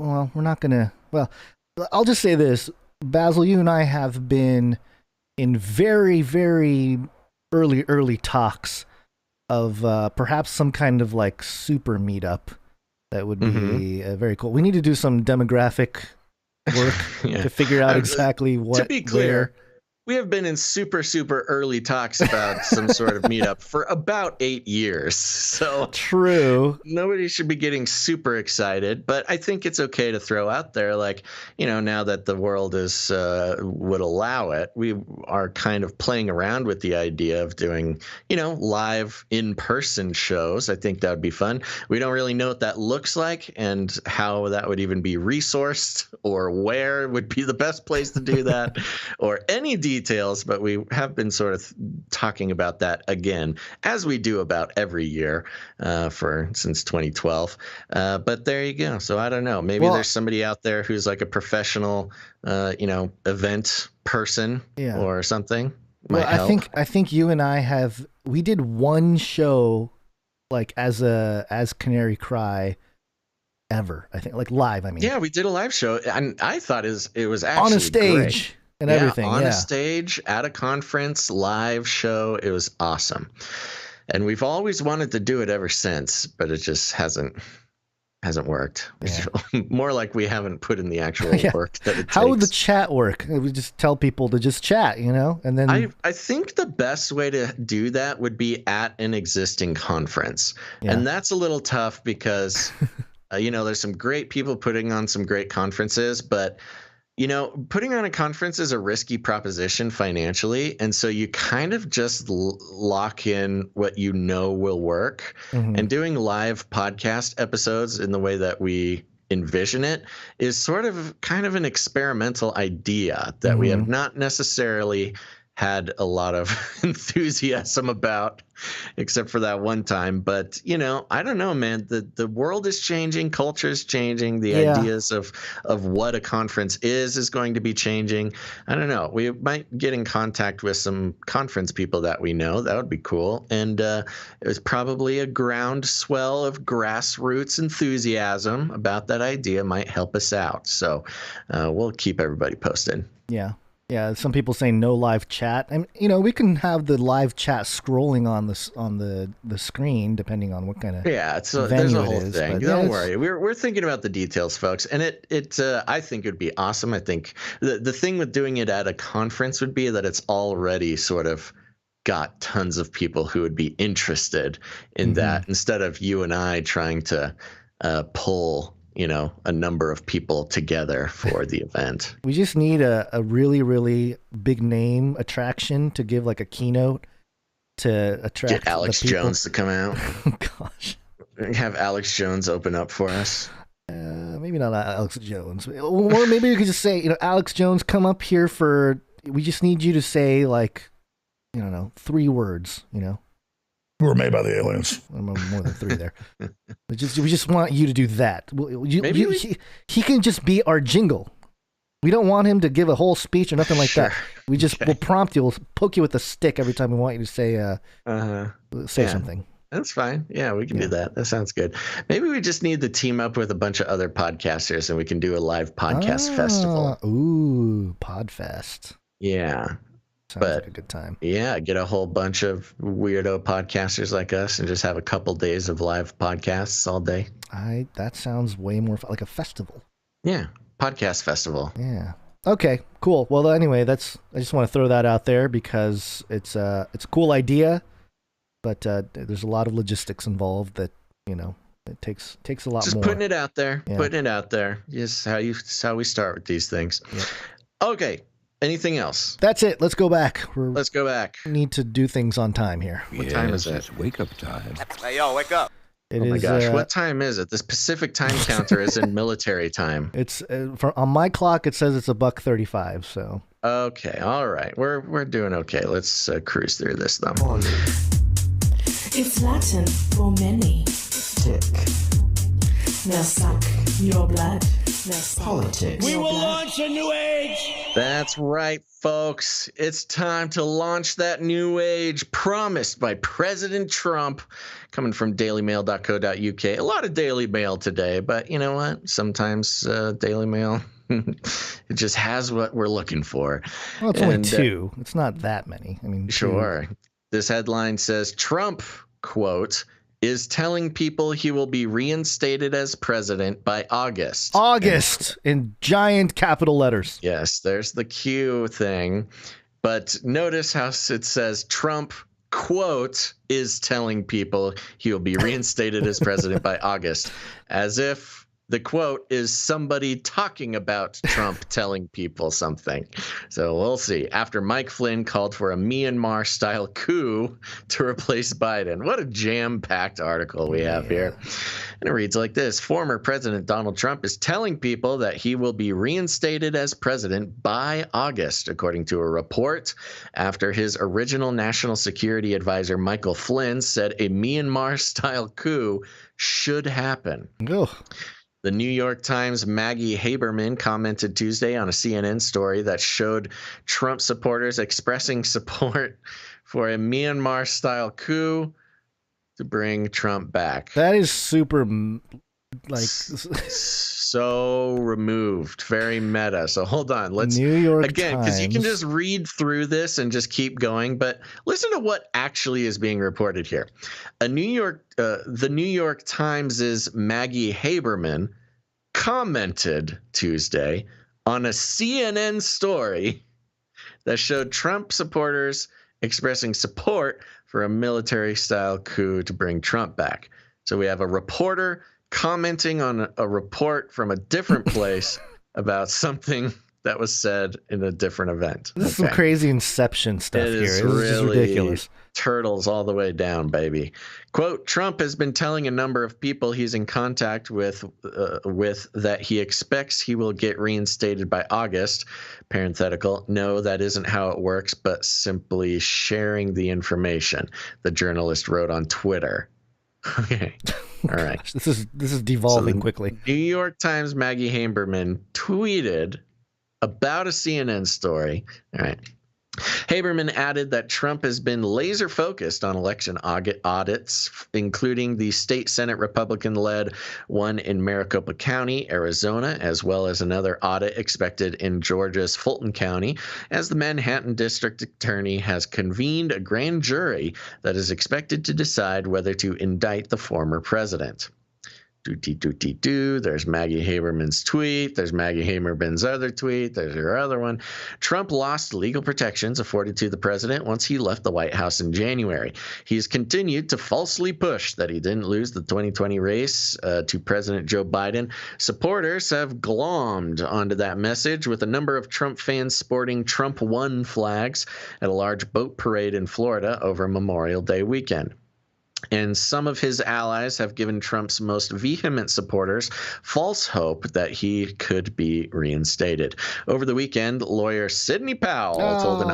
well, we're not gonna. Well, I'll just say this, Basil. You and I have been in very, very early talks of perhaps some kind of like super meetup. That would be very cool. We need to do some demographic work to figure out exactly what. To be clear, we have been in super early talks about some sort of meetup for about 8 years. So true. Nobody should be getting super excited, but I think it's okay to throw out there, like, you know, now that the world is would allow it, we are kind of playing around with the idea of doing, you know, live in-person shows. I think that would be fun. We don't really know what that looks like and how that would even be resourced or where would be the best place to do that or any details, but we have been sort of talking about that again, as we do about every year since 2012. But there you go. So I don't know. Maybe there's somebody out there who's like a professional, event person or something. Well, I think you and I we did one show like as Canary Cry ever. I think like live. I mean, yeah, we did a live show, and I thought it was actually on a stage. Great. And everything, on a stage, at a conference, live show. It was awesome. And we've always wanted to do it ever since, but it just hasn't worked. Yeah. More like we haven't put in the actual work that it takes. How would the chat work? We just tell people to just chat, you know? And then I think the best way to do that would be at an existing conference. Yeah. And that's a little tough because, there's some great people putting on some great conferences, but You know, putting on a conference is a risky proposition financially. And so you kind of just lock in what you know will work. And doing live podcast episodes in the way that we envision it is sort of kind of an experimental idea that we have not necessarily had a lot of enthusiasm about, except for that one time. But, you know, I don't know, man. The world is changing. Culture is changing. The ideas of what a conference is going to be changing. I don't know. We might get in contact with some conference people that we know. That would be cool. And it was probably a groundswell of grassroots enthusiasm about that idea might help us out. So we'll keep everybody posted. Yeah. Yeah, some people saying no live chat. And you know, we can have the live chat scrolling on the screen depending on what kind of there's a whole thing. Don't worry, we're thinking about the details, folks. And it I think it would be awesome. I think the thing with doing it at a conference would be that it's already sort of got tons of people who would be interested in that, instead of you and I trying to pull, you know, a number of people together for the event. We just need a really, really big name attraction to give like a keynote to attract. Get Alex Jones to come out. Gosh. Have Alex Jones open up for us. Maybe not Alex Jones. Or maybe we could just say, you know, Alex Jones, come up here we just need you to say like, I don't know, 3 words, you know. We were made by the aliens. More than 3 there. We just want you to do that. He can just be our jingle. We don't want him to give a whole speech or nothing like that. We just will prompt you, we'll poke you with a stick every time we want you to say something. That's fine. Yeah, we can do that. That sounds good. Maybe we just need to team up with a bunch of other podcasters and we can do a live podcast festival. Ooh, Podfest. Yeah. Sounds like a good time. Yeah, get a whole bunch of weirdo podcasters like us and just have a couple days of live podcasts all day. That sounds way more like a festival. Yeah, podcast festival. Yeah. Okay, cool. Well, anyway, I just want to throw that out there because it's a cool idea, but there's a lot of logistics involved that, you know, it takes a lot more. Just putting it out there. Yeah. Putting it out there. Yes, how we start with these things. Yeah. Okay. Anything else? That's it. Let's go back. Let's go back. We need to do things on time here. What time is it? It's wake up time. Hey, yo, wake up. Oh my gosh, what time is it? This Pacific time counter is in military time. It's on my clock. It says it's $1:35. So okay, all right, we're doing okay. Let's cruise through this though. It's Latin for many. Tick. Now suck your blood. Politics. We will launch a new age. That's right, folks. It's time to launch that new age promised by President Trump, coming from dailymail.co.uk. A lot of Daily Mail today, but you know what? Sometimes Daily Mail, it just has what we're looking for. Well, it's only 2. It's not that many. I mean, sure. 2. This headline says Trump, quote, is telling people he will be reinstated as president by August. In giant capital letters. Yes, there's the Q thing. But notice how it says Trump, quote, is telling people he will be reinstated as president by August, as if the quote is somebody talking about Trump telling people something. So we'll see. After Mike Flynn called for a Myanmar-style coup to replace Biden. What a jam-packed article we have here. And it reads like this. Former President Donald Trump is telling people that he will be reinstated as president by August, according to a report after his original national security advisor, Michael Flynn, said a Myanmar-style coup should happen. Ugh. The New York Times' Maggie Haberman commented Tuesday on a CNN story that showed Trump supporters expressing support for a Myanmar-style coup to bring Trump back. That is super, so removed, very meta. So hold on, let's New York again, because you can Times. just read through this and just keep going. But listen to what actually is being reported here. The New York Times' Maggie Haberman commented Tuesday on a CNN story that showed Trump supporters expressing support for a military-style coup to bring Trump back. So we have a reporter commenting on a report from a different place about something that was said in a different event. This is some crazy Inception stuff here. This is just ridiculous. Turtles all the way down, baby. Quote, Trump has been telling a number of people he's in contact with that he expects he will get reinstated by August. Parenthetical, no, that isn't how it works, but simply sharing the information, the journalist wrote on Twitter. Okay. All right. Gosh, this is devolving quickly. New York Times Maggie Haberman tweeted about a CNN story. All right. Haberman added that Trump has been laser focused on election audits, including the state Senate Republican-led one in Maricopa County, Arizona, as well as another audit expected in Georgia's Fulton County, as the Manhattan District Attorney has convened a grand jury that is expected to decide whether to indict the former president. There's Maggie Haberman's tweet. There's Maggie Haberman's other tweet. There's her other one. Trump lost legal protections afforded to the president once he left the White House in January. He's continued to falsely push that he didn't lose the 2020 race to President Joe Biden. Supporters have glommed onto that message, with a number of Trump fans sporting Trump won flags at a large boat parade in Florida over Memorial Day weekend. And some of his allies have given Trump's most vehement supporters false hope that he could be reinstated. Over the weekend, lawyer Sidney Powell told an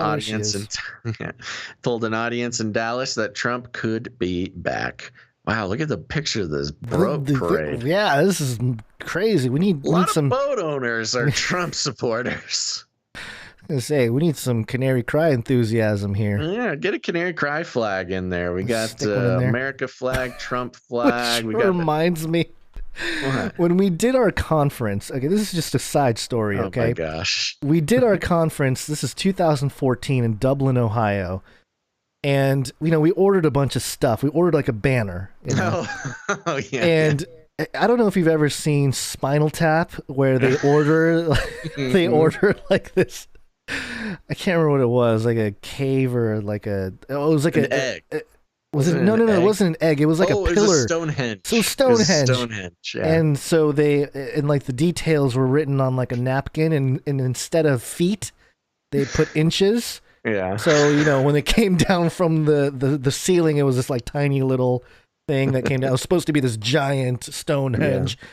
audience in Dallas that Trump could be back. Wow, look at the picture of this boat parade. Yeah, this is crazy. We need some boat owners are Trump supporters. I was gonna say, we need some Canary Cry enthusiasm here. Yeah, get a Canary Cry flag in there. We got America flag, Trump flag. Which reminds me, when we did our conference. Okay, this is just a side story. Okay, oh my gosh, we did our conference. This is 2014 in Dublin, Ohio, and we ordered a bunch of stuff. We ordered like a banner. Oh yeah, and. I don't know if you've ever seen Spinal Tap, where they order like this. I can't remember what it was, like a cave or like it was like an egg. Was it? No, it wasn't an egg. It was like a pillar. It was a Stonehenge. So Stonehenge. Yeah. And so like the details were written on like a napkin, and instead of feet, they put inches. Yeah. So when it came down from the ceiling, it was this like tiny little thing that came down. It was supposed to be this giant Stonehenge. Yeah.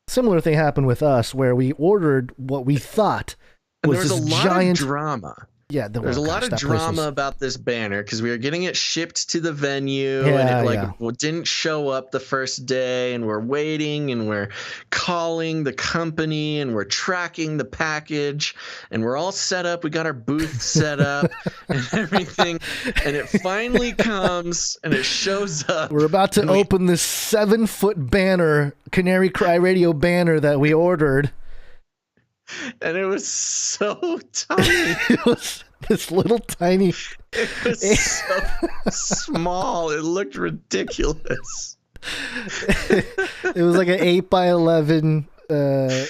Similar thing happened with us, where we ordered what we thought was this giant drama. Yeah, there's a lot of drama about this banner because we were getting it shipped to the venue and it didn't show up the first day, and we're waiting and we're calling the company and we're tracking the package and we're all set up. We got our booth set up and everything, and it finally comes and it shows up. We're about to open this 7-foot banner, Canary Cry Radio banner that we ordered. And it was so tiny. It was this little tiny. It was so small. It looked ridiculous. It was like an 8x11. It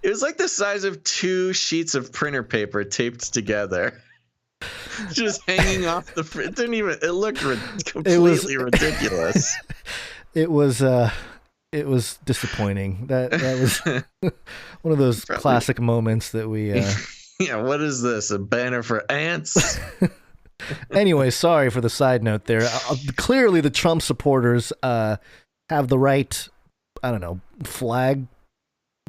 was like the size of 2 sheets of printer paper taped together, just hanging off the. It looked completely ridiculous. It was disappointing. That was one of those classic moments that we. Yeah, what is this? A banner for ants? Anyway, sorry for the side note there. Clearly, the Trump supporters have the right, flag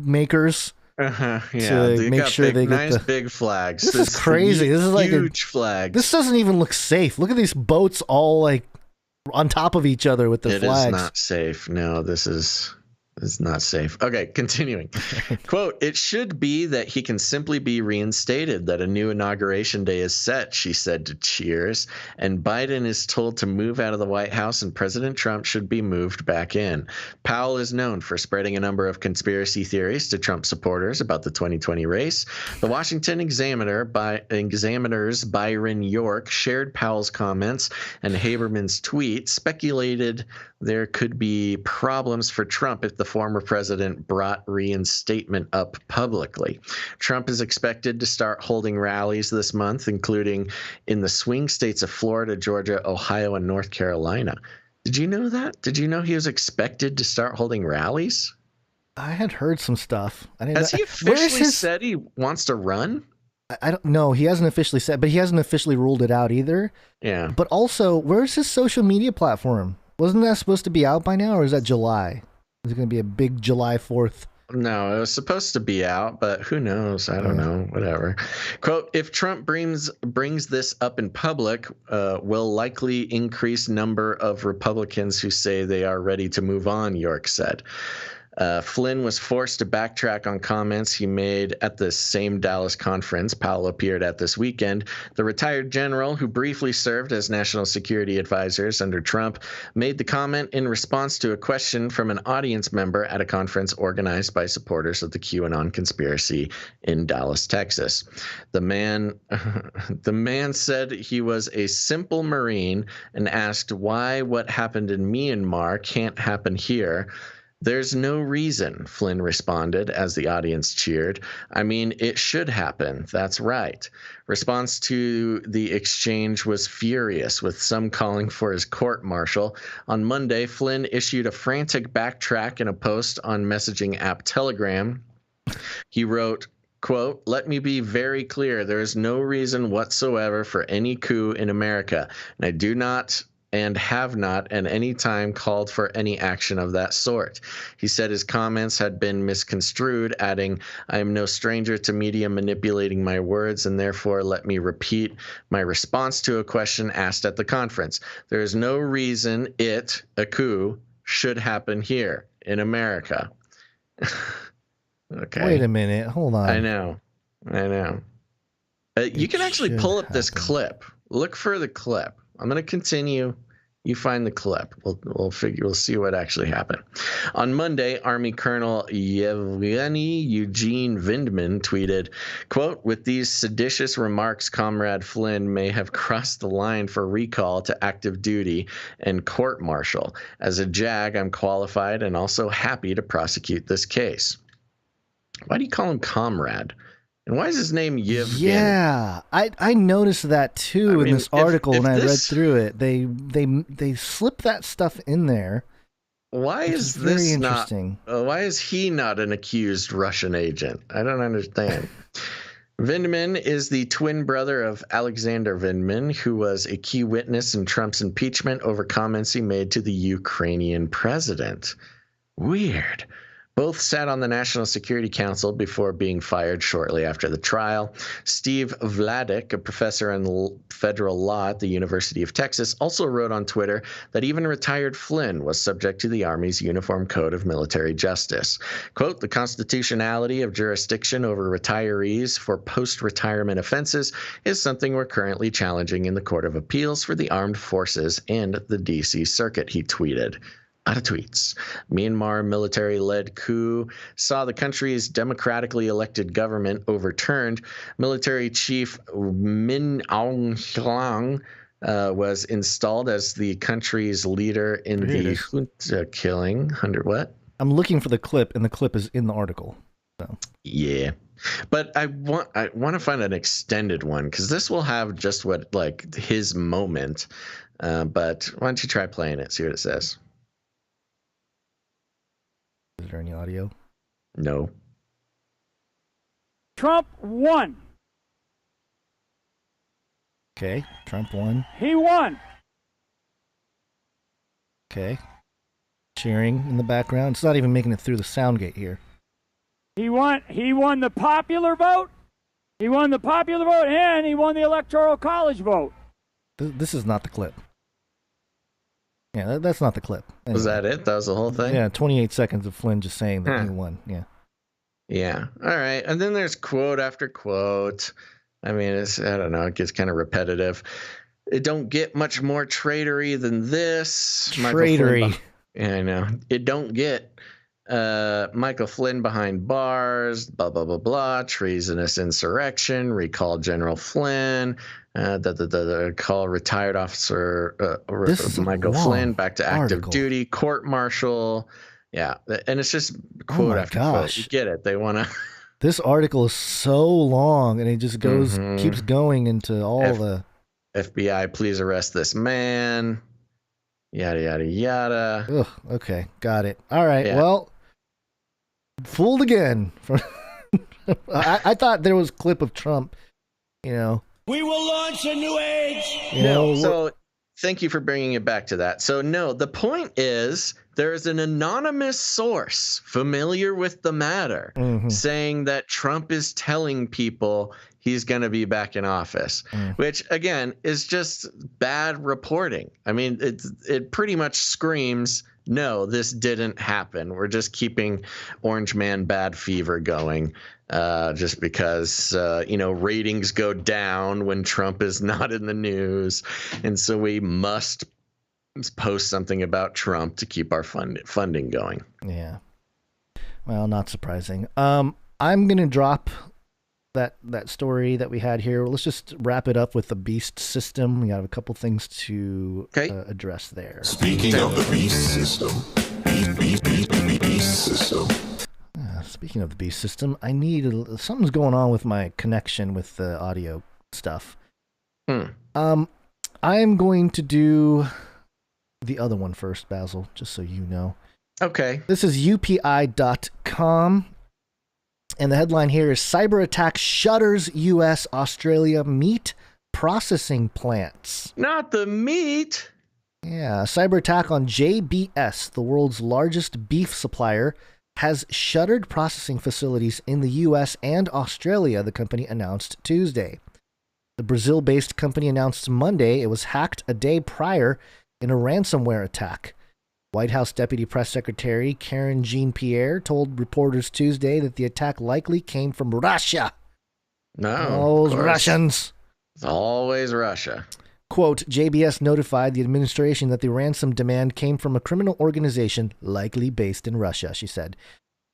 makers. Yeah, to make sure they get big flags. This is crazy. This is like huge flags. This doesn't even look safe. Look at these boats all like on top of each other with the flags. It is not safe. No, this is not safe. Okay, continuing. Quote, it should be that he can simply be reinstated, that a new inauguration day is set, she said to Cheers, and Biden is told to move out of the White House and President Trump should be moved back in. Powell is known for spreading a number of conspiracy theories to Trump supporters about the 2020 race. The Washington Examiner's Byron York shared Powell's comments, and Haberman's tweet speculated there could be problems for Trump if the former president brought reinstatement up publicly. Trump is expected to start holding rallies this month, including in the swing states of Florida, Georgia, Ohio, and North Carolina. Did you know that? Did you know he was expected to start holding rallies? I had heard some stuff. I didn't Has he officially said he wants to run? I don't know. He hasn't officially said, but he hasn't officially ruled it out either. Yeah. But also, where's his social media platform? Wasn't that supposed to be out by now, or is that July? Is it going to be a big July 4th? No, it was supposed to be out, but who knows? I don't know. Whatever. Quote, if Trump brings this up in public, will likely increase number of Republicans who say they are ready to move on, York said. Flynn was forced to backtrack on comments he made at the same Dallas conference Powell appeared at this weekend. The retired general, who briefly served as national security advisors under Trump, made the comment in response to a question from an audience member at a conference organized by supporters of the QAnon conspiracy in Dallas, Texas. The man said he was a simple Marine and asked why what happened in Myanmar can't happen here. There's no reason, Flynn responded as the audience cheered. I mean, it should happen. That's right. Response to the exchange was furious, with some calling for his court-martial. On Monday, Flynn issued a frantic backtrack in a post on messaging app Telegram. He wrote, quote, let me be very clear. There is no reason whatsoever for any coup in America, and I do not and have not at any time called for any action of that sort. He said his comments had been misconstrued, adding, I am no stranger to media manipulating my words, and therefore let me repeat my response to a question asked at the conference. There is no reason a coup, should happen here in America. Okay. Wait a minute. Hold on. I know. You can actually pull up this clip. Look for the clip. I'm going to continue. You find the clip. We'll see what actually happened. On Monday, Army Colonel Yevgeny Eugene Vindman tweeted, quote, with these seditious remarks, Comrade Flynn may have crossed the line for recall to active duty and court-martial. As a JAG, I'm qualified and also happy to prosecute this case. Why do you call him Comrade? And why is his name Yevgeny? Yeah, I noticed that too in this article when I read through it. They slip that stuff in there. Why is this interesting? Why is he not an accused Russian agent? I don't understand. Vindman is the twin brother of Alexander Vindman, who was a key witness in Trump's impeachment over comments he made to the Ukrainian president. Weird. Both sat on the National Security Council before being fired shortly after the trial. Steve Vladeck, a professor in federal law at the University of Texas, also wrote on Twitter that even retired Flynn was subject to the Army's Uniform Code of Military Justice. Quote, the constitutionality of jurisdiction over retirees for post-retirement offenses is something we're currently challenging in the Court of Appeals for the Armed Forces and the D.C. Circuit, he tweeted. Out of tweets. Myanmar military-led coup saw the country's democratically elected government overturned. Military chief Min Aung Hlaing was installed as the country's leader in the junta killing. What? I'm looking for the clip, and the clip is in the article. So. Yeah. But I want to find an extended one, because this will have just what, like, his moment. But why don't you try playing it, see what it says. Is there any audio? No. Trump won. Okay, Trump won. He won. Okay. Cheering in the background. It's not even making it through the sound gate here. He won the popular vote. He won the popular vote, and he won the Electoral College vote. This is not the clip. Yeah, that's not the clip. Anyway. Was that it? That was the whole thing? Yeah, 28 seconds of Flynn just saying that he won. Yeah. Yeah. All right. And then there's quote after quote. I mean, I don't know. It gets kind of repetitive. It don't get much more traitory than this. Traitory. Yeah, I know. It don't get Michael Flynn behind bars, blah, blah, blah, blah, treasonous insurrection, recall General Flynn, call retired officer Michael Flynn back to active duty, court-martial. Yeah, and it's just quote after quote. You get it. They want to... This article is so long, and it just goes, keeps going into all the... FBI, please arrest this man. Yada, yada, yada. Ugh, okay, got it. All right, well, Fooled again. I thought there was a clip of Trump, you know. We will launch a new age. So thank you for bringing it back to that. So no, the point is there's an anonymous source familiar with the matter saying that Trump is telling people he's going to be back in office, which again is just bad reporting. I mean, it pretty much screams, no, this didn't happen. We're just keeping Orange Man bad fever going. Just because, ratings go down when Trump is not in the news. And so we must post something about Trump to keep our funding going. Yeah. Well, not surprising. I'm going to drop that story that we had here. Let's just wrap it up with the beast system. We got a couple things to address there. Speaking of the beast system, beast system. Speaking of the beast system, I need something's going on with my connection with the audio stuff. I'm going to do the other one first, Basil, just so you know. Okay. This is UPI.com, and the headline here is Cyber Attack Shutters U.S. Australia Meat Processing Plants. Not the meat. Yeah, a cyber attack on JBS, the world's largest beef supplier, has shuttered processing facilities in the U.S. and Australia, the company announced Tuesday. The Brazil-based company announced Monday it was hacked a day prior in a ransomware attack. White House Deputy Press Secretary Karen Jean-Pierre told reporters Tuesday that the attack likely came from Russia. No, those Russians. It's always Russia. Quote, JBS notified the administration that the ransom demand came from a criminal organization likely based in Russia, she said.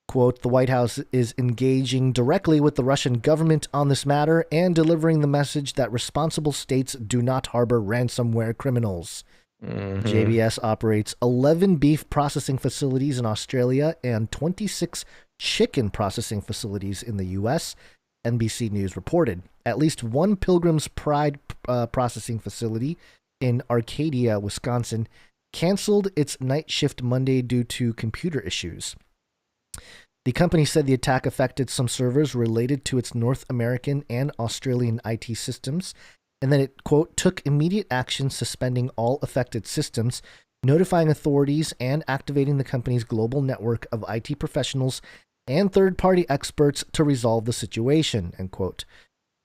Quote, the White House is engaging directly with the Russian government on this matter and delivering the message that responsible states do not harbor ransomware criminals. JBS operates 11 beef processing facilities in Australia and 26 chicken processing facilities in the U.S., NBC News reported. At least one Pilgrim's Pride processing facility in Arcadia, Wisconsin, canceled its night shift Monday due to computer issues. The company said the attack affected some servers related to its North American and Australian IT systems, and that it, quote, took immediate action suspending all affected systems, notifying authorities, and activating the company's global network of IT professionals and third-party experts to resolve the situation, end quote.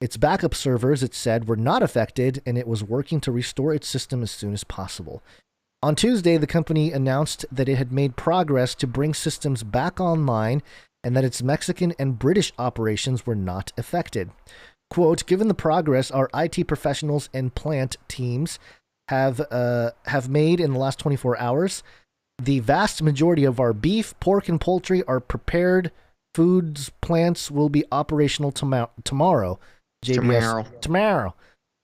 Its backup servers, it said, were not affected, and it was working to restore its system as soon as possible. On Tuesday, the company announced that it had made progress to bring systems back online and that its Mexican and British operations were not affected. Quote, given the progress our IT professionals and plant teams have made in the last 24 hours, the vast majority of our beef, pork, and poultry are prepared foods plants will be operational tomorrow. Tomorrow.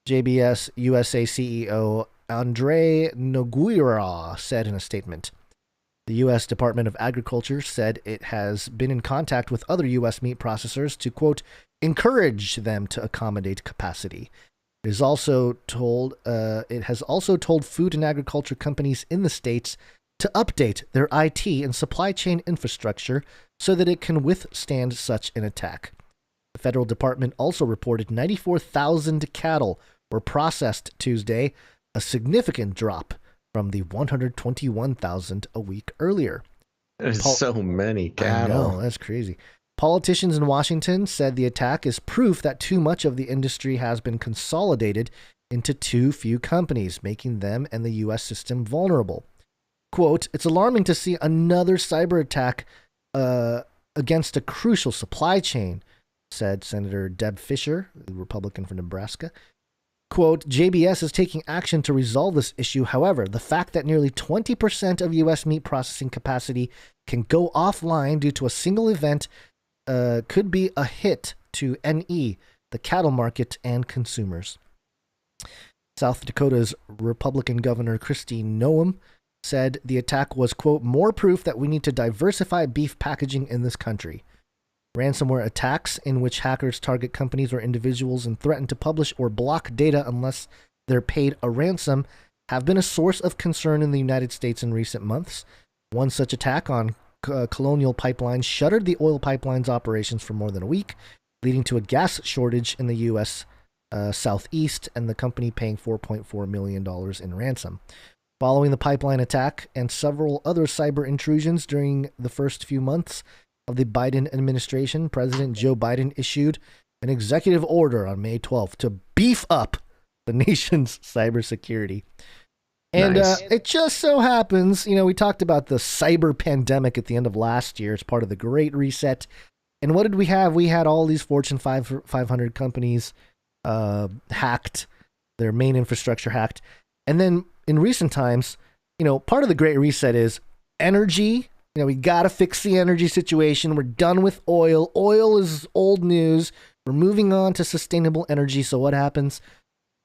JBS USA CEO Andre Nogueira said in a statement. The U.S. Department of Agriculture said it has been in contact with other U.S. meat processors to, quote, encourage them to accommodate capacity. It has also told food and agriculture companies in the States to update their IT and supply chain infrastructure so that it can withstand such an attack. The federal department also reported 94,000 cattle were processed Tuesday, a significant drop from the 121,000 a week earlier. There's so many cattle. I know, that's crazy. Politicians in Washington said the attack is proof that too much of the industry has been consolidated into too few companies, making them and the U.S. system vulnerable. Quote, it's alarming to see another cyber attack against a crucial supply chain, said Senator Deb Fischer, the Republican from Nebraska. Quote, JBS is taking action to resolve this issue. However, the fact that nearly 20% of U.S. meat processing capacity can go offline due to a single event could be a hit to NE, the cattle market, and consumers. South Dakota's Republican Governor Kristi Noem said the attack was, quote, more proof that we need to diversify beef packaging in this country. Ransomware attacks in which hackers target companies or individuals and threaten to publish or block data unless they're paid a ransom have been a source of concern in the United States in recent months. One such attack on Colonial Pipeline shuttered the oil pipeline's operations for more than a week, leading to a gas shortage in the U.S. Southeast, and the company paying $4.4 million in ransom. Following the pipeline attack and several other cyber intrusions during the first few months of the Biden administration, President Joe Biden issued an executive order on May 12th to beef up the nation's cybersecurity. And Nice. It just so happens, we talked about the cyber pandemic at the end of last year as part of the Great Reset. And what did we have? We had all these Fortune 500 companies hacked, their main infrastructure hacked. And then in recent times, part of the Great Reset is energy. We got to fix the energy situation. We're done with oil. Oil is old news. We're moving on to sustainable energy. So what happens?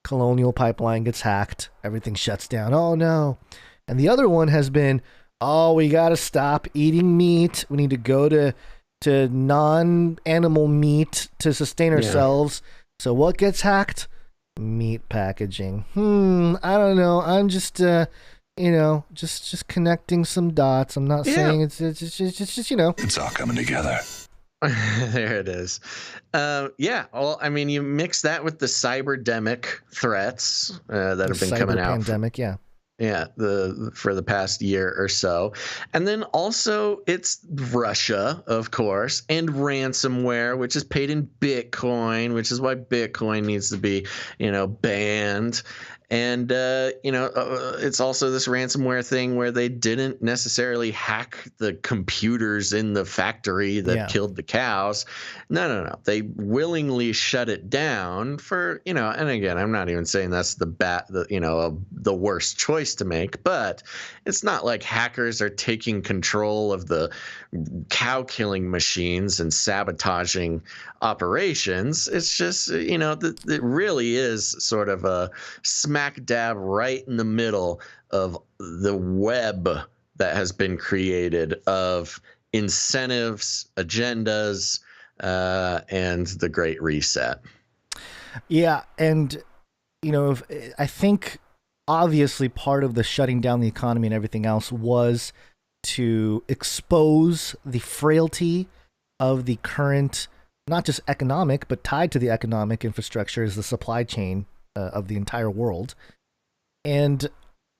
Colonial Pipeline gets hacked. Everything shuts down. Oh, no. And the other one has been, we got to stop eating meat. We need to go to non-animal meat to sustain ourselves. So what gets hacked? Meat packaging. I don't know. I'm just, just connecting some dots. I'm not saying it's just, It's all coming together. There it is. Well, I mean, you mix that with the cyberdemic threats that have been coming out. Pandemic, for the past year or so. And then also it's Russia, of course, and ransomware, which is paid in Bitcoin, which is why Bitcoin needs to be, banned. And, it's also this ransomware thing where they didn't necessarily hack the computers in the factory that killed the cows. No. They willingly shut it down for, and again, I'm not even saying that's the worst choice to make, but it's not like hackers are taking control of the cow killing machines and sabotaging operations. It's just, it really is sort of a smack dab right in the middle of the web that has been created of incentives, agendas, and the Great Reset. Yeah, and I think obviously part of the shutting down the economy and everything else was to expose the frailty of the current, not just economic, but tied to the economic infrastructure is the supply chain of the entire world. And,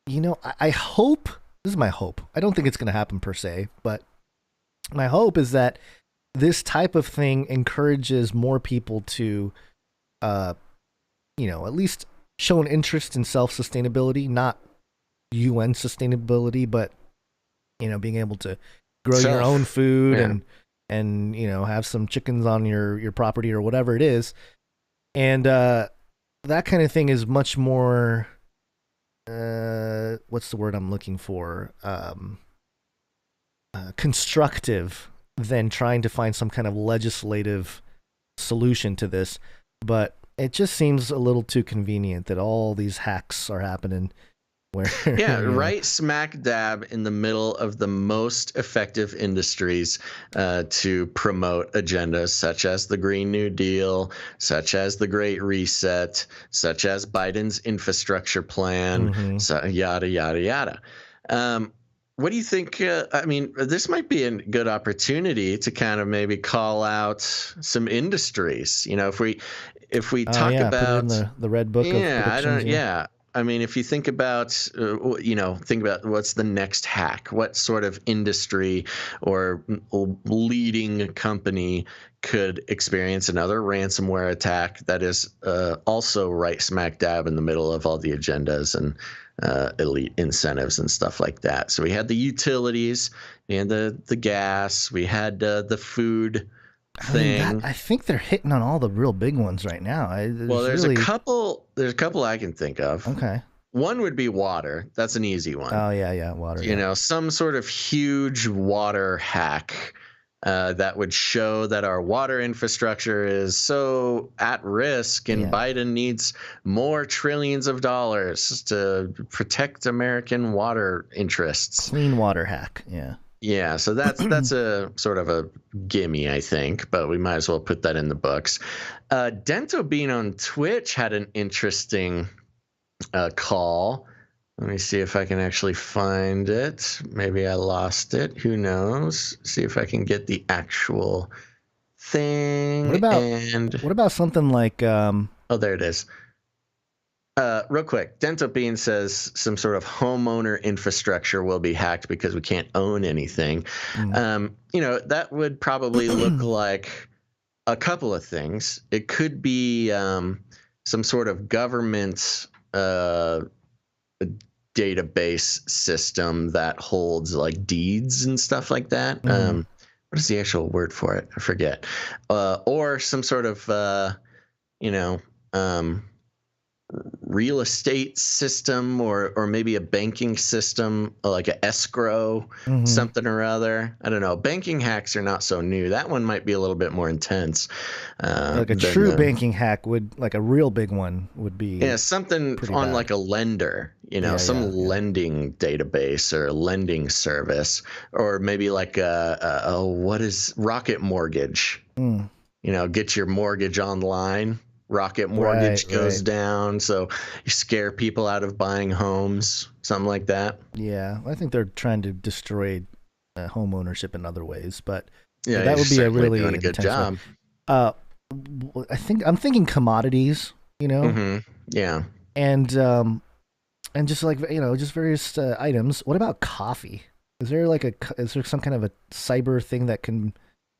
I hope, this is my hope. I don't think it's going to happen per se, but my hope is that this type of thing encourages more people to, at least show an interest in self-sustainability, not UN sustainability, but, being able to grow your own food and have some chickens on your property or whatever it is. And that kind of thing is much more, what's the word I'm looking for? Constructive than trying to find some kind of legislative solution to this. But it just seems a little too convenient that all these hacks are happening where right smack dab in the middle of the most effective industries to promote agendas such as the Green New Deal, such as the Great Reset, such as Biden's infrastructure plan, so yada, yada, yada. What do you think? This might be a good opportunity to kind of maybe call out some industries. If we talk about put it in the red book of predictions, if you think about, what's the next hack, what sort of industry or leading company could experience another ransomware attack that is also right smack dab in the middle of all the agendas and elite incentives and stuff like that. So we had the utilities and the gas, we had the food thing. I think they're hitting on all the real big ones right now. There's a couple I can think of. Okay. One would be water. That's an easy one. Oh yeah, water. Some sort of huge water hack that would show that our water infrastructure is so at risk and Biden needs more trillions of dollars to protect American water interests. Clean water hack. Yeah. Yeah, so that's a sort of a gimme, I think, but we might as well put that in the books. Dento Bean on Twitch had an interesting call Let me see if I can actually find it. Maybe I lost it. Who knows? See if I can get the actual thing. What about something like... Oh, there it is. Real quick, Dystopian says some sort of homeowner infrastructure will be hacked because we can't own anything. That would probably look like a couple of things. It could be some sort of government database system that holds like deeds and stuff like that. What is the actual word for it? I forget. Or some sort of, real estate system or maybe a banking system, like an escrow, something or other. I don't know. Banking hacks are not so new. That one might be a little bit more intense. Like a true banking hack would, like a real big one would be. Yeah, something on like a lender, lending database or lending service, or maybe like what is Rocket Mortgage? Get your mortgage online. Rocket Mortgage goes down, so you scare people out of buying homes, something like that. Yeah, I think they're trying to destroy home ownership in other ways, but that would be a really doing a good job. I'm thinking commodities, Yeah, and just like just various items. What about coffee? Is there some kind of a cyber thing that can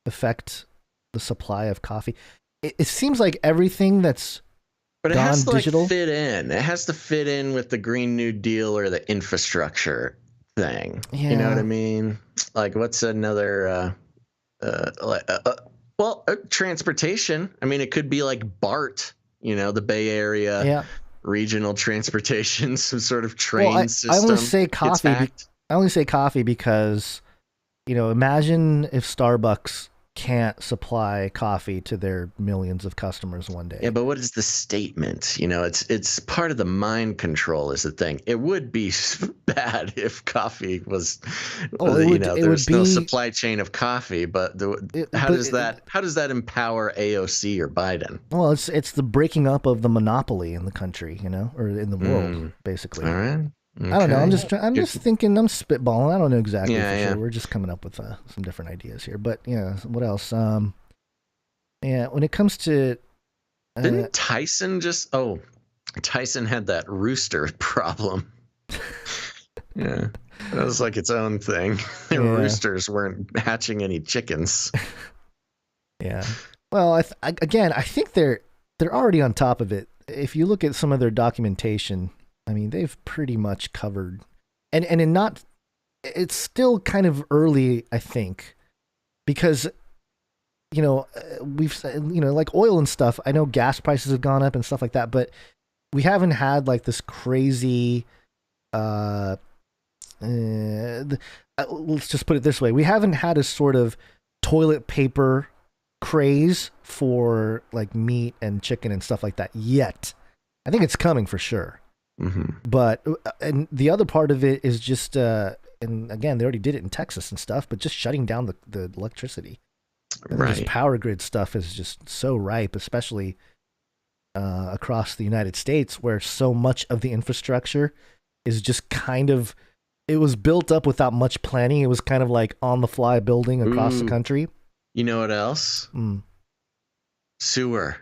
affect the supply of coffee? It seems like everything that's but it gone has to digital. Fit in. It has to fit in with the Green New Deal or the infrastructure thing. Yeah. You know what I mean? Like, what's another? Transportation. I mean, it could be like BART. The Bay Area regional transportation, some sort of train system. I only say coffee. I only say coffee because, imagine if Starbucks can't supply coffee to their millions of customers one day. Yeah, but what is the statement? It's part of the mind control is the thing. It would be bad if coffee was, there's no supply chain of coffee. But how does that empower AOC or Biden? Well, it's the breaking up of the monopoly in the country, or in the world, basically. All right. Okay. I don't know. I'm just thinking. I'm spitballing. I don't know exactly for sure. We're just coming up with some different ideas here. But what else? When it comes to didn't Tyson Tyson had that rooster problem. Yeah, that was like its own thing. Roosters weren't hatching any chickens. Yeah. Well, I think they're already on top of it. If you look at some of their documentation. I mean, they've pretty much covered, it's still kind of early, I think, because, we've, like oil and stuff. I know gas prices have gone up and stuff like that, but we haven't had like this crazy, let's just put it this way. We haven't had a sort of toilet paper craze for like meat and chicken and stuff like that yet. I think it's coming for sure. But and the other part of it is just and again they already did it in Texas and stuff, but just shutting down the electricity. This power grid stuff is just so ripe, especially across the United States, where so much of the infrastructure is just kind of it was built up without much planning. It was kind of like on the fly building across the country. You know what else? Sewer.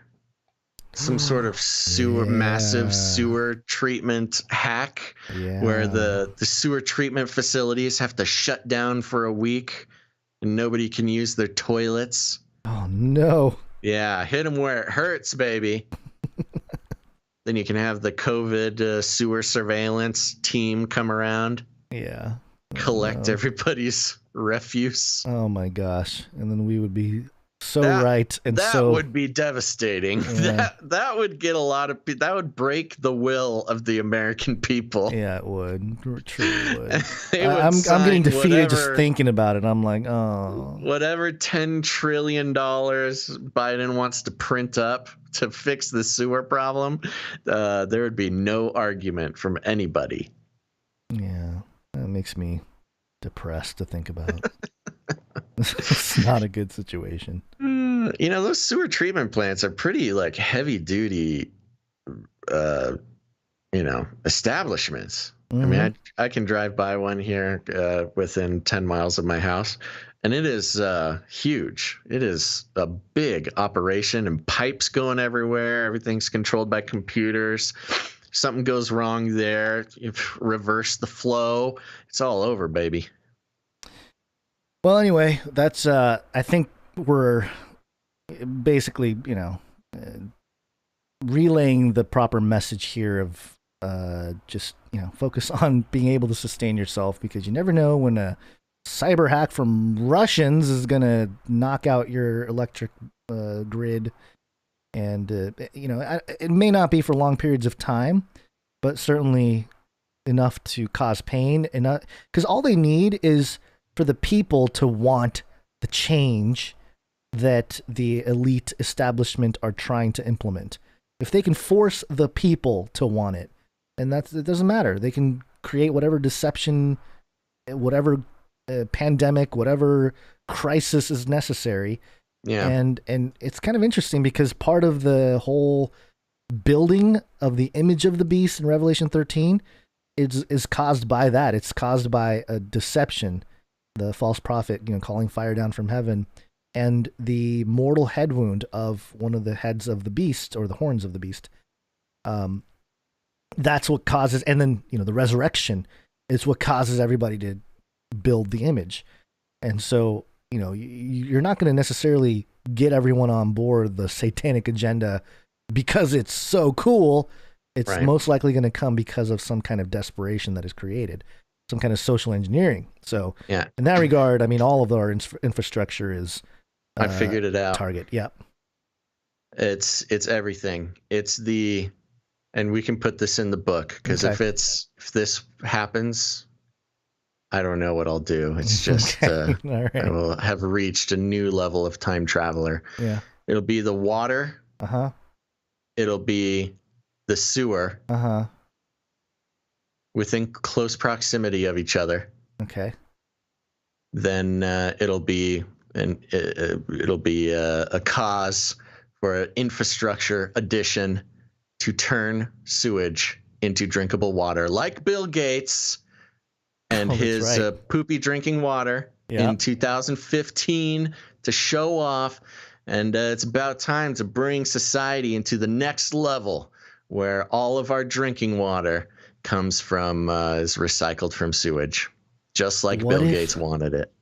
Some sort of massive sewer treatment hack where the sewer treatment facilities have to shut down for a week and nobody can use their toilets. Oh, no. Yeah, hit them where it hurts, baby. Then you can have the COVID sewer surveillance team come around. Yeah. Collect everybody's refuse. Oh, my gosh. And then we would be... that would be devastating. Yeah. That would get a lot of people. That would break the will of the American people. Yeah, it would. It truly would. I'm getting defeated just thinking about it. I'm like, oh. Whatever $10 trillion Biden wants to print up to fix the sewer problem, there would be no argument from anybody. Yeah, that makes me depressed to think about. It's not a good situation. Those sewer treatment plants are pretty like heavy duty, establishments. I mean, I can drive by one here within 10 miles of my house, and it is huge. It is a big operation, and pipes going everywhere. Everything's controlled by computers. Something goes wrong there, you reverse the flow. It's all over, baby. Well, anyway, that's I think we're basically, relaying the proper message here of just, focus on being able to sustain yourself, because you never know when a cyber hack from Russians is going to knock out your electric grid. And, it may not be for long periods of time, but certainly enough to cause pain. And because all they need is for the people to want the change that the elite establishment are trying to implement. If they can force the people to want it, and it doesn't matter. They can create whatever deception, whatever pandemic, whatever crisis is necessary. Yeah. And it's kind of interesting because part of the whole building of the image of the beast in Revelation 13 is caused by that. It's caused by a deception, the false prophet, calling fire down from heaven, and the mortal head wound of one of the heads of the beast, or the horns of the beast. That's what causes, and then, the resurrection is what causes everybody to build the image. And so, you're not going to necessarily get everyone on board the satanic agenda because it's so cool. It's right. Most likely going to come because of some kind of desperation that is created, some kind of social engineering. So yeah. In that regard, I mean, all of our infrastructure is I figured it out. Target. Yep. It's everything. And we can put this in the book, because if this happens, I don't know what I'll do. It's just All right. I will have reached a new level of time traveler. Yeah. It'll be the water. Uh-huh. It'll be the sewer. Uh-huh. Within close proximity of each other. Okay. Then it'll be a cause for an infrastructure addition to turn sewage into drinkable water, like Bill Gates and his poopy drinking water in 2015 to show off. And it's about time to bring society into the next level, where all of our drinking water comes from is recycled from sewage, just like Bill Gates wanted it.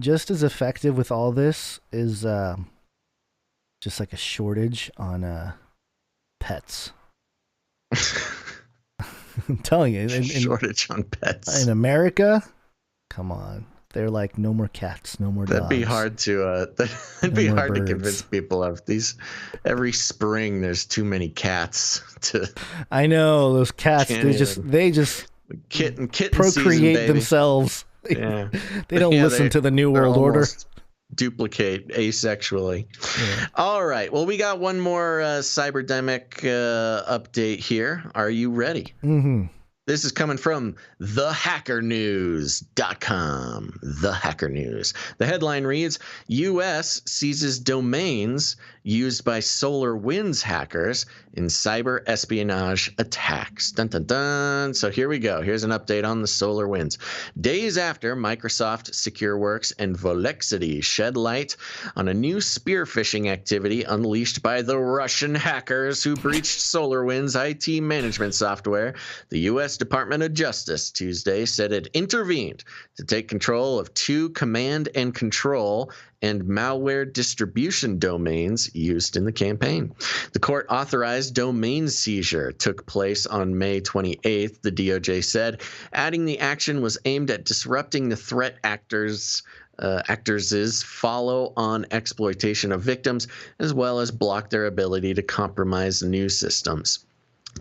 Just as effective with all this is just like a shortage on pets. I'm telling you, shortage on pets in America. Come on, they're like, no more cats, no more dogs. That'd be hard to convince people of these. Every spring, there's too many cats to. I know those cats. They just kitten procreate season, themselves. Yeah. They don't listen to the New World Order. Duplicate asexually. Yeah. All right. Well, we got one more Cyberdemic update here. Are you ready? Mm-hmm. This is coming from thehackernews.com. The Hacker News. The headline reads, U.S. seizes domains used by SolarWinds hackers in cyber espionage attacks. Dun, dun, dun. So here we go. Here's an update on the SolarWinds. Days after Microsoft SecureWorks and Volexity shed light on a new spear phishing activity unleashed by the Russian hackers who breached SolarWinds IT management software, the U.S. Department of Justice Tuesday said it intervened to take control of 2 command and control and malware distribution domains used in the campaign. The court authorized domain seizure took place on May 28th, the DOJ said, adding the action was aimed at disrupting the threat actors' follow-on exploitation of victims, as well as block their ability to compromise new systems.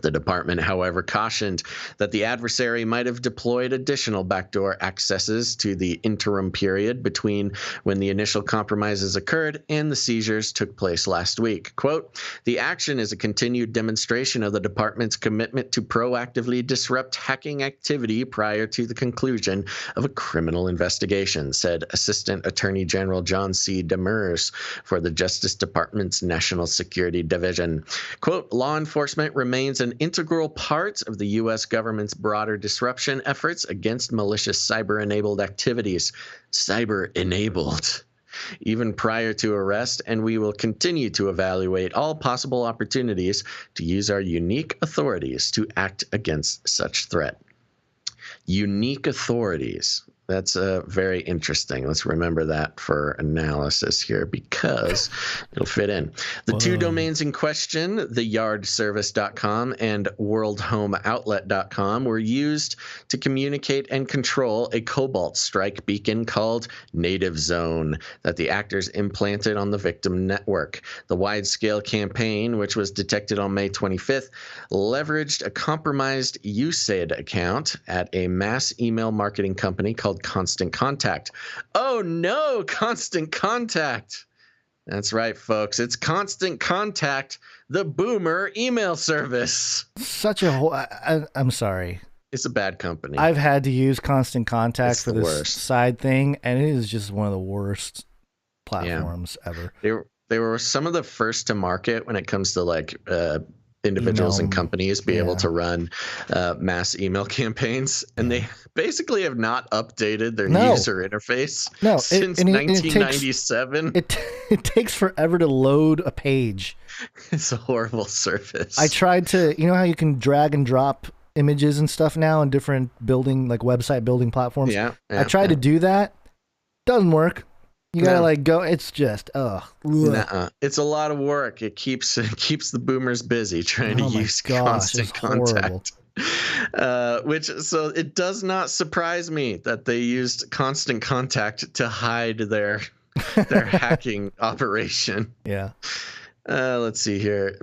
The department, however, cautioned that the adversary might have deployed additional backdoor accesses to the interim period between when the initial compromises occurred and the seizures took place last week. Quote, the action is a continued demonstration of the department's commitment to proactively disrupt hacking activity prior to the conclusion of a criminal investigation, said Assistant Attorney General John C. Demers for the Justice Department's National Security Division. Quote, law enforcement remains an integral part of the U.S. government's broader disruption efforts against malicious cyber-enabled activities. Cyber-enabled. Even prior to arrest, and we will continue to evaluate all possible opportunities to use our unique authorities to act against such threat. Unique authorities. That's very interesting. Let's remember that for analysis here because it'll fit in. The two domains in question, theyardservice.com and worldhomeoutlet.com, were used to communicate and control a cobalt strike beacon called Native Zone that the actors implanted on the victim network. The wide-scale campaign, which was detected on May 25th, leveraged a compromised USAID account at a mass email marketing company called Constant Contact. Oh no, Constant Contact. That's right, folks. It's Constant Contact, the boomer email service. Such a I'm sorry. It's a bad company. I've had to use Constant Contact for this side thing, and it is just one of the worst platforms ever. They were some of the first to market when it comes to like individuals and companies be able to run mass email campaigns, and they basically have not updated their user interface since 1997. It takes forever to load a page. It's a horrible service. I tried to, you know how you can drag and drop images and stuff now in different building, like website building platforms? I tried to do that. Doesn't work. You gotta like go. It's just It's a lot of work. It keeps the boomers busy trying to use Constant Contact. So it does not surprise me that they used Constant Contact to hide their hacking operation. Yeah. Let's see here.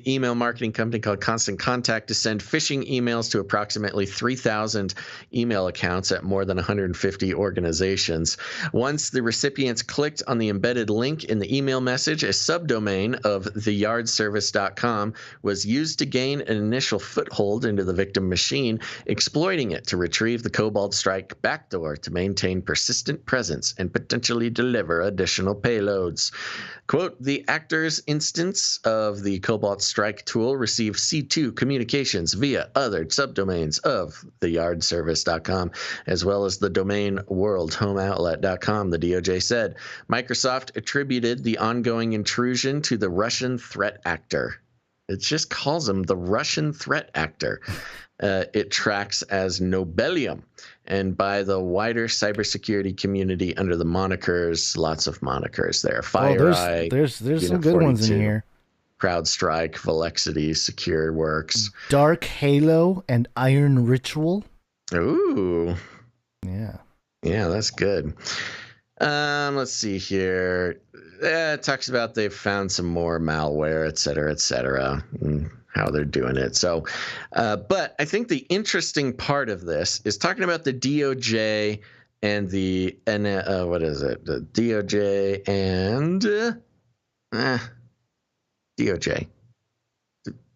Email marketing company called Constant Contact to send phishing emails to approximately 3,000 email accounts at more than 150 organizations. Once the recipients clicked on the embedded link in the email message, a subdomain of theyardservice.com was used to gain an initial foothold into the victim machine, exploiting it to retrieve the Cobalt Strike backdoor to maintain persistent presence and potentially deliver additional payloads. Quote, the actor's instance of the Cobalt Strike tool received C2 communications via other subdomains of theyardservice.com, as well as the domain worldhomeoutlet.com, the DOJ said. Microsoft attributed the ongoing intrusion to the Russian threat actor. It just calls him the Russian threat actor. It tracks as Nobelium, and by the wider cybersecurity community under the monikers, lots of monikers there. FireEye, there's some good ones in here. CrowdStrike, Velexity, SecureWorks, Dark Halo, and Iron Ritual. Ooh, yeah, that's good. Let's see here. It talks about they've found some more malware, et cetera, and how they're doing it. So, but I think the interesting part of this is talking about the DOJ and the what is it? The DOJ and DOJ.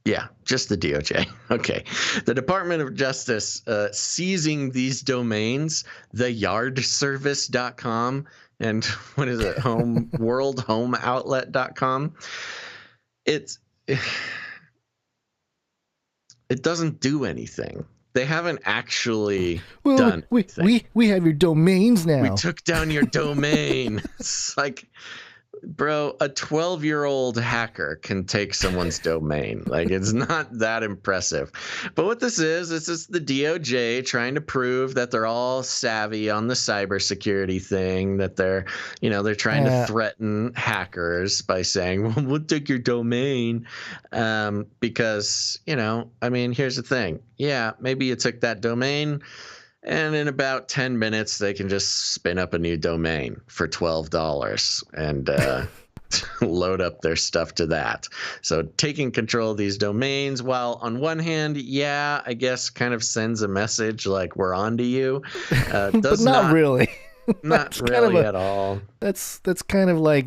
Yeah, just the DOJ. Okay. The Department of Justice seizing these domains, theyardservice.com and what is it? Worldhomeoutlet.com. It doesn't do anything. They haven't actually done anything. We have your domains now. We took down your domain. It's like, bro, a 12-year-old hacker can take someone's domain. Like, it's not that impressive. But what this is just the DOJ trying to prove that they're all savvy on the cybersecurity thing, that they're trying to threaten hackers by saying, well, we'll take your domain. Because, here's the thing. Yeah, maybe you took that domain, and in about 10 minutes, they can just spin up a new domain for $12 and load up their stuff to that. So taking control of these domains, while on one hand, I guess kind of sends a message like we're on to you. But not really. Not really at all. That's kind of like,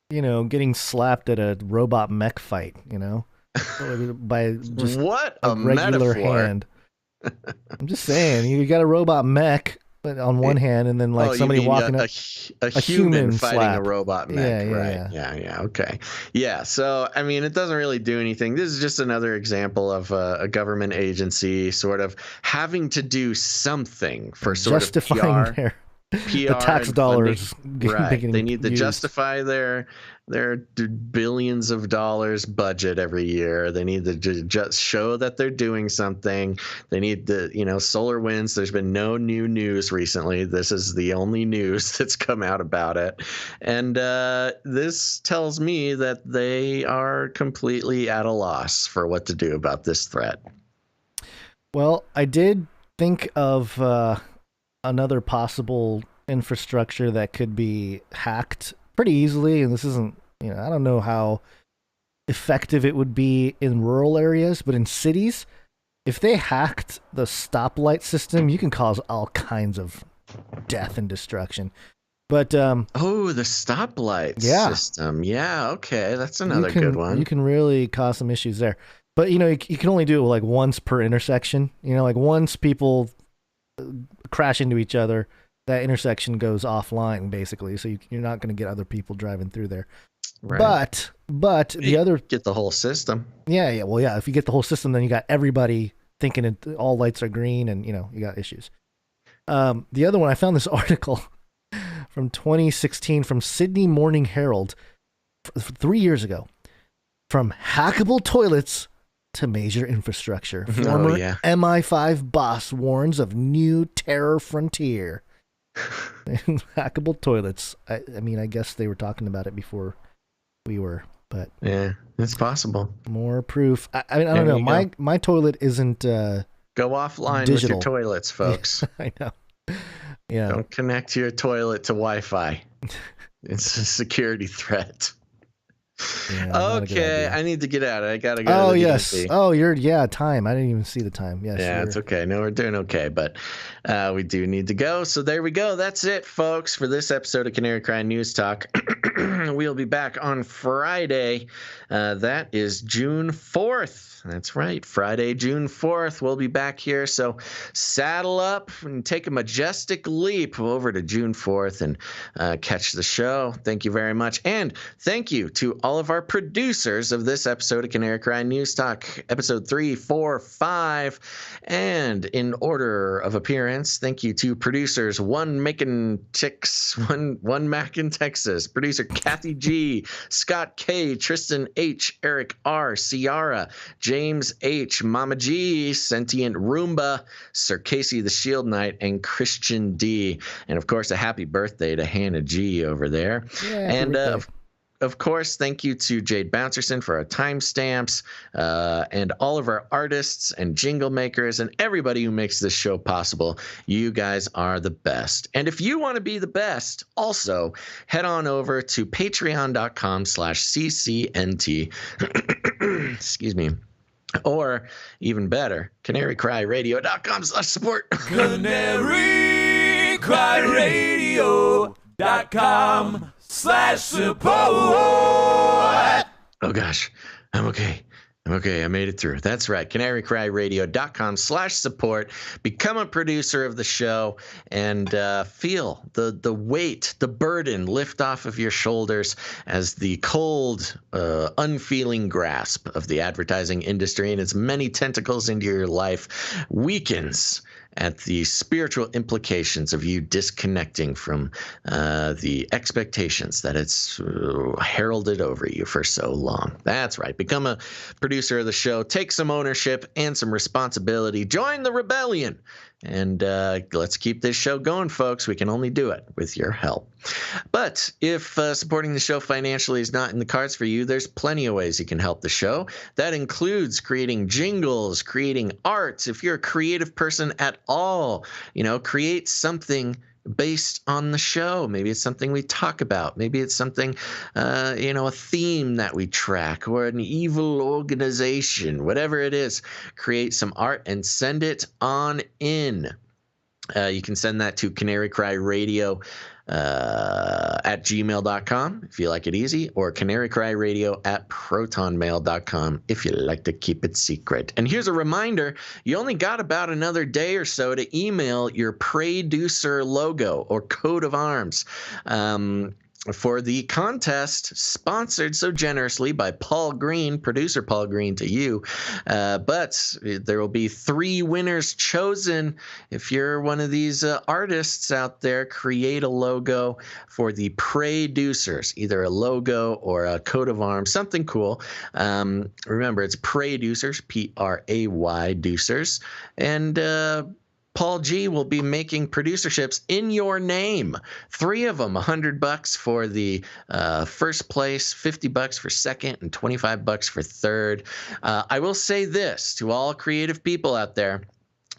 getting slapped at a robot mech fight, by just what a regular metaphor. hand. I'm just saying, you got a robot mech, But on one hand, and then like somebody walking up, a human fighting slap. a robot mech, right? Yeah. Okay. Yeah. So I mean, it doesn't really do anything. This is just another example of a government agency sort of having to do something for sort justifying of PR. The tax dollars. Right. They need to justify their billions of dollars budget every year. They need to just show that they're doing something. They need the, SolarWinds. There's been no new news recently. This is the only news that's come out about it. And this tells me that they are completely at a loss for what to do about this threat. Well, I did think of another possible infrastructure that could be hacked pretty easily, and this isn't, I don't know how effective it would be in rural areas, but in cities, if they hacked the stoplight system, you can cause all kinds of death and destruction. But the stoplight system, okay, that's another good one. You can really cause some issues there. But you can only do it like once per intersection. Like once people crash into each other, that intersection goes offline basically, so you're not going to get other people driving through there. Right. But the other, get the whole system. Yeah. Well, yeah. If you get the whole system, then you got everybody thinking all lights are green, and you got issues. The other one, I found this article from 2016 from Sydney Morning Herald, 3 years ago, from hackable toilets to major infrastructure. Former MI5 boss warns of new terror frontier. Hackable toilets. I mean, I guess they were talking about it before we were, but yeah, it's possible. More proof. I mean, I don't know. My toilet isn't go offline digital. With your toilets, folks. I know. Yeah. Don't connect your toilet to Wi-Fi. It's a security threat. Yeah, okay, I need to get out. I gotta go. Oh, to the yes. DMV. Oh, time. I didn't even see the time. Yes. Yeah, it's okay. No, we're doing okay, but we do need to go. So there we go. That's it, folks, for this episode of Canary Cry News Talk. We'll be back on Friday. That is June 4th. That's right. Friday, June 4th. We'll be back here. So saddle up and take a majestic leap over to June 4th and catch the show. Thank you very much. And thank you to all of our producers of this episode of Canary Cry News Talk, episode 3, 4, 5. And in order of appearance, thank you to producers one Mac in Texas, producer Kathy G, Scott K, Tristan H, Eric R, Ciara, James H, Mama G, Sentient Roomba, Sir Casey the Shield Knight, and Christian D. And of course, a happy birthday to Hannah G over there. Yeah, and of course, thank you to Jade Bouncerson for our timestamps, and all of our artists and jingle makers and everybody who makes this show possible. You guys are the best. And if you want to be the best, also head on over to patreon.com/CCNT. Excuse me. Or even better, canarycryradio.com/support. canarycryradio.com/support. Oh gosh, I'm okay. I made it through. That's right. canarycryradio.com/support. Become a producer of the show and feel the weight, the burden lift off of your shoulders as the cold, unfeeling grasp of the advertising industry and its many tentacles into your life weakens at the spiritual implications of you disconnecting from the expectations that it's heralded over you for so long. That's right. Become a producer of the show. Take some ownership and some responsibility. Join the rebellion. And let's keep this show going, folks. We can only do it with your help. But if supporting the show financially is not in the cards for you, there's plenty of ways you can help the show. That includes creating jingles, creating art. If you're a creative person at all, create something based on the show. Maybe it's something we talk about. Maybe it's something, a theme that we track or an evil organization, whatever it is. Create some art and send it on in You can send that to canarycryradio at gmail.com if you like it easy, or canarycryradio at protonmail.com if you like to keep it secret. And here's a reminder, you only got about another day or so to email your Producer logo or coat of arms for the contest sponsored so generously by Paul Green, producer Paul Green, to you. But there will be 3 winners chosen. If you're one of these artists out there, create a logo for the Producers, either a logo or a coat of arms, something cool. Remember, it's Producers, P-R-A-Y, Deucers. And Paul G will be making producerships in your name. 3 of them, $100 for the first place, $50 for second, and $25 for third. I will say this to all creative people out there.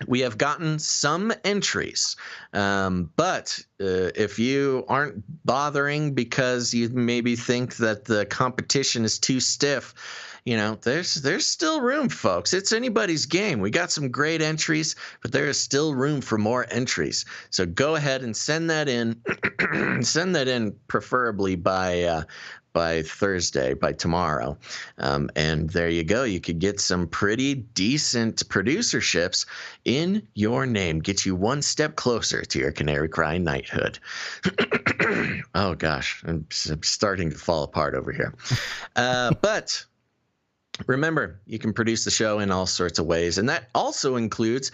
We have gotten some entries, but if you aren't bothering because you maybe think that the competition is too stiff, you know, there's still room, folks. It's anybody's game. We got some great entries, but there is still room for more entries. So go ahead and send that in. Send that in preferably by Thursday, by tomorrow. And there you go. You could get some pretty decent producerships in your name. Get you one step closer to your Canary Cry knighthood. Oh, gosh. I'm starting to fall apart over here. But remember, you can produce the show in all sorts of ways, and that also includes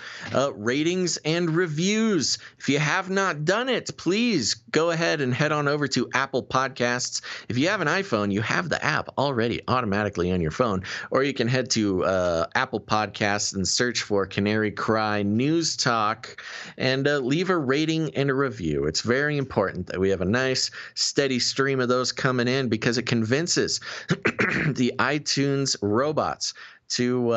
ratings and reviews. If you have not done it, please go ahead and head on over to Apple Podcasts. If you have an iPhone, you have the app already automatically on your phone, or you can head to Apple Podcasts and search for Canary Cry News Talk and leave a rating and a review. It's very important that we have a nice, steady stream of those coming in, because it convinces the iTunes robots to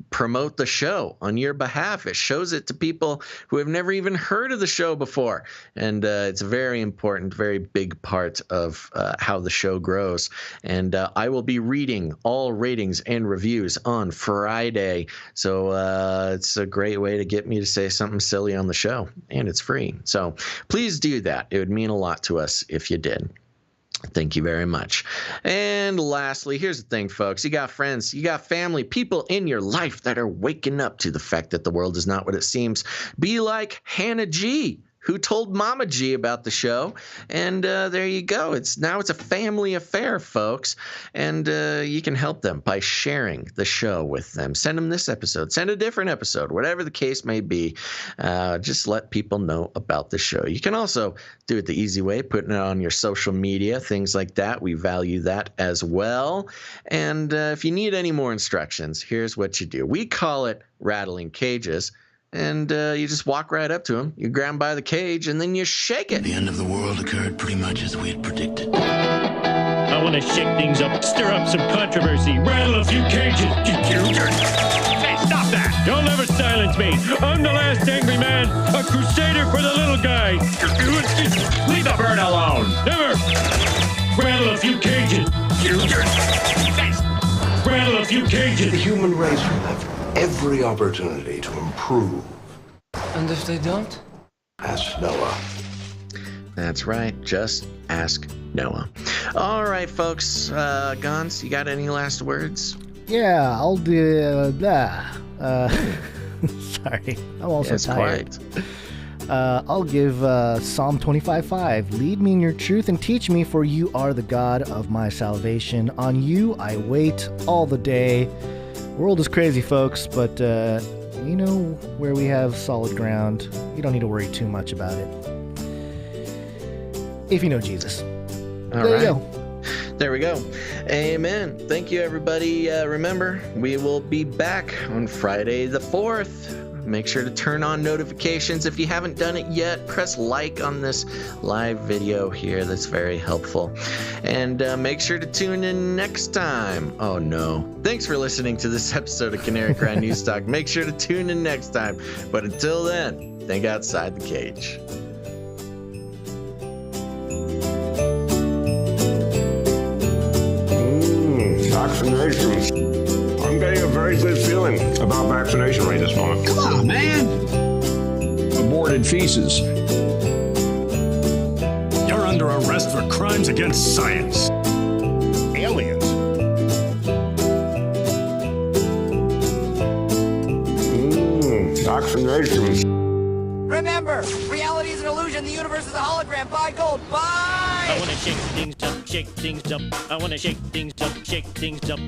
promote the show on your behalf. It shows it to people who have never even heard of the show before, and it's a very important, very big part of how the show grows. And I will be reading all ratings and reviews on Friday, so it's a great way to get me to say something silly on the show, and it's free. So please do that. It would mean a lot to us if you did. Thank you very much. And lastly, here's the thing, folks. You got friends, you got family, people in your life that are waking up to the fact that the world is not what it seems. Be like Hannah G, who told Mama G about the show, and there you go. It's a family affair, folks, and you can help them by sharing the show with them. Send them this episode, send a different episode, whatever the case may be. Just let people know about the show. You can also do it the easy way, putting it on your social media, things like that. We value that as well. And if you need any more instructions, here's what you do. We call it rattling cages. And you just walk right up to him. You grab him by the cage, and then you shake it. The end of the world occurred pretty much as we had predicted. I want to shake things up, stir up some controversy, rattle a few cages. Hey, stop that! Don't ever silence me. I'm the last angry man, a crusader for the little guy. Leave the bird alone. Never. Rattle a few cages. Rattle a few cages. The human race will have every opportunity to improve. And if they don't? Ask Noah. That's right. Just ask Noah. All right, folks. Gons, you got any last words? Yeah, I'll do that. Sorry, I'm also tired. I'll give Psalm 25:5. Lead me in your truth and teach me, for you are the God of my salvation. On you I wait all the day. World is crazy, folks, but you know where we have solid ground. You don't need to worry too much about it. If you know Jesus. There you go. There we go. Amen. Thank you, everybody. Remember, we will be back on Friday the 4th. Make sure to turn on notifications. If you haven't done it yet, press like on this live video here. That's very helpful. And make sure to tune in next time. Oh, no. Thanks for listening to this episode of Canary Cry News Talk. Make sure to tune in next time. But until then, think outside the cage. Vaccinations. I'm getting a very good feeling about vaccination rate this moment. Come on, man. Aborted feces. You're under arrest for crimes against science. Aliens. Vaccinations. Remember, reality is an illusion. The universe is a hologram. Buy gold. Buy! I wanna shake things up, shake things up. I wanna shake things up, shake things up.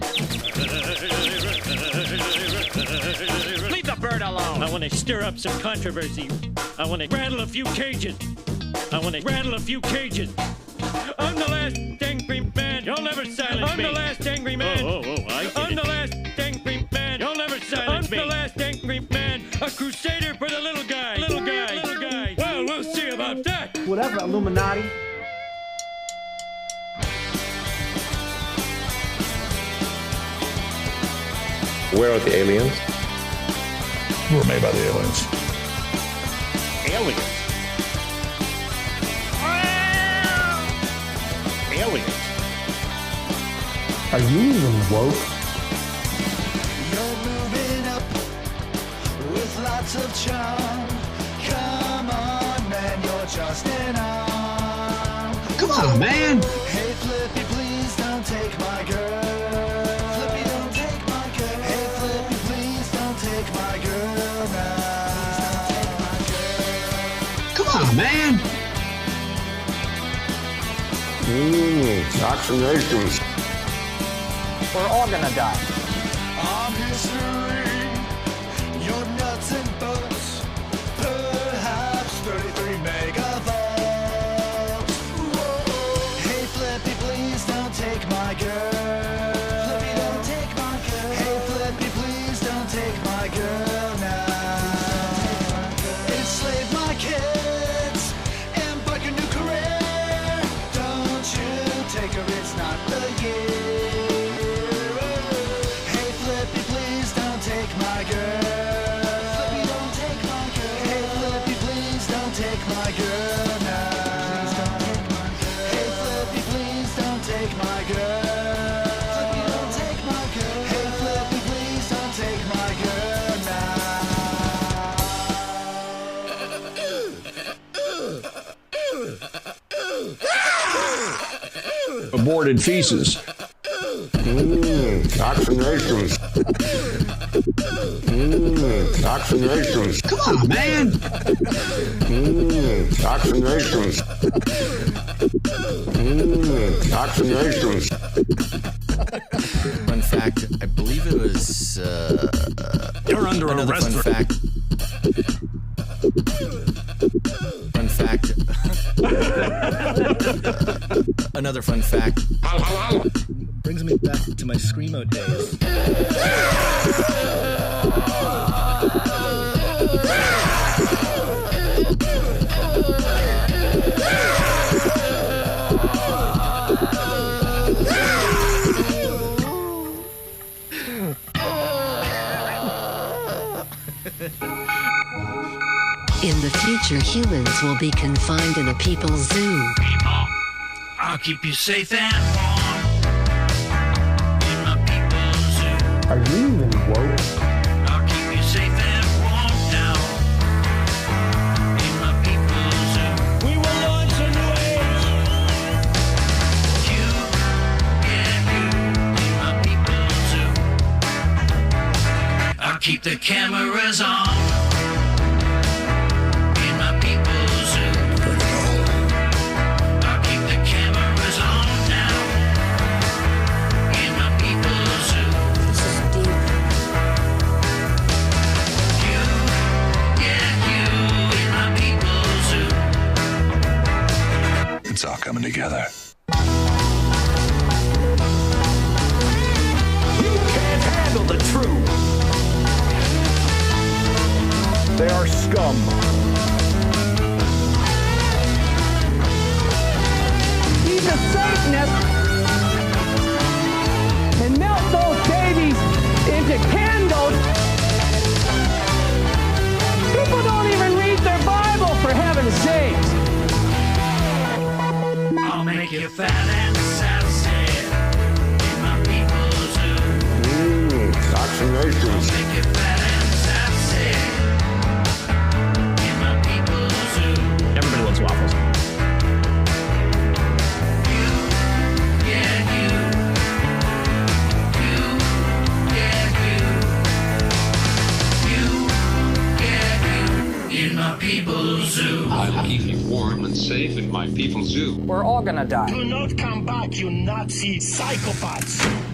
Leave the bird alone. I wanna stir up some controversy. I wanna rattle a few cages. I wanna rattle a few cages. I'm the last angry man. You'll never silence me. I'm the last angry man. I'm the last angry man. You'll never silence me. I'm the last angry man. A crusader for the little guy. Little guy. Little guy. Well, we'll see about that. Whatever, Illuminati. Where are the aliens? We're made by the aliens. Aliens. Aliens. Are you even woke? You're moving up with lots of charm. Come on, man, you're just an arm. Come on, man. Hey, Flippy, please don't take my girl. Flippy, don't take my girl. Hey, Flippy, please don't take my girl now. Come on, man. Vaccinations. We're all gonna die. I'm history. You're nuts and bolts. Perhaps 33 megavolts. Whoa. Hey, Flippy, please don't take my girl. Flippy, don't take my girl. Hey, Flippy, please don't take my girl now. Enslave my kids. Embark a new career. Don't you take her, it's not the year. Hey, Flippy, please don't take my girl. Flippy, don't take my girl. Hey, Flippy, please don't take my girl now. Hey, Flippy, please don't take my girl. Flippy, don't take my girl. Hey, Flippy, please don't take my girl now. Aborted feces. Vaccinations. Vaccinations. Come on, man. Vaccinations. Vaccinations. Fun fact, I believe it was You're under another arrest fun for fact. Fun fact. Another fun fact. Brings me back to my Screamo days. In the future, humans will be confined in a people's zoo. People, I'll keep you safe and warm in my people's zoo. Are you even woke? I'll keep you safe and warm now in my people's zoo. We will launch a new age. You, yeah, you in my people's zoo. I'll keep the cameras on. It's all coming together. You can't handle the truth. They are scum. He's a Satanist and melt those babies into candles. People don't even read their Bible, for heaven's sakes. I'll make you fat and sassy in my people's zoo. Vaccinations. I'll make you fat and sassy people's zoo. I'll keep you warm and safe in my people's zoo. We're all gonna die. Do not come back, you Nazi psychopaths.